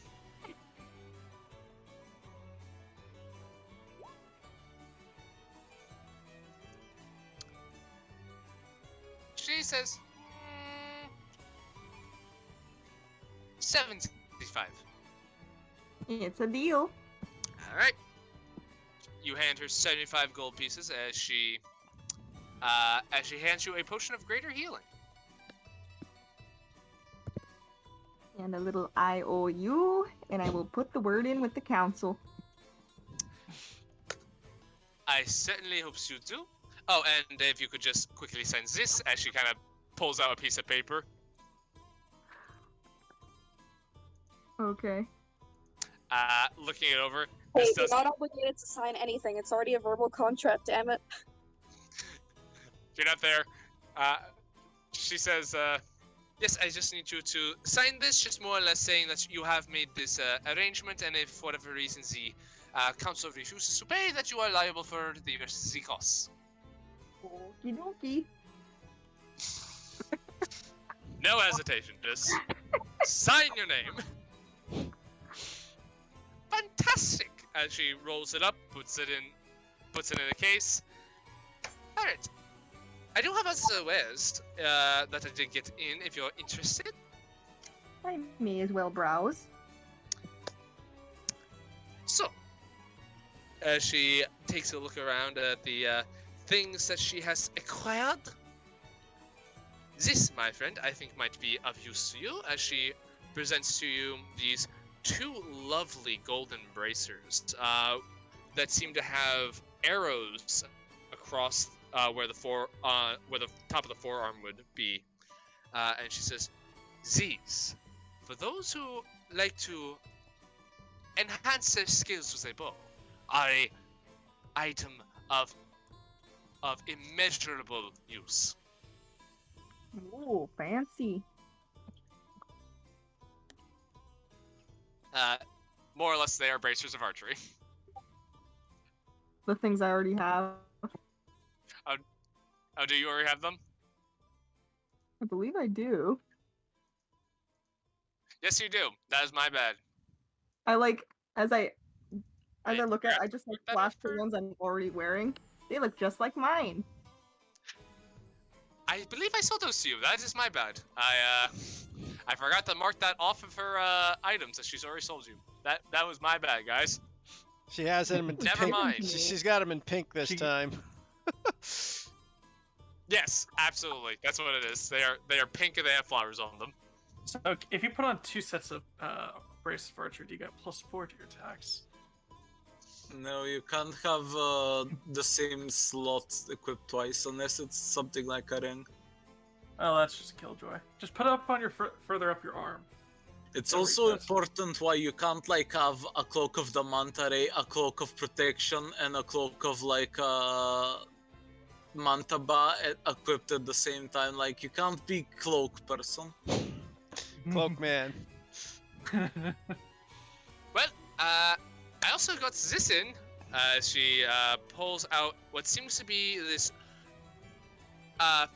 She says, 75. It's a deal. All right. You hand her 75 gold pieces as she hands you a potion of greater healing. And a little IOU, and I will put the word in with the council. I certainly hope you do. Oh, and if you could just quickly sign this as she kind of pulls out a piece of paper. Okay. Looking it over. Hey, This you're does. not obligated to sign anything. It's already a verbal contract, damn it. You're not there. She says, yes, I just need you to sign this, just more or less saying that you have made this arrangement, and if for whatever reason the council refuses to pay, that you are liable for the costs. Okie dokie. No hesitation, just sign your name. Fantastic! As she rolls it up, puts it in a case. Alright. I do have other wares that I did get in if you're interested. I may as well browse. So, as she takes a look around at the things that she has acquired, this, my friend, I think might be of use to you, as she presents to you these two lovely golden bracers that seem to have arrows across where the top of the forearm would be, and she says, "These, for those who like to enhance their skills with a bow, are a item of immeasurable use." Ooh, fancy. More or less, they are bracers of archery. The things I already have. Oh, do you already have them? I believe I do. Yes, you do. That is my bad. I like, as I look at, Yeah, I just like that flash the effort. ones I'm already wearing. They look just like mine. I believe I sold those to you. That is my bad. I forgot to mark that off of her items that she's already sold you. That was my bad, guys. She has them in Never pink. mind. She's got them in pink this time. Yes, absolutely. That's what it is. They are pink and they have flowers on them. So if you put on 2 sets of braces for archery, you get +4 to your attacks. No, you can't have the same slot equipped twice unless it's something like a ring. Oh, that's just Killjoy. Just put it up on your further up your arm. It's Don't also reach that. important why you can't like have a cloak of the manta ray, a cloak of protection, and a cloak of like manta ba equipped at the same time. Like you can't be cloak person. Cloak man. Well, I also got this in. She pulls out what seems to be this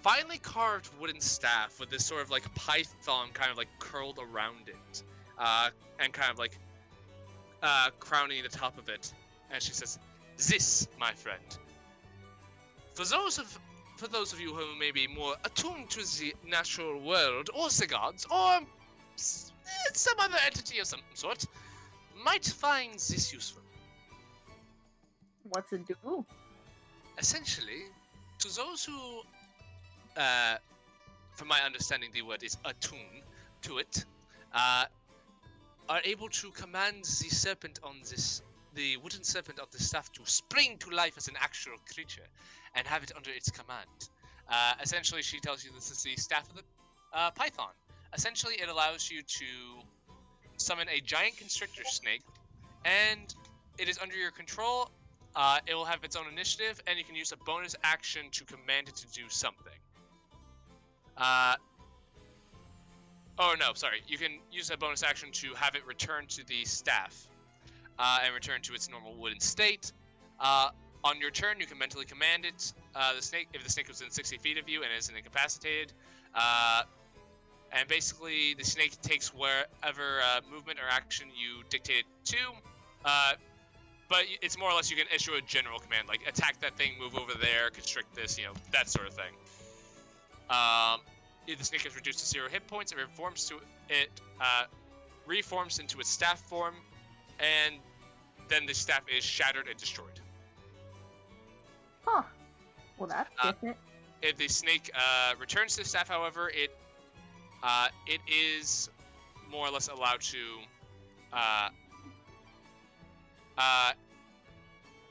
finely carved wooden staff with this sort of like python kind of like curled around it, and kind of like crowning the top of it. And she says, "This, my friend, for those of you who may be more attuned to the natural world or the gods or some other entity of some sort, might find this useful. What's it do? Essentially, to those who, from my understanding, the word is attune to it, are able to command the wooden serpent on the staff to spring to life as an actual creature and have it under its command. Essentially, she tells you this is the staff of the python. Essentially, it allows you to summon a giant constrictor snake, and it is under your control. It will have its own initiative, and you can use a bonus action to command it to do something. Oh no, sorry. You can use a bonus action to have it return to the staff, and return to its normal wooden state. On your turn, you can mentally command it. The snake, if the snake was within 60 feet of you and isn't incapacitated, and basically the snake takes wherever movement or action you dictate it to. But it's more or less you can issue a general command, like attack that thing, move over there, constrict this, that sort of thing. If the snake is reduced to 0 hit points, reforms into its staff form, and then the staff is shattered and destroyed. Huh. Well, that's different. If the snake returns to the staff, however, it is more or less allowed to.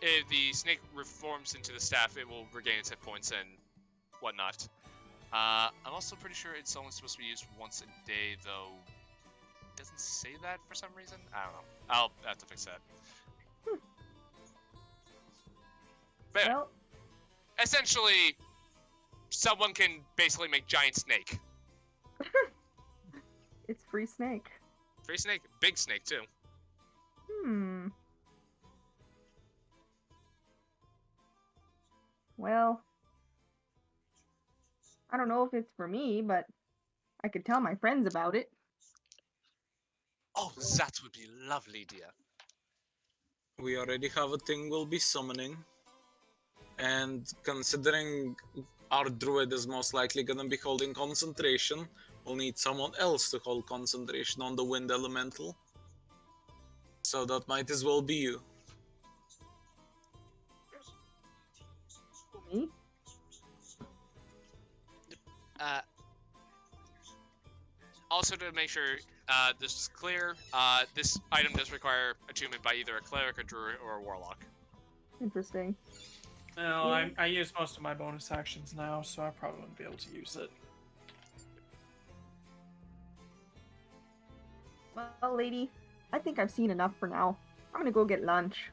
If the snake reforms into the staff, it will regain its hit points and whatnot. I'm also pretty sure it's only supposed to be used once a day, though. It doesn't say that for some reason. I don't know. I'll have to fix that. But Well, essentially, someone can basically make giant snake. it's free snake. Free snake, big snake too. Well, I don't know if it's for me, but I could tell my friends about it. Oh, that would be lovely, dear. We already have a thing we'll be summoning. And considering our druid is most likely gonna be holding concentration, we'll need someone else to hold concentration on the wind elemental. So that might as well be you. Me? Also, to make sure this is clear, this item does require attunement by either a cleric, a druid, or a warlock. Interesting. No, I use most of my bonus actions now, so I probably wouldn't be able to use it. Well, lady, I think I've seen enough for now. I'm gonna go get lunch.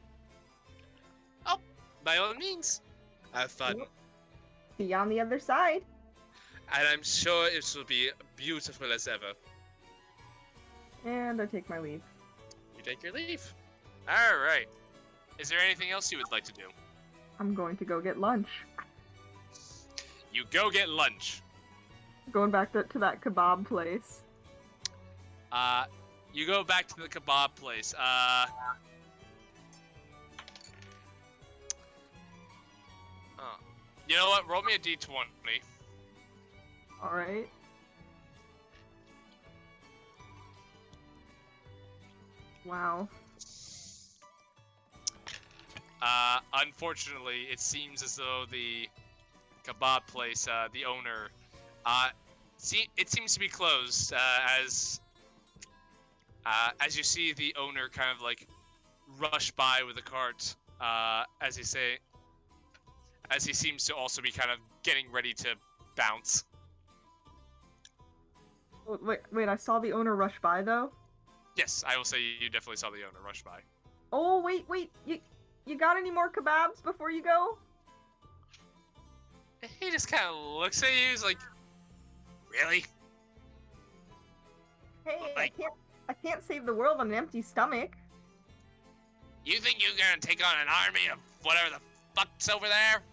Oh, by all means. Have fun. See you on the other side. And I'm sure it will be beautiful as ever. And I take my leave. You take your leave. Alright. Is there anything else you would like to do? I'm going to go get lunch. You go get lunch. Going back to that kebab place. You go back to the kebab place. You know what? Roll me a d20. Alright. Wow. Unfortunately, it seems as though the kebab place, the owner, it seems to be closed, as you see the owner kind of like rush by with a cart, as he seems to also be kind of getting ready to bounce. Wait, I saw the owner rush by though? Yes, I will say you definitely saw the owner rush by. Oh, wait, you got any more kebabs before you go? He just kind of looks at you, he's like, really? Hey, Like- I can't save the world on an empty stomach. You think you're gonna take on an army of whatever the fuck's over there?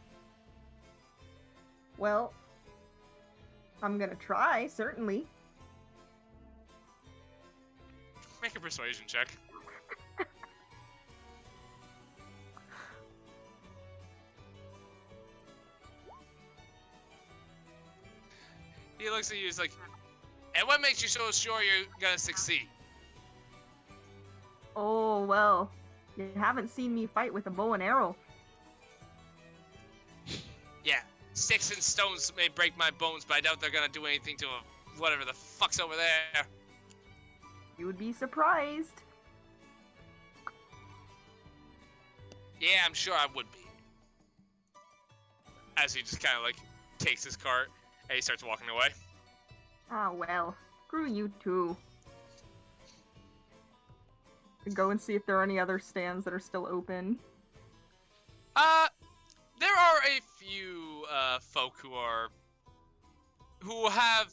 Well, I'm gonna try, certainly. Make a persuasion check. He looks at you, he's like, and what makes you so sure you're gonna succeed? Oh, well, you haven't seen me fight with a bow and arrow. Yeah, sticks and stones may break my bones, but I doubt they're gonna do anything to whatever the fuck's over there. You would be surprised. Yeah, I'm sure I would be. As he just kind of like takes his cart and he starts walking away. Ah, well, screw you too. Go and see if there are any other stands that are still open. There are a few folk who have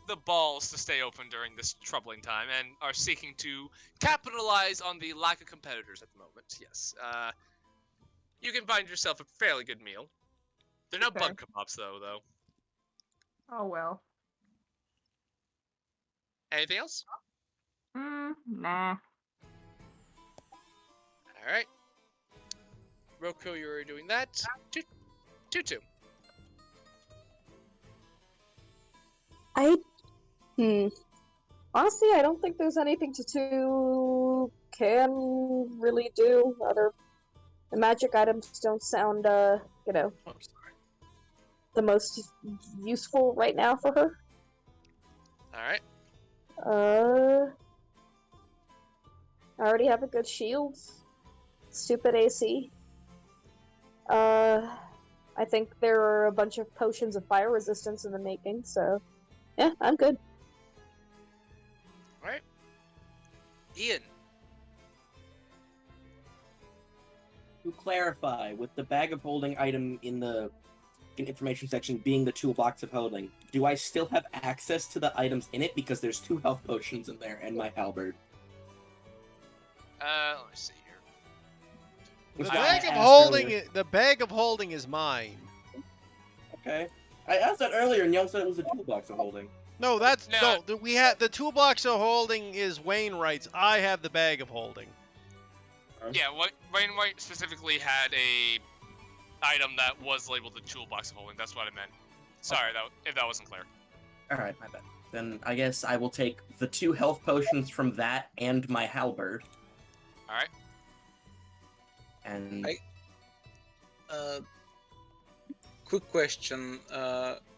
the balls to stay open during this troubling time and are seeking to capitalize on the lack of competitors at the moment. Yes. You can find yourself a fairly good meal. They're no Okay. bug kebabs though. Oh well. Anything else? Nah. All right. Roku, you're doing that. Tutu. Honestly, I don't think there's anything to can really do. Other the magic items don't sound, Oh, sorry. the most useful right now for her. All right. I already have a good shield. Stupid AC. I think there are a bunch of potions of fire resistance in the making, so yeah, I'm good. All right. Ian. To clarify, with the bag of holding item in the information section being the toolbox of holding, do I still have access to the items in it because there's 2 health potions in there and my halberd? Let me see here. The That's why I bag of asked holding. earlier. The bag of holding is mine. Okay. I asked that earlier, and y'all said it was a toolbox of holding. No, that's No. we had the toolbox of holding is Wainwright's. I have the bag of holding. Yeah, what Wainwright specifically had a item that was labeled the toolbox of holding. That's what I meant. Sorry, if that wasn't clear. All right, my bad. Then I guess I will take the 2 health potions from that and my halberd. All right. And Quick question,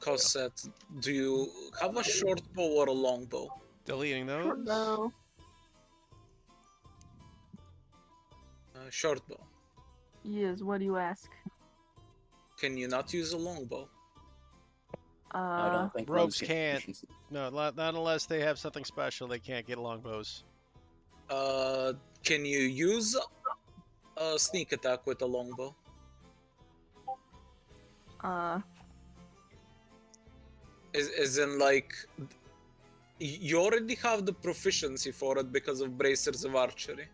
Cosette. Do you have a short bow or a long bow? Deleting those. Short bow. Short bow. Yes, what do you ask? Can you not use a long bow? I don't think Rogues get can't. proficiency. No, not unless they have something special. They can't get longbows. Can you use a sneak attack with a longbow? As in, like, you already have the proficiency for it because of bracers of archery.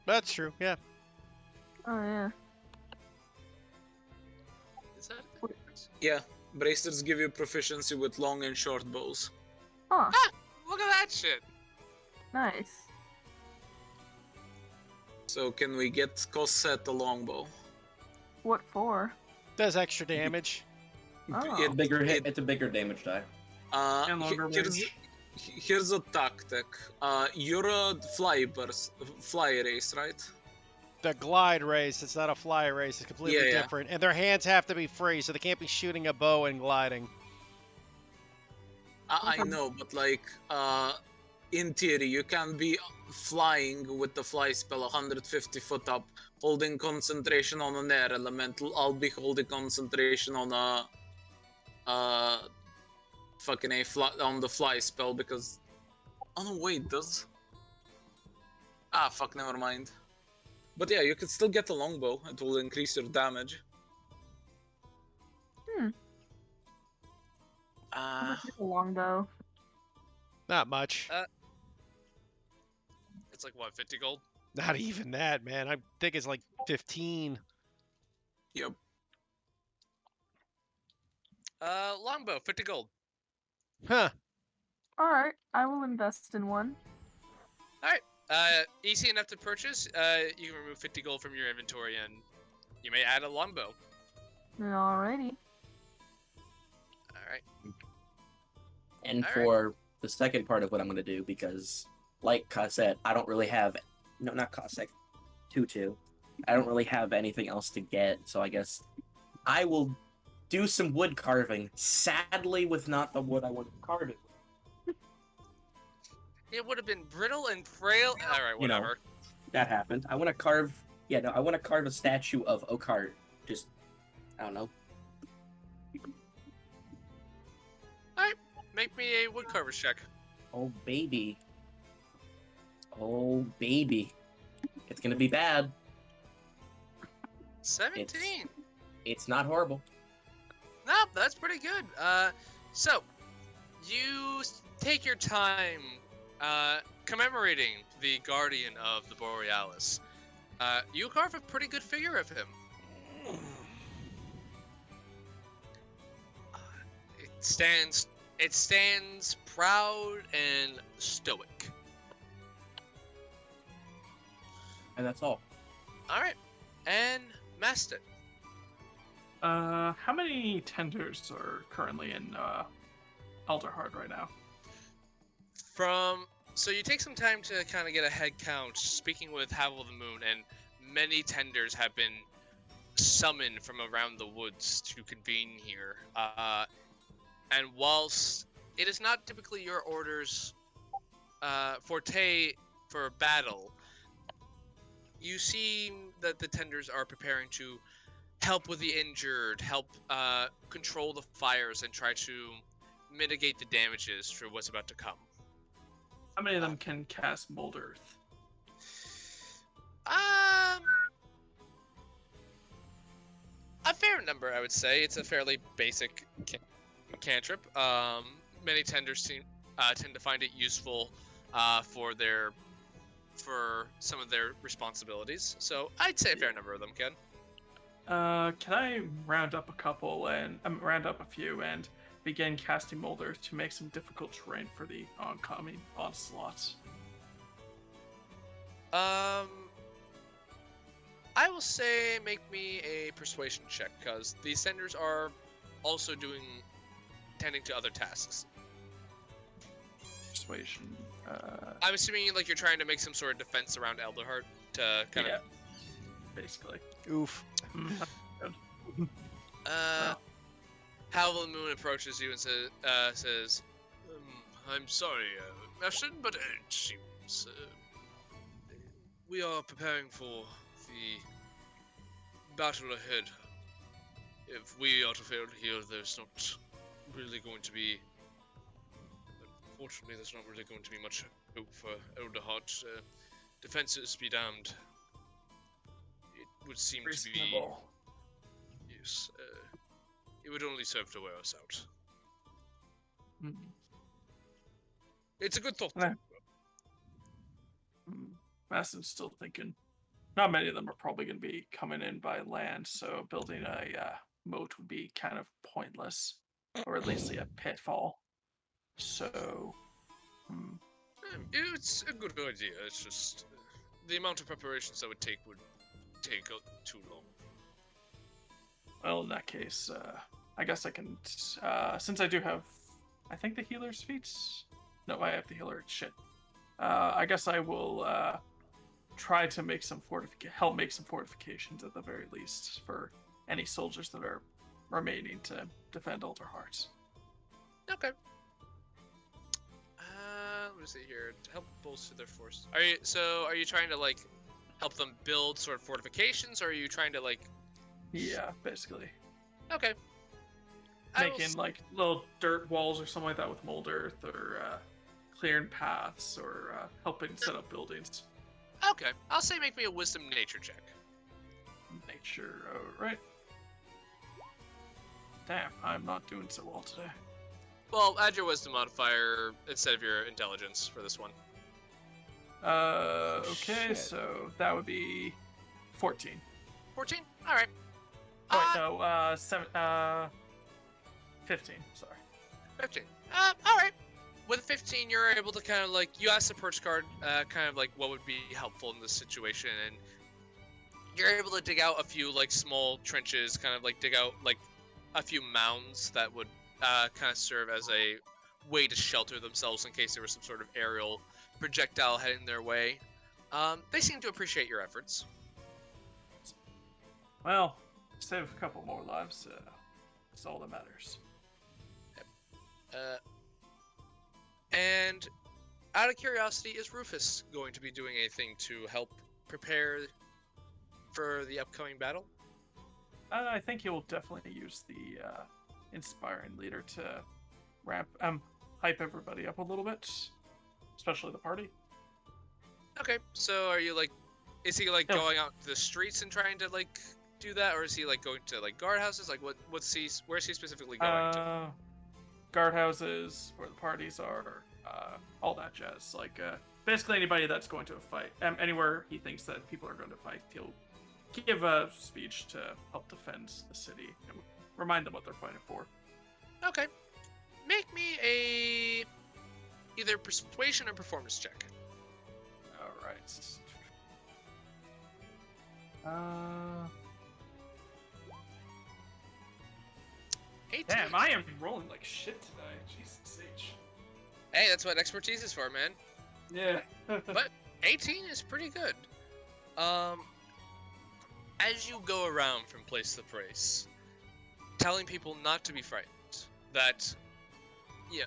That's true. Yeah. Oh yeah. Is that a difference? Yeah, bracers give you proficiency with long and short bows. Huh. Look at that shit. Nice. So can we get Cosette a longbow? What for? Does extra damage. Oh. It- Bigger hit. it- It's a bigger damage die. And longer range. Here's a tactic. You're a fly race, right? The glide race. It's not a fly race. It's completely Yeah. different. And their hands have to be free, so they can't be shooting a bow and gliding. I know, but like, in theory, you can be flying with the fly spell 150 foot up, holding concentration on an air elemental. I'll be holding concentration on a, on the fly spell because. Oh no, wait, does. Ah, fuck, never mind. But yeah, you can still get a longbow. It will increase your damage. How much is a longbow? Not much. It's like what, 50 gold? Not even that, man. I think it's like 15. Yep. Longbow, 50 gold. Huh. Alright, I will invest in one. Easy enough to purchase. You can remove 50 gold from your inventory and you may add a longbow. Alrighty. Alright. And All for the second part of what I'm going to do, because like Cosette, I don't really have. No, not Cosette. Tutu. I don't really have anything else to get, so I guess I will do some wood carving. Sadly, with not the wood I want to carve it with. It would have been brittle and frail. Alright, You know. whatever. That happened. I want to carve. Yeah, no, I want to carve a statue of Okart. Just, I don't know. Make me a woodcarver's check. Oh baby. Oh baby. It's gonna be bad. 17. It's not horrible. No, that's pretty good. So you take your time commemorating the guardian of the Borealis. You carve a pretty good figure of him. It stands proud and stoic. And that's all. All right, and Maston. How many tenders are currently in Elderheart right now? So you take some time to kind of get a head count, speaking with Havel the Moon, and many tenders have been summoned from around the woods to convene here. And whilst it is not typically your orders forte for battle, you see that the tenders are preparing to help with the injured, help control the fires, and try to mitigate the damages for what's about to come. How many of them can cast Mold Earth? A fair number, I would say. It's a fairly basic cantrip. Many tenders tend to find it useful for some of their responsibilities. So I'd say a fair number of them can. Can I round up a few and begin casting Mold Earth to make some difficult terrain for the oncoming onslaught? I will say make me a persuasion check, because these senders are also tending to other tasks. Persuasion. I'm assuming like you're trying to make some sort of defense around Elderheart to kind of. Basically. Oof. Havel the Moon approaches you and says, "I'm sorry, Ashton, but it seems we are preparing for the battle ahead. If we are to fail here, there's not really going to be. Unfortunately, there's not really going to be much hope for Elderheart. Defenses be damned. It would seem to be. Yes. It would only serve to wear us out. It's a good thought. Maston's still thinking. Not many of them are probably going to be coming in by land, so building a moat would be kind of pointless, or at least a pitfall. So, it's a good idea. It's just the amount of preparations that would take too long. Well, in that case, I guess I can. Since I do have, I think the healer's feats. No, I have the healer. Shit. I guess I will try to make help make some fortifications at the very least for any soldiers that are remaining to defend Elderheart. Okay. Let me see here. To help bolster their force. Are you trying to like help them build sort of fortifications, or are you trying to like? Yeah, basically. Okay. Making like little dirt walls or something like that with Mold Earth, or clearing paths, or helping set up buildings. Okay, I'll say make me a Wisdom Nature check. Nature, alright. Damn, I'm not doing so well today. Well, add your Wisdom modifier instead of your Intelligence for this one. Okay, Shit. so that would be 14. 14? Alright. No, 15, sorry. 15. Alright. With 15, you're able to kind of like, you ask the perch guard kind of like what would be helpful in this situation, and you're able to dig out a few like small trenches, kind of like dig out like a few mounds that would kind of serve as a way to shelter themselves in case there was some sort of aerial projectile heading their way. They seem to appreciate your efforts. Well, save a couple more lives, that's all that matters. And out of curiosity, is Rufus going to be doing anything to help prepare for the upcoming battle? I think you'll definitely use the inspiring leader to hype everybody up a little bit, especially the party. Okay, so are you like, is he like going out to the streets and trying to like do that, or is he like going to like guardhouses? Like where's he specifically going to? guardhouses, where the parties are, all that jazz. Like, basically anybody that's going to a fight, anywhere he thinks that people are going to fight, he'll give a speech to help defend the city and remind them what they're fighting for. Okay. Make me a either persuasion or performance check. All right. 18. Damn, I am rolling like shit today. Jesus H. Hey, that's what expertise is for, man. Yeah. But 18 is pretty good. As you go around from place to place, telling people not to be frightened, that, yeah,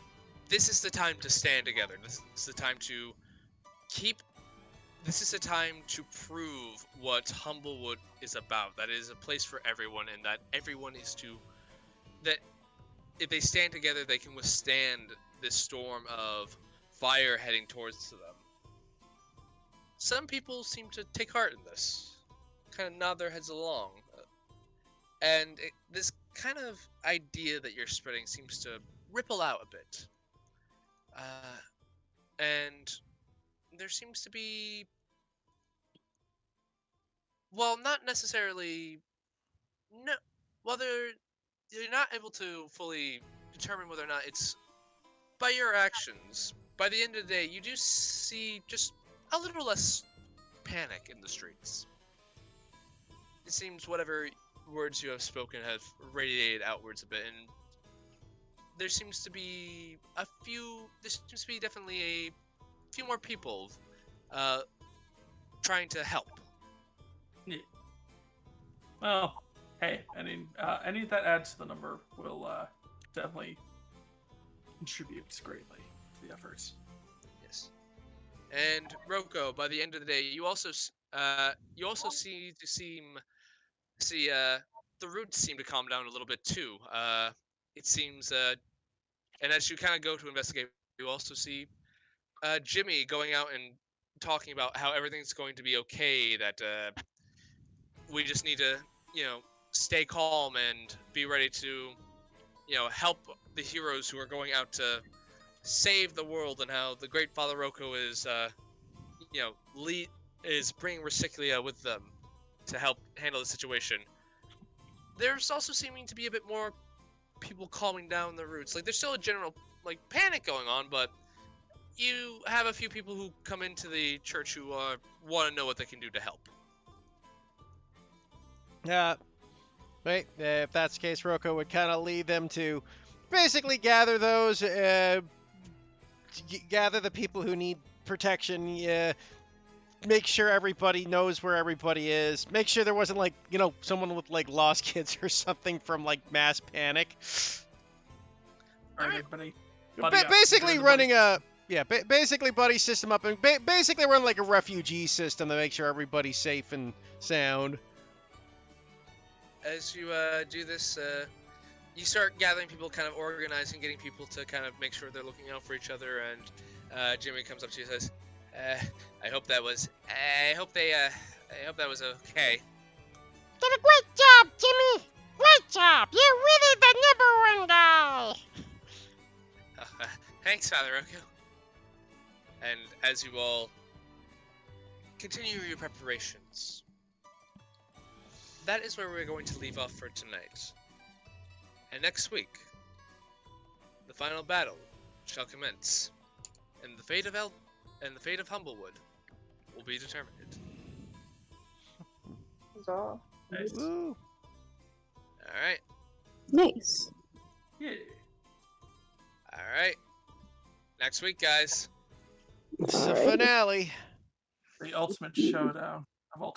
this is the time to stand together. This is the time to this is the time to prove what Humblewood is about. That it is a place for everyone, and that everyone is that if they stand together, they can withstand this storm of fire heading towards them. Some people seem to take heart in this, kind of nod their heads along, and this kind of idea that you're spreading seems to ripple out a bit. And there seems to be, well, not necessarily, no, well, you're not able to fully determine whether or not it's by your actions. By the end of the day, you do see just a little less panic in the streets. It seems whatever words you have spoken have radiated outwards a bit, and there seems to be definitely a few more people trying to help. Yeah. Well, hey, any that adds to the number will definitely contribute greatly to the efforts. Yes. And Roko, by the end of the day, you also see the roots seem to calm down a little bit too. It seems, and as you kind of go to investigate, you also see Jimmy going out and talking about how everything's going to be okay. That we just need to, stay calm and be ready to, help the heroes who are going out to save the world, and how the great Father Roko is, is bringing Recyclia with them to help handle the situation. There's also seeming to be a bit more people calming down the roots. Like, there's still a general, panic going on, but you have a few people who come into the church who want to know what they can do to help. Right. If that's the case, Roko would kind of lead them to basically gather those, gather the people who need protection, make sure everybody knows where everybody is, make sure there wasn't, someone with, lost kids or something from, mass panic. All right, everybody. Basically running a... Yeah, basically buddy system up, and basically run a refugee system to make sure everybody's safe and sound. As you do this, you start gathering people, kind of organizing, getting people to kind of make sure they're looking out for each other, and Jimmy comes up to you and says, I hope that was okay. Did a great job, Jimmy! Great job! You're really the number one guy! Thanks, Father Roko. And as you all continue your preparations, that is where we're going to leave off for tonight. And next week, the final battle shall commence, and the fate of Humblewood will be determined. Huzzah. Nice. Woo. All right. Nice. Yeah. All right. Next week, guys. It's the Alright. finale. The ultimate showdown of ultimate